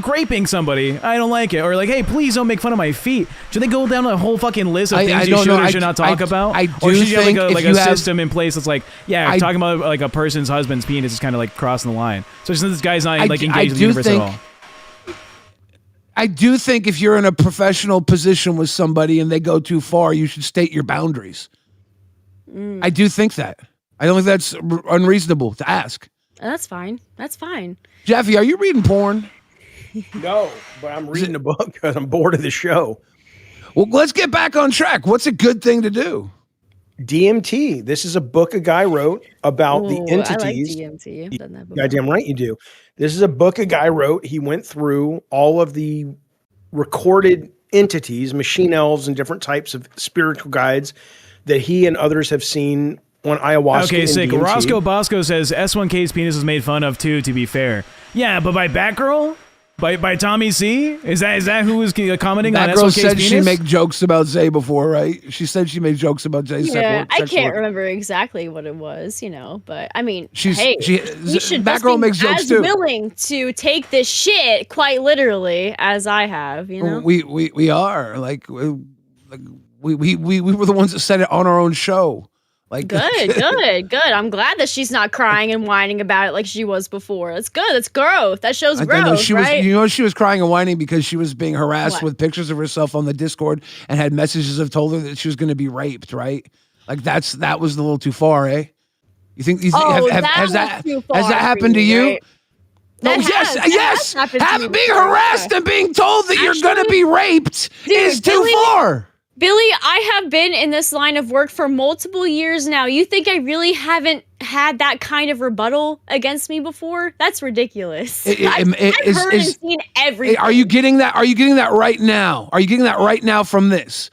Speaker 5: graping somebody. I don't like it. Or like, hey, please don't make fun of my feet. Should they go down a whole fucking list of things you should or should not talk about? Or should you have like a system in place that's like, yeah, talking about like a person's husband's penis is kind of like crossing the line. So since this guy's not like engaged with the universe at all.
Speaker 12: I do think if you're in a professional position with somebody and they go too far, you should state your boundaries. I do think that. I don't think that's unreasonable to ask.
Speaker 11: That's fine. That's fine.
Speaker 12: Jaffe, are you reading porn?
Speaker 3: No, but I'm reading a book because I'm bored of the show.
Speaker 12: Well, let's get back on track. What's a good thing to do?
Speaker 3: DMT. This is a book a guy wrote about the entities.
Speaker 11: I like DMT. I've done that before.
Speaker 3: Goddamn right you do. This is a book a guy wrote. He went through all of the recorded entities, machine elves, and different types of spiritual guides that he and others have seen on ayahuasca.
Speaker 5: Okay, sick.
Speaker 3: DMT.
Speaker 5: Roscoe Bosco says S1K's penis was made fun of too, to be fair. Yeah, but by Batgirl? By Tommy C? Is that who was commenting on S1K's
Speaker 12: Batgirl said
Speaker 5: penis?
Speaker 12: she made jokes about Zay before, right? She said she made jokes about Zay.
Speaker 11: Yeah, I can't remember exactly what it was, but I mean, we should
Speaker 12: Batgirl
Speaker 11: be
Speaker 12: makes jokes
Speaker 11: as
Speaker 12: too.
Speaker 11: willing to take this shit quite literally as I have,
Speaker 12: We are like we were the ones that said it on our own show. Like
Speaker 11: good. I'm glad that she's not crying and whining about it like she was before. That's good. That's growth. That shows growth, right?
Speaker 12: She was crying and whining because she was being harassed with pictures of herself on the Discord and had messages of told her that she was going to be raped, right? Like that was a little too far, eh? You think has that happened to you?
Speaker 11: Right?
Speaker 12: Yes. Being harassed and being told that you're going to be raped is too far.
Speaker 11: Billy, I have been in this line of work for multiple years now. You think I really haven't had that kind of rebuttal against me before? That's ridiculous. I've heard and seen everything.
Speaker 12: Are you getting that? Are you getting that right now? Are you getting that right now from this?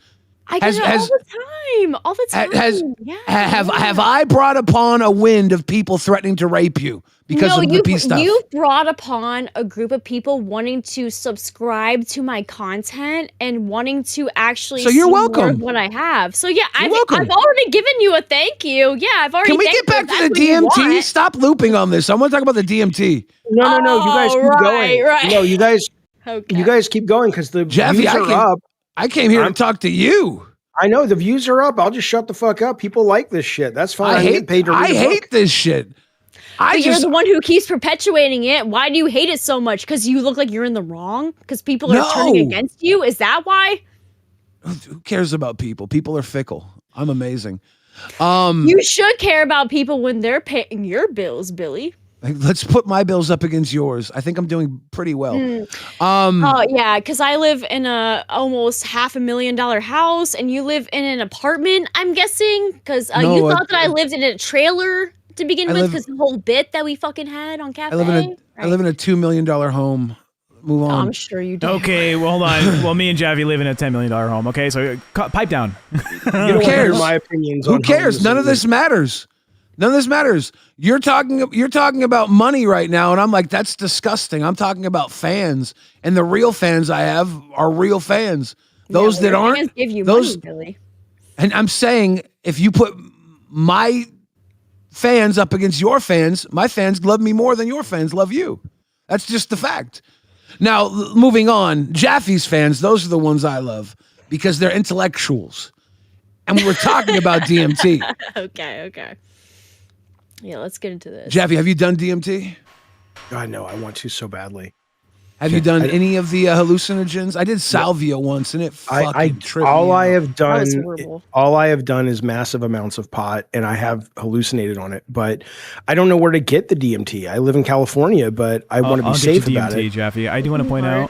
Speaker 11: I get it all the time.
Speaker 12: Have I brought upon a wind of people threatening to rape you because of the peace stuff?
Speaker 11: You brought upon a group of people wanting to subscribe to my content and wanting to actually
Speaker 12: see
Speaker 11: more of what I have. So yeah, I've already given you a thank you. Yeah, I've already.
Speaker 12: Can we get back to the DMT? Stop looping on this. I want to talk about the DMT.
Speaker 3: No. You guys keep going.
Speaker 11: Right.
Speaker 3: No, you guys keep going because the views are up.
Speaker 12: I came here to talk to you.
Speaker 3: I know the views are up. I'll just shut the fuck up. People like this shit. That's fine. I
Speaker 12: hate this shit.
Speaker 11: You're the one who keeps perpetuating it. Why do you hate it so much? Because you look like you're in the wrong? Because people are turning against you? Is that why?
Speaker 12: Who cares about people? People are fickle. I'm amazing.
Speaker 11: You should care about people when they're paying your bills, Billy.
Speaker 12: Let's put my bills up against yours. I think I'm doing pretty well.
Speaker 11: Yeah, because I live in a almost $500,000 house, and you live in an apartment. I'm guessing because you thought that I lived in a trailer to begin with, because the whole bit that we fucking had on Cafe.
Speaker 12: I live in a $2 million home. Move on.
Speaker 11: I'm sure you do.
Speaker 5: Okay, well, hold on. Well, me and Jaffe live in a $10 million home. Okay, so pipe down.
Speaker 3: Who cares? My opinions.
Speaker 12: Who cares? None of this matters. None of this matters. You're talking about money right now, and I'm like, that's disgusting. I'm talking about fans, and the real fans I have are real fans. Those that aren't,
Speaker 11: fans give you money, Billy.
Speaker 12: And I'm saying, if you put my fans up against your fans, my fans love me more than your fans love you. That's just the fact. Now, moving on, Jaffe's fans, those are the ones I love because they're intellectuals. And we were talking about DMT.
Speaker 11: Okay. Yeah, let's get into this.
Speaker 12: Jaffe, have you done DMT?
Speaker 3: God, no, I want to so badly.
Speaker 12: Have you done any of the hallucinogens? I did salvia once, and it fucking tripped me
Speaker 3: all I
Speaker 12: out.
Speaker 3: have done, all I have done is massive amounts of pot, and I have hallucinated on it. But I don't know where to get the DMT. I live in California, but I want to be safe about it.
Speaker 5: Jaffe. I do want to point out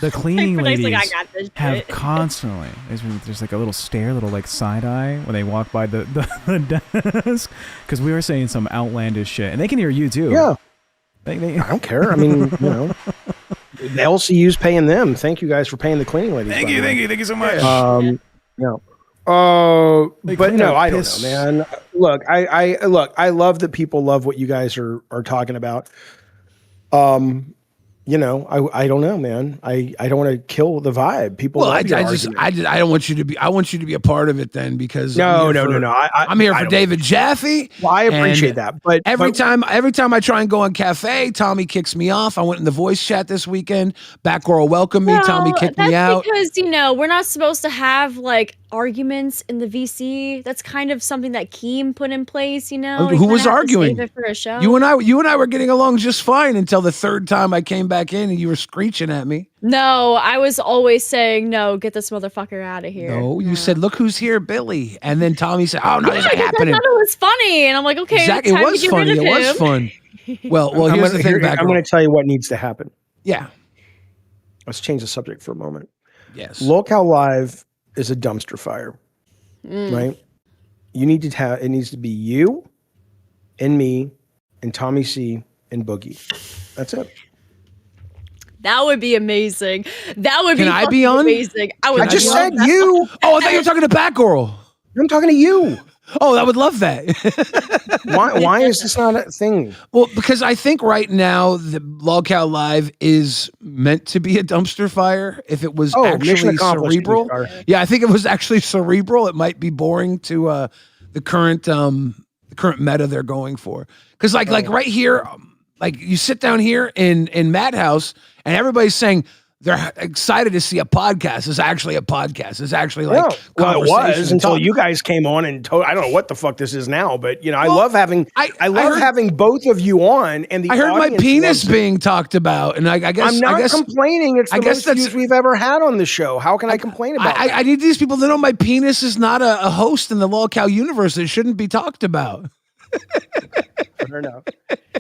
Speaker 5: the cleaning ladies have constantly. There's like a little stare, little like side eye when they walk by the desk because we were saying some outlandish shit, and they can hear you too.
Speaker 3: Yeah. I don't care. I mean, the LCU's paying them. Thank you guys for paying the cleaning ladies.
Speaker 5: Thank you so much.
Speaker 3: But no, I don't know, man. Look, I love that people love what you guys are talking about. I don't know, man. I don't want to kill the vibe. People.
Speaker 12: Well, I don't want you to be. I want you to be a part of it then, because
Speaker 3: no.
Speaker 12: I'm here for David Jaffe.
Speaker 3: Well, I appreciate that, but
Speaker 12: every time I try and go on cafe, Tommy kicks me off. I went in the voice chat this weekend. Batgirl welcomed me. Tommy kicked me out
Speaker 11: because we're not supposed to have like arguments in the VC. That's kind of something that Keem put in place.
Speaker 12: Who was arguing?
Speaker 11: Save it for a show.
Speaker 12: You and I were getting along just fine until the third time I came back in and you were screeching at me.
Speaker 11: No, I was always saying, no, get this motherfucker out of here.
Speaker 12: No, you said, look who's here, Billy. And then Tommy said, oh, no, this ain't happening.
Speaker 11: I thought it was funny. And I'm like, okay,
Speaker 12: exactly. It was funny. It was fun. Well, here's the thing,
Speaker 3: I'm going to tell you what needs to happen.
Speaker 12: Yeah.
Speaker 3: Let's change the subject for a moment.
Speaker 12: Yes.
Speaker 3: LolCow Live is a dumpster fire, right? You need to it needs to be you and me and Tommy C and Boogie. That's it.
Speaker 11: That would be amazing. That would
Speaker 12: Can
Speaker 11: be
Speaker 12: I be on?
Speaker 11: amazing.
Speaker 3: I just said you.
Speaker 12: Oh, I thought you were talking to Batgirl.
Speaker 3: I'm talking to you.
Speaker 12: Oh, I would love that.
Speaker 3: Why is this not a thing?
Speaker 12: Well, because I think right now the LolCow Live is meant to be a dumpster fire. If it was actually cerebral, I think it was actually cerebral. It might be boring to the current meta they're going for. Because like right here, like you sit down here in Madhouse and everybody's saying they're excited to see a podcast. It's actually a podcast. It's actually like
Speaker 3: it was until you guys came on and I don't know what the fuck this is now, but I love having having both of you on. And
Speaker 12: I heard my penis being talked about, and I guess
Speaker 3: I'm not complaining. It's the most views we've ever had on the show. How can I complain about that?
Speaker 12: I need these people to know my penis is not a host in the LolCow universe. It shouldn't be talked about.
Speaker 3: Fair enough.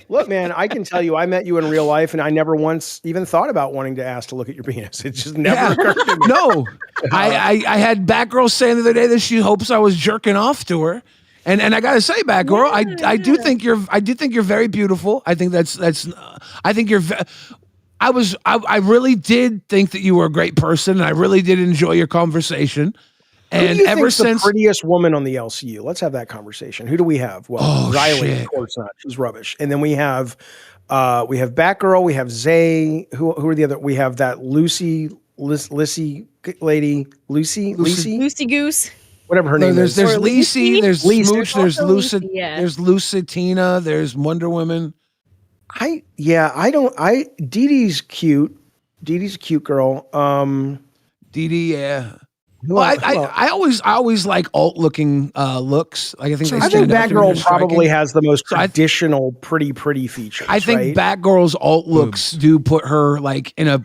Speaker 3: Look, man, I can tell you, I met you in real life, and I never once even thought about wanting to ask to look at your penis. It just never occurred to me.
Speaker 12: No, I had Batgirl saying the other day that she hopes I was jerking off to her, and I gotta say, Batgirl, I do think you're very beautiful. I think I think you're. I really did think that you were a great person, and I really did enjoy your conversation. And ever since
Speaker 3: the prettiest woman on the LCU, let's have that conversation. Who do we have? Well, Riley, of course not. She's rubbish. And then we have Batgirl. We have Zay. Who are the other? We have that Lucy lady. Lucy
Speaker 11: Goose.
Speaker 3: Whatever her name is.
Speaker 12: There's Lacey. There's Smooch. There's
Speaker 11: Lucid.
Speaker 12: There's Lucitina. There's Wonder Woman.
Speaker 3: Dee Dee's cute. Dee Dee's a cute girl.
Speaker 12: Dee Dee, yeah. Well, I always like alt looking looks. Like I think
Speaker 3: Batgirl probably has the most traditional pretty features.
Speaker 12: I think Batgirl's alt looks do put her like in a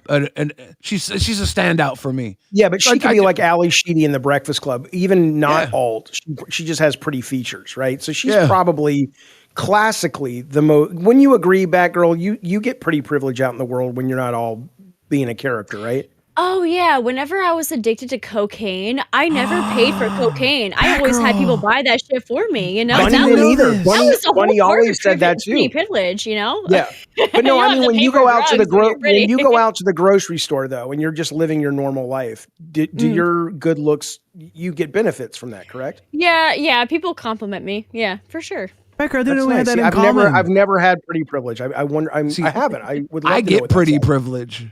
Speaker 12: she's a standout for me.
Speaker 3: Yeah, but she could be like Ali Sheedy in The Breakfast Club, even not alt. She just has pretty features, right? So she's probably classically the most. When you agree, Batgirl, you get pretty privilege out in the world when you're not all being a character, right?
Speaker 11: Oh, yeah. Whenever I was addicted to cocaine, I never paid for cocaine. I always had people buy that shit for me,
Speaker 3: Bunny didn't either. Bunny always said that too.
Speaker 11: Privilege,
Speaker 3: Yeah. But no, I mean, when you go out to the grocery store, though, and you're just living your normal life, do your good looks, you get benefits from that, correct?
Speaker 11: Yeah. People compliment me. Yeah, for sure.
Speaker 5: Becker, I didn't know we had that in common.
Speaker 3: I've never had pretty privilege. I wonder. I haven't. I would love to know
Speaker 12: get pretty privilege.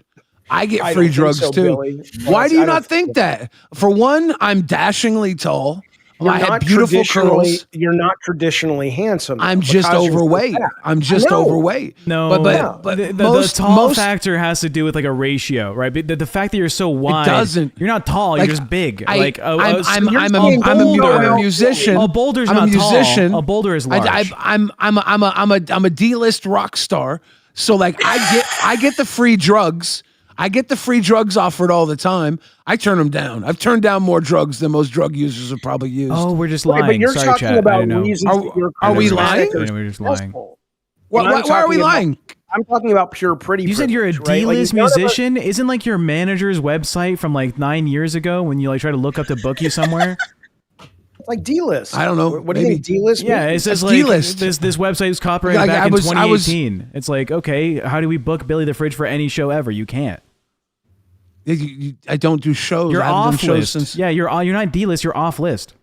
Speaker 12: I get free drugs too.
Speaker 3: Billy.
Speaker 12: Why do you not think that? For one, I'm dashingly tall. I had beautiful curls.
Speaker 3: You're not traditionally handsome.
Speaker 12: I'm just overweight. I'm just overweight.
Speaker 5: No,
Speaker 12: but
Speaker 5: the tall factor has to do with like a ratio, right? The fact that you're so wide, you're not tall. You're just big.
Speaker 12: I'm a musician.
Speaker 5: A boulder's
Speaker 12: I'm
Speaker 5: not
Speaker 12: a musician.
Speaker 5: tall. A boulder is large.
Speaker 12: I'm a D-list rock star. So like I get the free drugs. I get the free drugs offered all the time. I turn them down. I've turned down more drugs than most drug users have probably used.
Speaker 5: Oh, we're just lying.
Speaker 3: But you're
Speaker 5: Sorry,
Speaker 3: talking
Speaker 5: chat.
Speaker 3: about reasons.
Speaker 12: Are we lying?
Speaker 5: We're just lying.
Speaker 12: Why are we lying?
Speaker 3: I'm talking about pure pretty.
Speaker 5: You said you're a D-list musician. Isn't like your manager's website from like 9 years ago when you like try to look up to book you somewhere?
Speaker 3: Like D-list.
Speaker 12: I don't know.
Speaker 3: What do you think D-list?
Speaker 5: Yeah, it says like
Speaker 12: D-list.
Speaker 5: This website was copyrighted back in 2018. It's like, okay, how do we book Billy the Fridge for any show ever? You can't.
Speaker 12: I don't do shows.
Speaker 5: You're off list.
Speaker 12: Since...
Speaker 5: Yeah, you're not D-list. You're off list.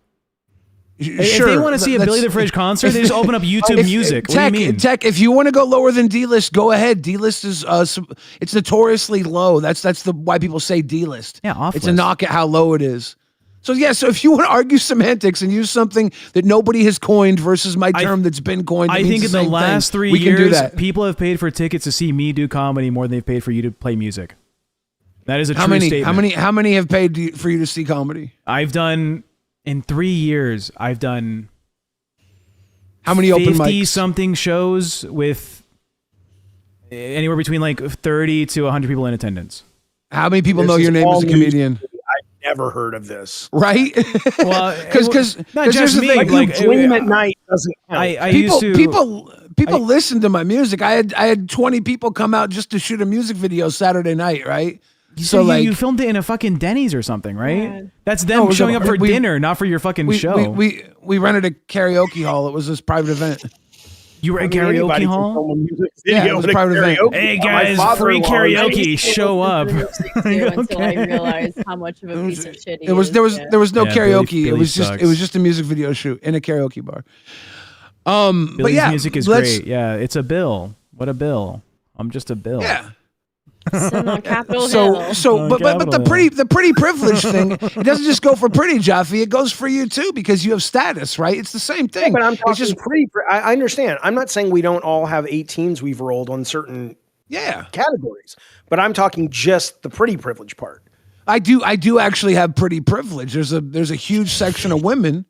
Speaker 12: Sure,
Speaker 5: if they want to see a Billy the Fridge concert, they just open up YouTube Music. What do you mean?
Speaker 12: Tech, if you want to go lower than D-list, go ahead. D-list is it's notoriously low. That's why people say D-list.
Speaker 5: Yeah, off
Speaker 12: It's
Speaker 5: list.
Speaker 12: a knock at how low it is. So yeah, so if you want to argue semantics and use something that nobody has coined versus my term that's been coined,
Speaker 5: I think in the last 3 years, people have paid for tickets to see me do comedy more than they've paid for you to play music. That is a true statement.
Speaker 12: How many have paid for you to see comedy?
Speaker 5: I've done in 3 years. I've done
Speaker 12: how many open
Speaker 5: 50-something shows with anywhere between like 30 to 100 people in attendance.
Speaker 12: How many people know your name as a comedian?
Speaker 3: I've never heard of this.
Speaker 12: Right?
Speaker 5: Well,
Speaker 12: because
Speaker 5: not just me.
Speaker 3: Like dream at night doesn't count.
Speaker 12: People listen to my music. I had 20 people come out just to shoot a music video Saturday night, right?
Speaker 5: So like you filmed it in a fucking Denny's or something, right? Yeah. That's them showing up for dinner, not for your fucking show.
Speaker 12: We rented a karaoke hall. It was this private event.
Speaker 5: You were at karaoke hall?
Speaker 12: Yeah, it was a private event.
Speaker 5: Hey guys, free karaoke, show up.
Speaker 11: Until I realized how much of a piece of shit he is.
Speaker 12: There was no karaoke.
Speaker 5: Billy
Speaker 12: it was
Speaker 5: sucks.
Speaker 12: just a music video shoot in a karaoke bar.
Speaker 5: Billy's
Speaker 12: but yeah,
Speaker 5: music is great. Yeah, it's a bill. What a bill. I'm just a bill.
Speaker 12: Yeah.
Speaker 11: Sitting on Capitol Hill.
Speaker 12: But the pretty privilege thing, it doesn't just go for pretty, Jaffe. It goes for you too because you have status, right? It's the same thing.
Speaker 3: Yeah, but I'm talking just pretty. I understand. I'm not saying we don't all have 18s we've rolled on certain categories, but I'm talking just the pretty privilege part.
Speaker 12: I do actually have pretty privilege. There's a huge section of women.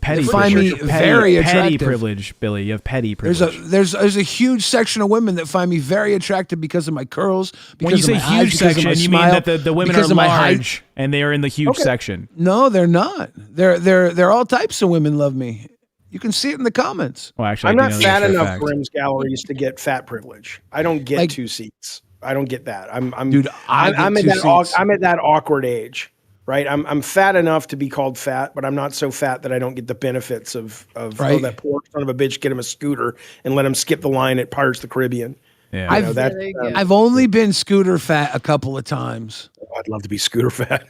Speaker 5: Petty
Speaker 12: find me very attractive.
Speaker 5: Petty privilege, Billy. You have petty privilege.
Speaker 12: There's a huge section of women that find me very attractive because of my curls. Because
Speaker 5: when you say
Speaker 12: of my
Speaker 5: huge
Speaker 12: eyes,
Speaker 5: section, you
Speaker 12: smile,
Speaker 5: mean that the women are large and they are in the huge section.
Speaker 12: No, they're not. They're all types of women love me. You can see it in the comments.
Speaker 5: Well, actually,
Speaker 3: I'm not fat enough for Grimm's galleries to get fat privilege. I don't get 2 seats. I don't get that. I'm at that awkward age. Right, I'm fat enough to be called fat, but I'm not so fat that I don't get the benefits of that poor son of a bitch. Get him a scooter and let him skip the line at Pirates of the Caribbean.
Speaker 5: Yeah,
Speaker 12: I've only been scooter fat a couple of times.
Speaker 3: I'd love to be scooter fat.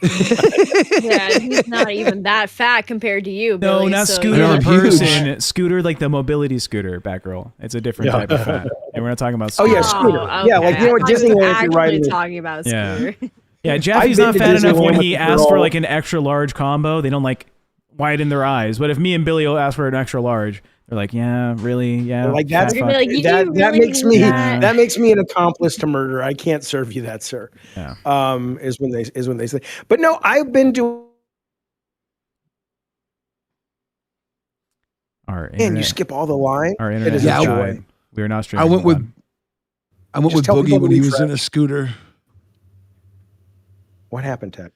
Speaker 11: Yeah, he's not even that fat compared to you, Billy.
Speaker 5: No, not Scooter the person. Scooter like the mobility scooter, Batgirl. It's a different type of fat, and we're not talking about. Scooter.
Speaker 3: Oh yeah, Scooter.
Speaker 11: Okay.
Speaker 3: Yeah, like what Disneyland you're riding.
Speaker 11: Talking about Scooter.
Speaker 5: Yeah. Yeah, Jaffe's not fat enough when he asks for like an extra large combo. They don't like widen their eyes. But if me and Billy will ask for an extra large, they're like, yeah, really, yeah.
Speaker 3: Like that makes me an accomplice to murder. I can't serve you that, sir.
Speaker 5: Yeah.
Speaker 3: Is when they say. But no, I've been doing. And you skip all the line.
Speaker 5: Our internet died. We are not streaming.
Speaker 12: I went with Boogie when he was in a scooter.
Speaker 3: What happened, Ted?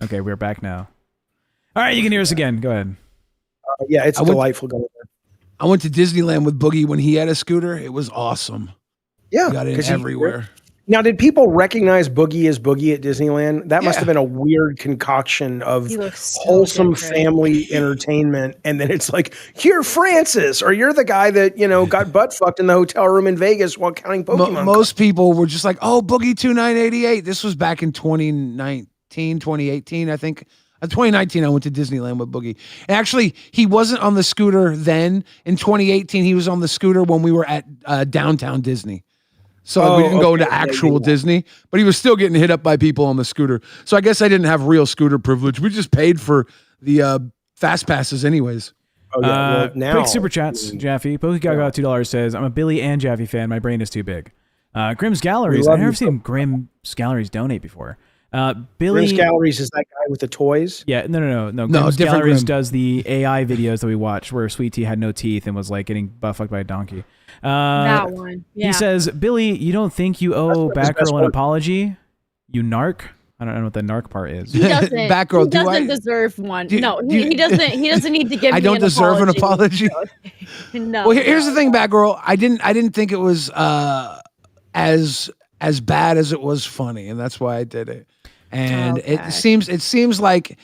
Speaker 5: Okay, we're back now. All right, you can hear us again. Go ahead.
Speaker 3: Yeah, it's delightful going there.
Speaker 12: I went to Disneyland with Boogie when he had a scooter. It was awesome.
Speaker 3: Yeah,
Speaker 12: he got in everywhere.
Speaker 3: Now, did people recognize Boogie as Boogie at Disneyland? That must have been a weird concoction of wholesome family entertainment. And then it's like, you're Francis, or you're the guy that, got butt fucked in the hotel room in Vegas while counting Pokemon.
Speaker 12: Most people were just like, oh, Boogie 2988. This was back in 2018, I think. 2019, I went to Disneyland with Boogie. And actually, he wasn't on the scooter then. In 2018, he was on the scooter when we were at downtown Disney. So we didn't go into actual Disney, but he was still getting hit up by people on the scooter. So I guess I didn't have real scooter privilege. We just paid for the fast passes anyways.
Speaker 3: Oh, yeah. Well, now,
Speaker 5: quick super chats. Jaffe Pokegaga $2 says, "I'm a Billy and Jaffe fan. My brain is too big." Grimm's Galleries. I've never seen Grimm's Galleries donate before. Billy
Speaker 3: Grimm's Galleries is that guy with the toys.
Speaker 5: Yeah, no. Grimm's Galleries does the AI videos that we watched where Sweet Tea had no teeth and was like getting butt fucked by a donkey.
Speaker 11: That one. Yeah.
Speaker 5: He says, "Billy, you don't think you owe Batgirl an apology? You narc." I don't know what the narc part is.
Speaker 11: He doesn't.
Speaker 12: Batgirl,
Speaker 11: he doesn't deserve one. He doesn't. He doesn't need to give.
Speaker 12: I don't deserve an apology.
Speaker 11: No.
Speaker 12: Well, here's the thing, Batgirl. I didn't think it was as bad as it was funny, and that's why I did it. And it seems like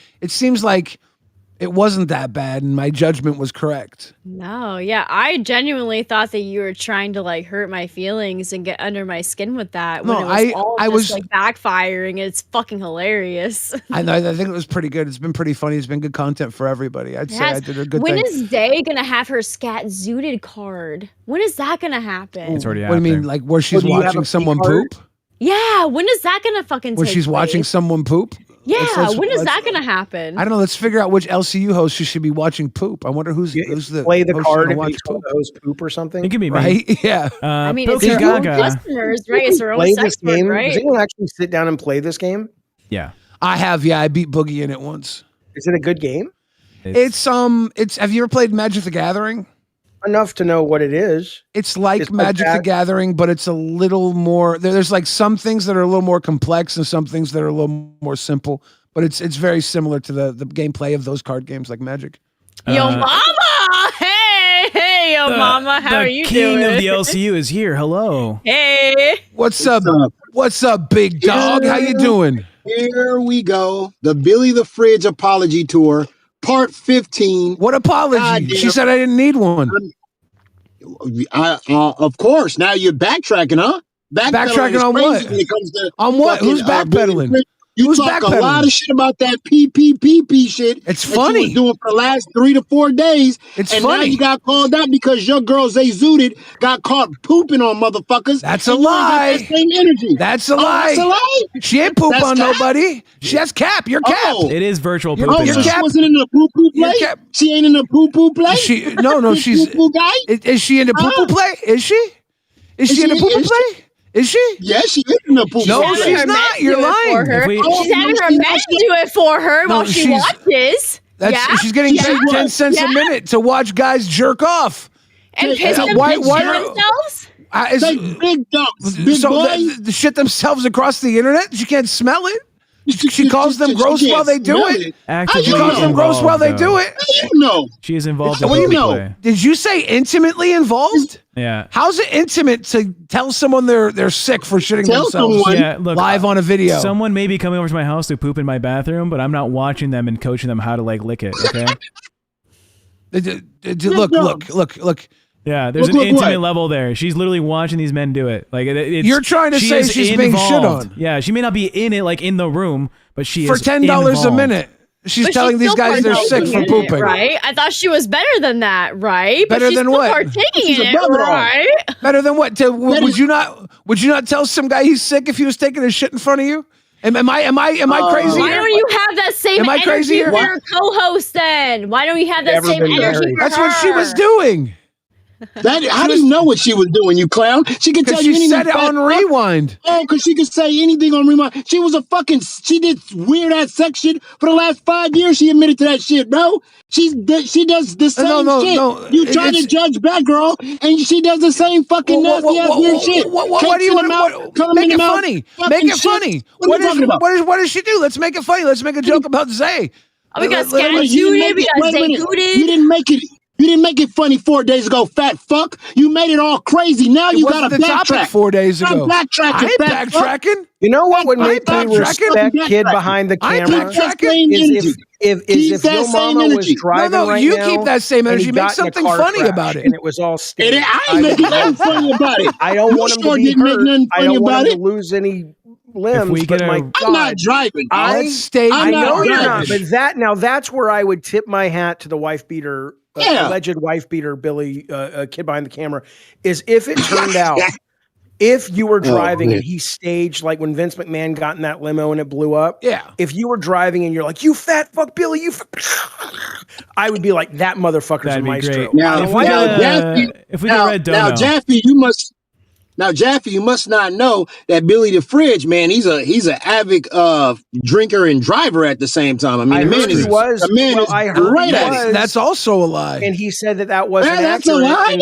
Speaker 12: it wasn't that bad, and my judgment was correct.
Speaker 11: No, yeah, I genuinely thought that you were trying to like hurt my feelings and get under my skin with that. When it was like backfiring. It's fucking hilarious.
Speaker 12: I know. I think it was pretty good. It's been pretty funny. It's been good content for everybody. I'd say I did a good thing.
Speaker 11: When is Day gonna have her scat zooted card? When is that gonna happen?
Speaker 5: It's already out.
Speaker 12: What do you mean, like where she's watching someone poop?
Speaker 11: Yeah, when is that gonna fucking
Speaker 12: Where
Speaker 11: take
Speaker 12: she's
Speaker 11: place?
Speaker 12: watching someone poop?
Speaker 11: Yeah, when is that gonna happen?
Speaker 12: I don't know. Let's figure out which LCU host she should be watching poop. I wonder who's the
Speaker 3: play the
Speaker 12: host
Speaker 3: card
Speaker 12: gonna
Speaker 3: if
Speaker 12: watch
Speaker 3: you told the host poop or something.
Speaker 5: It could be me.
Speaker 12: Right? Yeah.
Speaker 11: I mean, it's their own customers, right? It's their own
Speaker 3: Play
Speaker 11: sex
Speaker 3: this game.
Speaker 11: work, right?
Speaker 3: Does anyone actually sit down and play this game?
Speaker 5: Yeah,
Speaker 12: I have. Yeah, I beat Boogie in it once.
Speaker 3: Is it a good game?
Speaker 12: It's have you ever played Magic the Gathering?
Speaker 3: Enough to know what it is.
Speaker 12: It's like Magic the Gathering, but it's a little more. There's like some things that are a little more complex and some things that are a little more simple. But it's very similar to the gameplay of those card games like Magic.
Speaker 11: Yo, mama! Hey, yo, mama! How are you doing?
Speaker 5: The king of the LCU is here. Hello.
Speaker 11: Hey.
Speaker 12: What's up? What's up, big dog? How you doing?
Speaker 13: Here we go. The Billy the Fridge apology tour, part 15.
Speaker 12: What apology? She said I didn't need one.
Speaker 13: Of course. Now you're backtracking, huh?
Speaker 12: Backtracking on what?
Speaker 13: When it comes to
Speaker 12: on what? Who's backpedaling?
Speaker 13: You talk a lot of shit about that PPPP shit.
Speaker 12: It's funny.
Speaker 13: You was doing for the last 3 to 4 days.
Speaker 12: It's
Speaker 13: and
Speaker 12: funny.
Speaker 13: Now you got called out because your girl Zay Zooted got caught pooping on motherfuckers.
Speaker 12: That's a lie.
Speaker 13: That same energy.
Speaker 12: That's a lie.
Speaker 13: That's a lie.
Speaker 12: She ain't poop
Speaker 13: That's
Speaker 12: on
Speaker 13: cap?
Speaker 12: nobody. She has cap. You're cap.
Speaker 13: Oh.
Speaker 5: It is virtual
Speaker 12: You're
Speaker 5: pooping.
Speaker 13: So
Speaker 12: cap.
Speaker 13: she wasn't in the poo-poo play? She ain't in the poo-poo play?
Speaker 12: No, she's
Speaker 13: poo-poo guy?
Speaker 12: Is she in the poo-poo play? Is she? Is she in the poo-poo play? Is she?
Speaker 13: Yeah, she is in the poo-poo
Speaker 12: No,
Speaker 13: play.
Speaker 12: she's not. You're lying.
Speaker 11: She's having her men do it for her while she watches.
Speaker 12: She's getting paid 10 cents a minute to watch guys jerk off.
Speaker 11: And piss themselves?
Speaker 13: Big dogs, big boys.
Speaker 12: The shit themselves across the internet? She can't smell it? She calls them gross while they do it? She calls them gross while they do it?
Speaker 5: She is involved
Speaker 12: What do you
Speaker 5: in
Speaker 12: mean?
Speaker 5: play.
Speaker 12: Did you say intimately involved?
Speaker 5: Yeah.
Speaker 12: How's it intimate to tell someone they're sick for shitting themselves live on a video?
Speaker 5: Someone may be coming over to my house to poop in my bathroom, but I'm not watching them and coaching them how to like lick it. Okay.
Speaker 12: Look.
Speaker 5: Yeah, there's an intimate level there. She's literally watching these men do it. Like
Speaker 12: you're trying to say she's being shit on.
Speaker 5: Yeah, she may not be in it like in the room, but she
Speaker 12: for
Speaker 5: is
Speaker 12: $10 a minute. She's telling these guys they're sick for pooping.
Speaker 11: Right? I thought she was better than that, right?
Speaker 12: Better than what?
Speaker 11: Partaking in it, right?
Speaker 12: Better than what? Would you not tell some guy he's sick if he was taking a shit in front of you? Am I crazy?
Speaker 11: Why don't you have that same energy for your co-host then? Why don't you have that same energy for
Speaker 12: That's
Speaker 11: her?
Speaker 12: what she was doing.
Speaker 13: How do you know what she was doing, you clown? She could tell you anything.
Speaker 12: She said it on rewind.
Speaker 13: Oh, because she could say anything on rewind. She did weird ass sex shit for the last 5 years. She admitted to that shit, bro. She does the same shit.
Speaker 12: No,
Speaker 13: you try to judge Batgirl, and she does the same fucking nasty ass weird shit.
Speaker 12: What do you want? Make it funny. Make it funny. What does she do? Let's make it funny. Let's make a joke about Zay.
Speaker 11: Oh, we got Scattuted. We got Zay-Gooted.
Speaker 13: You didn't make it funny 4 days ago, fat fuck. You made it all crazy. Now you got to backtrack.
Speaker 12: 4 days ago.
Speaker 13: I ain't
Speaker 12: backtracking.
Speaker 3: You know what would make me respect kid behind the camera is if your mama was driving right now.
Speaker 12: You keep that same energy. Make something funny about it.
Speaker 3: And it was all staged.
Speaker 13: I ain't making nothing funny about it.
Speaker 3: I don't want him to be hurt. I don't want him to lose any limbs. But my God,
Speaker 13: I'm not driving.
Speaker 3: I know you're not. But that's where I would tip my hat to the wife beater. Alleged wife beater Billy, kid behind the camera, is if it turned out If you were driving and he staged like when Vince McMahon got in that limo and it blew up.
Speaker 12: Yeah.
Speaker 3: If you were driving and you're like, you fat fuck Billy, I would be like, that motherfucker's a maestro.
Speaker 13: Now, Jaffe, you must. Now, Jaffe, you must not know that Billy the Fridge, man, he's an avid drinker and driver at the same time. I mean,
Speaker 3: I heard
Speaker 13: great at it.
Speaker 12: That's also a lie.
Speaker 3: And he said that wasn't
Speaker 13: that's
Speaker 3: accurate.
Speaker 13: a lie.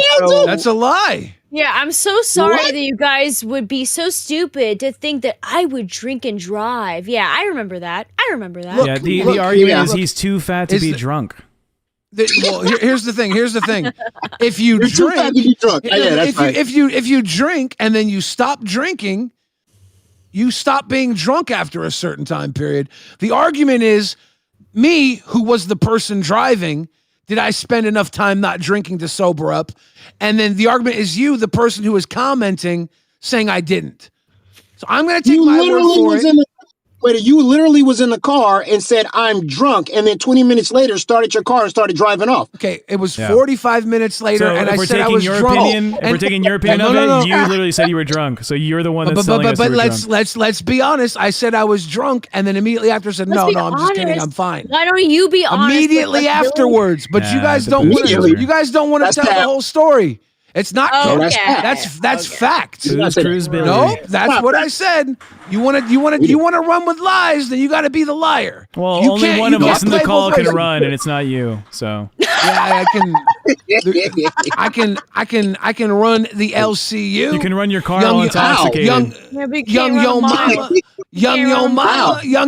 Speaker 12: That's a lie.
Speaker 11: Yeah, I'm so sorry that you guys would be so stupid to think that I would drink and drive. Yeah, I remember that.
Speaker 5: Yeah, the argument is he's too fat to be drunk.
Speaker 12: Here's the thing. If you drink, if you drink and then you stop drinking, you stop being drunk after a certain time period. The argument is, me, who was the person driving, did I spend enough time not drinking to sober up? And then the argument is you, the person who is commenting, saying I didn't. So I'm going to take my word for it.
Speaker 13: You literally was in the car and said, I'm drunk, and then 20 minutes later started your car and started driving off.
Speaker 12: Okay, it was 45 minutes later, and I said I was drunk.
Speaker 5: If we're taking your opinion of it, you literally said you were drunk, so you're the one that's telling us you were drunk.
Speaker 12: Let's be honest. I said I was drunk, and then immediately after said, no, I'm just kidding, I'm fine.
Speaker 11: Why don't you be honest?
Speaker 12: Immediately afterwards, but you guys don't want to tell the whole story. It's not. That's fact.
Speaker 5: Billy.
Speaker 12: No, that's what I said. You want to run with lies, then you got to be the liar.
Speaker 5: Well, only one of us in the call can run, and it's not you. So
Speaker 12: yeah, I can run the LCU.
Speaker 5: You can run your car all intoxicated.
Speaker 12: Young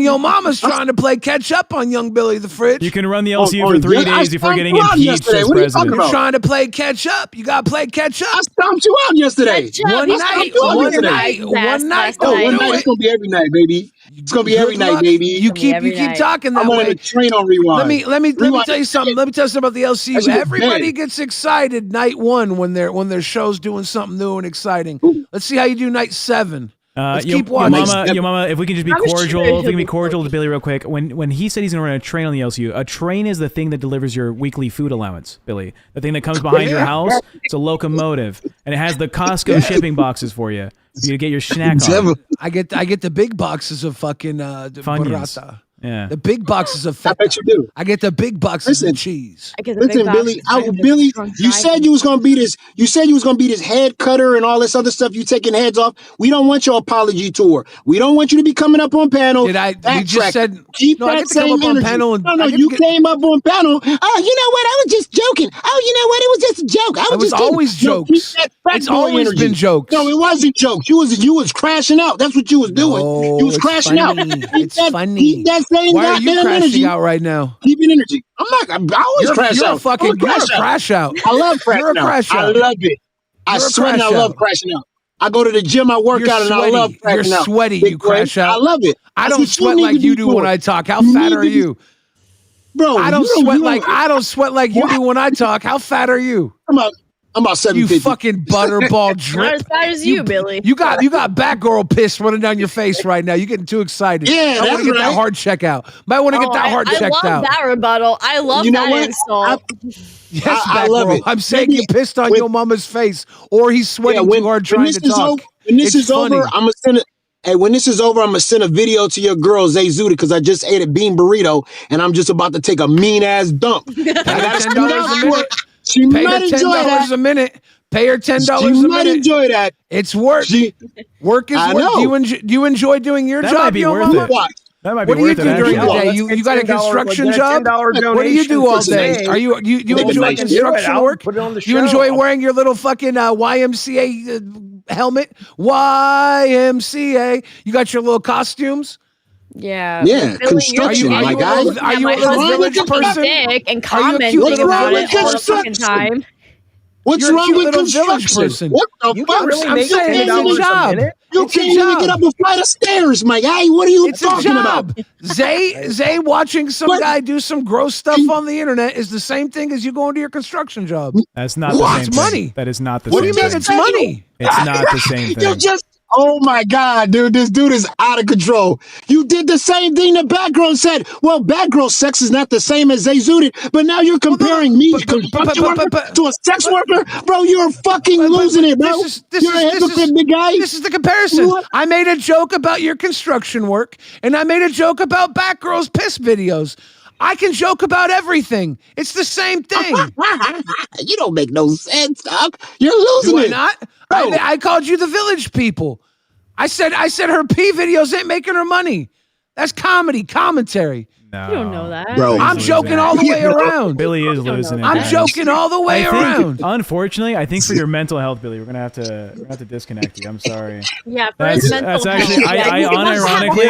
Speaker 12: Yo Mama's trying to play catch up on young Billy the Fridge.
Speaker 5: You can run the LCU for 3 days before getting impeached as president.
Speaker 12: You're trying to play catch up. You got to play catch up.
Speaker 13: I stomped you out yesterday.
Speaker 12: One night.
Speaker 13: One night. It's gonna be every night, baby. It's gonna be every night, baby.
Speaker 12: You keep talking that way.
Speaker 13: I'm on a train on rewind.
Speaker 12: Let me tell you something. Let me tell you something about the LCU. Everybody gets excited night 1 when their show's doing something new and exciting. Let's see how you do night 7. Let's keep watching.
Speaker 5: Yo mama, if we can just be cordial to Billy real quick. When he said he's going to run a train on the LCU, a train is the thing that delivers your weekly food allowance, Billy. The thing that comes behind your house. It's a locomotive, and it has the Costco shipping boxes for you to get your snack on.
Speaker 12: I get the big boxes of fucking burrata.
Speaker 5: Yeah,
Speaker 12: the big boxes of feta.
Speaker 13: I bet you do.
Speaker 12: I get the big boxes of cheese.
Speaker 13: Listen, Billy. Billy, you said you was gonna be this. You said you was gonna be this head cutter and all this other stuff. You taking heads off. We don't want your apology tour. We don't want you to be coming up on panel.
Speaker 12: Did I? You just said
Speaker 13: keep that same energy. You came up on panel. Oh, you know what? I was just joking. Oh, you know what? It was just a joke.
Speaker 12: It was always jokes. It's always been jokes.
Speaker 13: No, it wasn't jokes. You was crashing out. That's what you was doing. You was crashing out.
Speaker 12: It's funny.
Speaker 13: Keep that same
Speaker 12: Why are you crashing out right now?
Speaker 13: Keeping energy. I always crash out.
Speaker 12: You're a crash out.
Speaker 13: I love crashing out.
Speaker 12: You're a crash out.
Speaker 13: I love it. I sweat and I love crashing out. I go to the gym, I work out, and I love crashing out.
Speaker 12: You're sweaty. You crash out.
Speaker 13: I love it.
Speaker 12: I don't sweat like you do when I talk. How fat are you?
Speaker 13: Bro,
Speaker 12: I don't sweat like you do when I talk. How fat are you?
Speaker 13: I'm about 750.
Speaker 12: You fucking butterball drip.
Speaker 11: Not as fat as you, Billy.
Speaker 12: You got Batgirl piss running down your face right now. You're getting too excited.
Speaker 13: Yeah,
Speaker 12: I want to get that hard check out. Might want to get that hard checked out.
Speaker 11: I love that rebuttal. I love that insult.
Speaker 12: Yes,
Speaker 13: I love it.
Speaker 12: I'm saying you pissed on your mama's face, or he's sweating too hard trying to talk.
Speaker 13: When this is over, I'm gonna send it. Hey, when this is over, I'm gonna send a video to your girl Zay Zuda because I just ate a bean burrito and I'm just about to take a mean ass dump.
Speaker 12: Pay her $10 a minute. Pay her $10 a minute. Pay her $10 a minute.
Speaker 13: She might enjoy that.
Speaker 12: It's work. Work is work. Do you enjoy doing your job?
Speaker 5: Might be worth it. That might be
Speaker 12: what do you do during the day? You got a construction job? What do you do all day? Are you enjoy construction work? You enjoy wearing your little fucking YMCA helmet? YMCA. You got your little costumes?
Speaker 11: Yeah.
Speaker 13: Yeah, construction, my guy.
Speaker 12: Are you a little village person?
Speaker 11: And commenting about it all the fucking time.
Speaker 13: What's wrong with construction? What the fuck?
Speaker 12: I'm saying it's a job.
Speaker 13: You can't even get up a flight of stairs, my guy. What are you talking about?
Speaker 12: Zay watching some guy do some gross stuff on the internet is the same thing as you going to your construction job.
Speaker 5: That's not the same thing.
Speaker 12: Money.
Speaker 5: That is not the
Speaker 12: what
Speaker 5: same thing.
Speaker 12: What do you mean it's money?
Speaker 5: It's not the same thing.
Speaker 13: Oh my God, dude, this dude is out of control. You did the same thing that Batgirl said. Well, Batgirl's sex is not the same as Zayzudit, but now you're comparing me to a sex worker? Bro, you're fucking losing it, bro. You're a hypocrite, big guy.
Speaker 12: This is the comparison. I made a joke about your construction work, and I made a joke about Batgirl's piss videos. I can joke about everything. It's the same thing.
Speaker 13: You don't make no sense, Doc. You're losing it.
Speaker 12: Not? I called you the village people. I said her pee videos ain't making her money. That's commentary.
Speaker 11: No. You don't know that.
Speaker 13: Bro,
Speaker 12: I'm joking all the way around.
Speaker 5: Billy is losing it.
Speaker 12: I'm joking all the way around.
Speaker 5: Unfortunately, I think for your mental health, Billy, we're gonna have to disconnect you. I'm sorry.
Speaker 11: Yeah, for his mental health.
Speaker 5: That's actually I unironically.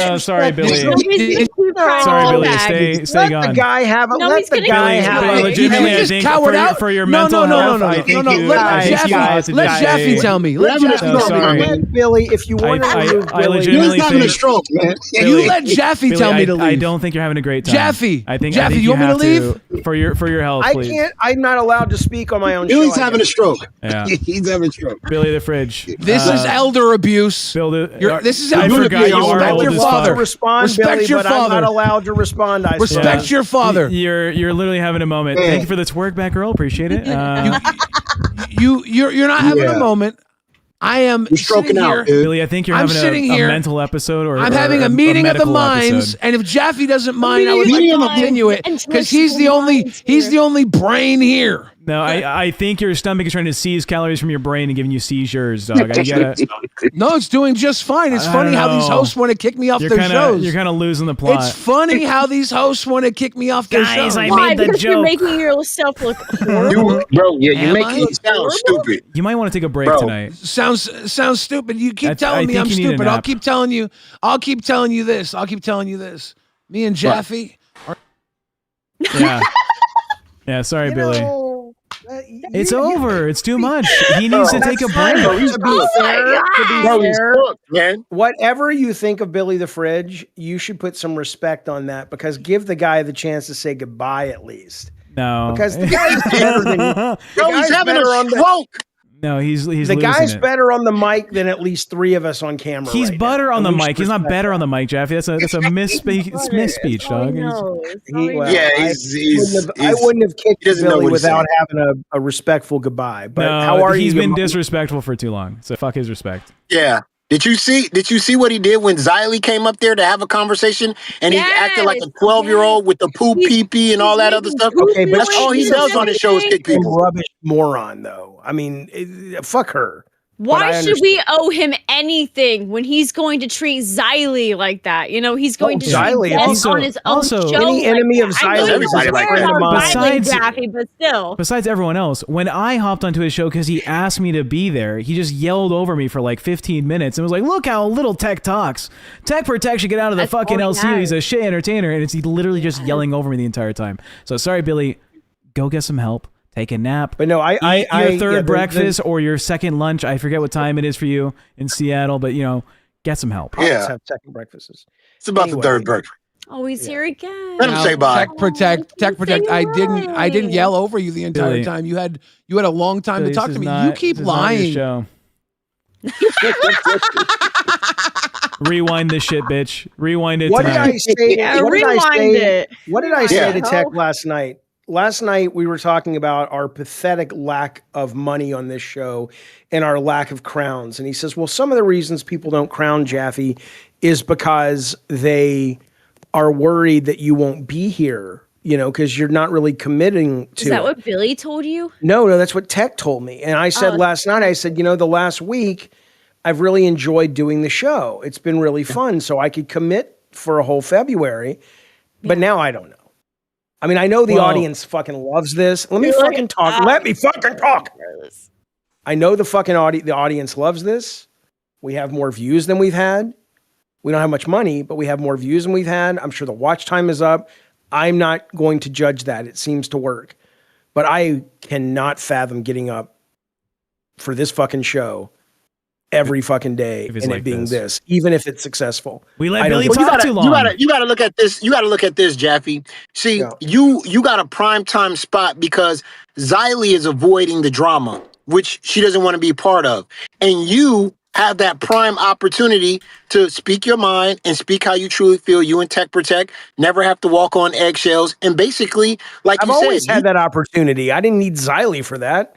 Speaker 5: No, sorry, Billy. Sorry, Billy. Stay gone.
Speaker 3: Let the guy have it.
Speaker 11: No,
Speaker 3: Let the guy have it.
Speaker 5: Legitimately, I think for your mental health, I think you.
Speaker 12: Let Jaffe tell me.
Speaker 3: Let Billy, if you want to remove Billy.
Speaker 5: I legitimately
Speaker 13: having a stroke, man.
Speaker 12: You let Jaffe tell me to leave.
Speaker 5: I don't think you're having a great time.
Speaker 12: Jaffe,
Speaker 5: I think
Speaker 12: you want me to leave?
Speaker 5: For your health,
Speaker 3: I
Speaker 5: please.
Speaker 3: can't. I'm not allowed to speak on my own.
Speaker 13: Billy's having a stroke.
Speaker 5: Yeah.
Speaker 13: He's having a stroke.
Speaker 5: Billy the Fridge.
Speaker 12: This is elder abuse.
Speaker 5: This
Speaker 12: is elder abuse. Respect your father.
Speaker 3: Respect your father. I'm not allowed to respond.
Speaker 12: Respect your father.
Speaker 5: You're literally having a moment. Thank you for this work back, girl. Appreciate it.
Speaker 12: You're not having a moment. I am sitting here,
Speaker 5: Billy. I think you're having a mental episode, or
Speaker 12: I'm having a meeting of the minds. And if Jaffe doesn't mind, I would like to continue it because he's the only brain here.
Speaker 5: No, I think your stomach is trying to seize calories from your brain and giving you seizures, dog.
Speaker 12: No, it's doing just fine. It's funny how these hosts want to kick me off their shows.
Speaker 5: You're kind of losing the plot.
Speaker 12: It's funny how these hosts want to kick me off their shows.
Speaker 5: I made the joke.
Speaker 11: You're making yourself look horrible.
Speaker 13: You're making it sound stupid.
Speaker 5: You might want to take a break tonight.
Speaker 12: Sounds stupid. You keep telling me I'm stupid. I'll keep telling you this. Me and Jaffe.
Speaker 5: Yeah, sorry, Billy. It's over. It's too much. He needs to take a break.
Speaker 3: Whatever you think of Billy the Fridge, you should put some respect on that, because give the guy the chance to say goodbye at least.
Speaker 5: No,
Speaker 3: because the guy's better than you.
Speaker 13: He's having a stroke.
Speaker 5: No, he's
Speaker 3: the guy's better on the mic than at least 3 of us on camera.
Speaker 5: He's butter on the mic. He's not better on the mic, Jaffe. That's a misspeech, dog.
Speaker 3: I wouldn't have kicked Billy without having a respectful goodbye. But how are you?
Speaker 5: He's been disrespectful for too long, so fuck his respect.
Speaker 13: Yeah. Did you see what he did when Xylee came up there to have a conversation and he acted like a 12-year-old with the poop pee and all that other stuff?
Speaker 3: Okay, but
Speaker 13: that's all he does on his show is kick people.
Speaker 3: Rubbish moron, though. I mean, fuck her.
Speaker 11: Why should we owe him anything when he's going to treat Xylee like that? You know, he's going to treat Xylee on his own show.
Speaker 3: Any enemy of Xylee,
Speaker 13: everybody like
Speaker 11: that.
Speaker 5: Besides everyone else, when I hopped onto his show because he asked me to be there, he just yelled over me for like 15 minutes and was like, "Look how little Tech talks. TechProtect should get out of the fucking LCU. He's a shit entertainer," and it's literally just yelling over me the entire time. So sorry, Billy. Go get some help. Take a nap.
Speaker 3: But no,
Speaker 5: eat your third breakfast or your second lunch. I forget what time it is for you in Seattle, but get some help.
Speaker 3: Yeah, have second breakfasts.
Speaker 13: It's about the third breakfast.
Speaker 11: Oh, he's here again.
Speaker 13: Let him say bye.
Speaker 12: TechProtect. I didn't yell over you the entire time. You had a long time to talk to me. You keep lying.
Speaker 5: Rewind this shit, bitch. Rewind it.
Speaker 3: What did I say?
Speaker 11: Rewind it.
Speaker 3: What did I say to Tech last night? Last night, we were talking about our pathetic lack of money on this show and our lack of crowns. And he says, well, some of the reasons people don't crown Jaffe is because they are worried that you won't be here, because you're not really committing to it.
Speaker 11: Is that what Billy told you?
Speaker 3: No, that's what Tech told me. And I said last night, the last week, I've really enjoyed doing the show. It's been really fun. So I could commit for a whole February. But now I don't know. I mean, I know the audience fucking loves this. Let me fucking talk. Let me fucking talk. I know the audience loves this. We have more views than we've had. We don't have much money, but we have more views than we've had. I'm sure the watch time is up. I'm not going to judge that. It seems to work. But I cannot fathom getting up for this fucking show every fucking day and it being this, even if it's successful.
Speaker 5: We let Billy talk too long.
Speaker 13: You gotta look at this. You gotta look at this, Jaffe. See, you got a prime time spot because Xylee is avoiding the drama. which she doesn't want to be a part of. And you have that prime opportunity to speak your mind and speak how you truly feel. You and TechProtect never have to walk on eggshells. And basically, like
Speaker 3: I've always had that opportunity. I didn't need Xylee for that.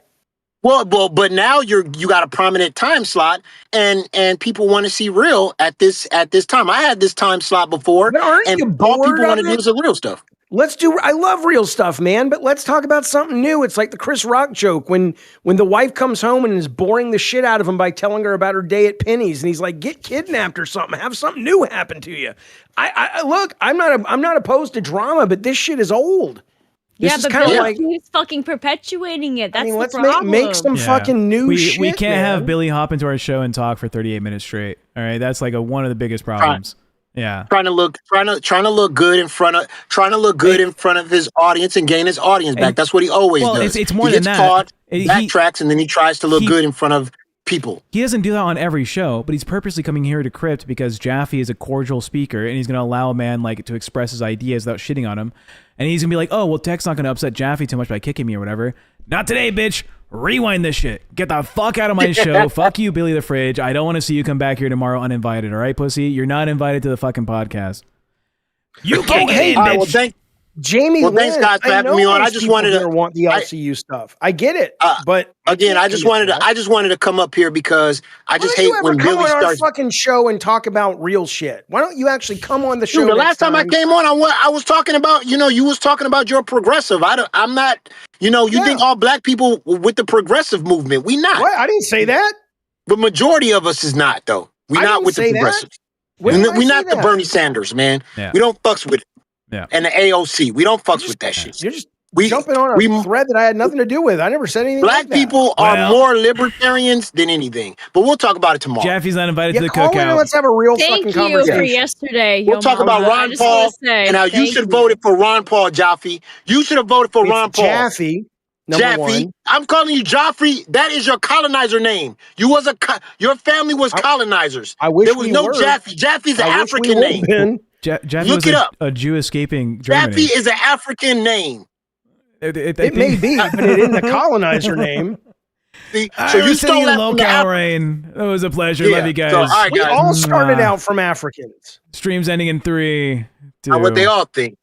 Speaker 13: Well, but now you got a prominent time slot, and people want to see real at this time. I had this time slot before,
Speaker 3: but aren't
Speaker 13: and
Speaker 3: you
Speaker 13: all
Speaker 3: bored
Speaker 13: people want to
Speaker 3: of
Speaker 13: do
Speaker 3: it?
Speaker 13: is the real stuff.
Speaker 3: I love real stuff, man, but let's talk about something new. It's like the Chris Rock joke when the wife comes home and is boring the shit out of him by telling her about her day at Penny's, and he's like, get kidnapped or something, have something new happen to you. I look, I'm not opposed to drama, but this shit is old.
Speaker 11: Yeah, but Billy keeps fucking perpetuating it. That's the problem.
Speaker 3: Make some fucking new shit.
Speaker 5: We can't
Speaker 3: man.
Speaker 5: have Billy hop into our show and talk for 38 minutes straight. All right, that's like one of the biggest problems. Yeah,
Speaker 13: trying to look good in front of his audience and gain his audience back. That's what he always does.
Speaker 5: It's more
Speaker 13: he
Speaker 5: than
Speaker 13: gets
Speaker 5: that.
Speaker 13: Caught, backtracks, and then he tries to look good in front of people.
Speaker 5: He doesn't do that on every show, but he's purposely coming here to Crypt because Jaffe is a cordial speaker and he's going to allow a man like to express his ideas without shitting on him. And he's going to be like, oh, well, Tech's not going to upset Jaffe too much by kicking me or whatever. Not today, bitch. Rewind this shit. Get the fuck out of my show. Fuck you, Billy the Fridge. I don't want to see you come back here tomorrow uninvited. All right, pussy? You're not invited to the fucking podcast. You can't get in, bitch.
Speaker 13: Well, thanks, guys, for having me on. I just wanted to
Speaker 3: want the LCU stuff. I get it, but
Speaker 13: again, I just wanted to come up here because I just hate when Billy
Speaker 3: starts.
Speaker 13: starts
Speaker 3: our fucking show and talk about real shit. Why don't you actually come on the show?
Speaker 13: Dude, the last time I came on, I was talking about, you was talking about your progressive. I'm not, you think all black people with the progressive movement. We not.
Speaker 3: What? I didn't say that.
Speaker 13: The majority of us is not, though. We not with the progressives. We not the Bernie Sanders, man.
Speaker 5: Yeah.
Speaker 13: We don't fucks with it.
Speaker 5: Yeah.
Speaker 13: And the AOC. We don't fucks with that shit.
Speaker 3: You're just jumping on a thread that I had nothing to do with. I never said anything
Speaker 13: Black
Speaker 3: like that.
Speaker 13: people are more libertarians than anything. But we'll talk about it tomorrow.
Speaker 5: Jaffe's not invited to the cookout.
Speaker 3: Let's have a real
Speaker 11: Thank
Speaker 3: fucking
Speaker 11: you
Speaker 3: conversation.
Speaker 11: for yesterday.
Speaker 13: We'll talk about Ron Paul and how you should have voted for Ron Paul, Jaffe. You should have voted for Ron Paul.
Speaker 3: Jaffe.
Speaker 13: Jaffe. I'm calling you Jaffe. That is your colonizer name. Your family was colonizers.
Speaker 3: I wish
Speaker 13: there was no Jaffe. Jaffe's an African name.
Speaker 5: Jaffe
Speaker 13: Look
Speaker 5: was
Speaker 13: it up.
Speaker 5: a Jew escaping Germany.
Speaker 13: Jaffe is an African name.
Speaker 3: It may be, but it isn't the colonizer name.
Speaker 13: See, so you stole that from the
Speaker 5: LolCow Rain. It was a pleasure. Love you guys.
Speaker 13: So, all right,
Speaker 3: we all started out from Africans.
Speaker 5: Streams ending in 3, 2.
Speaker 13: What they all think.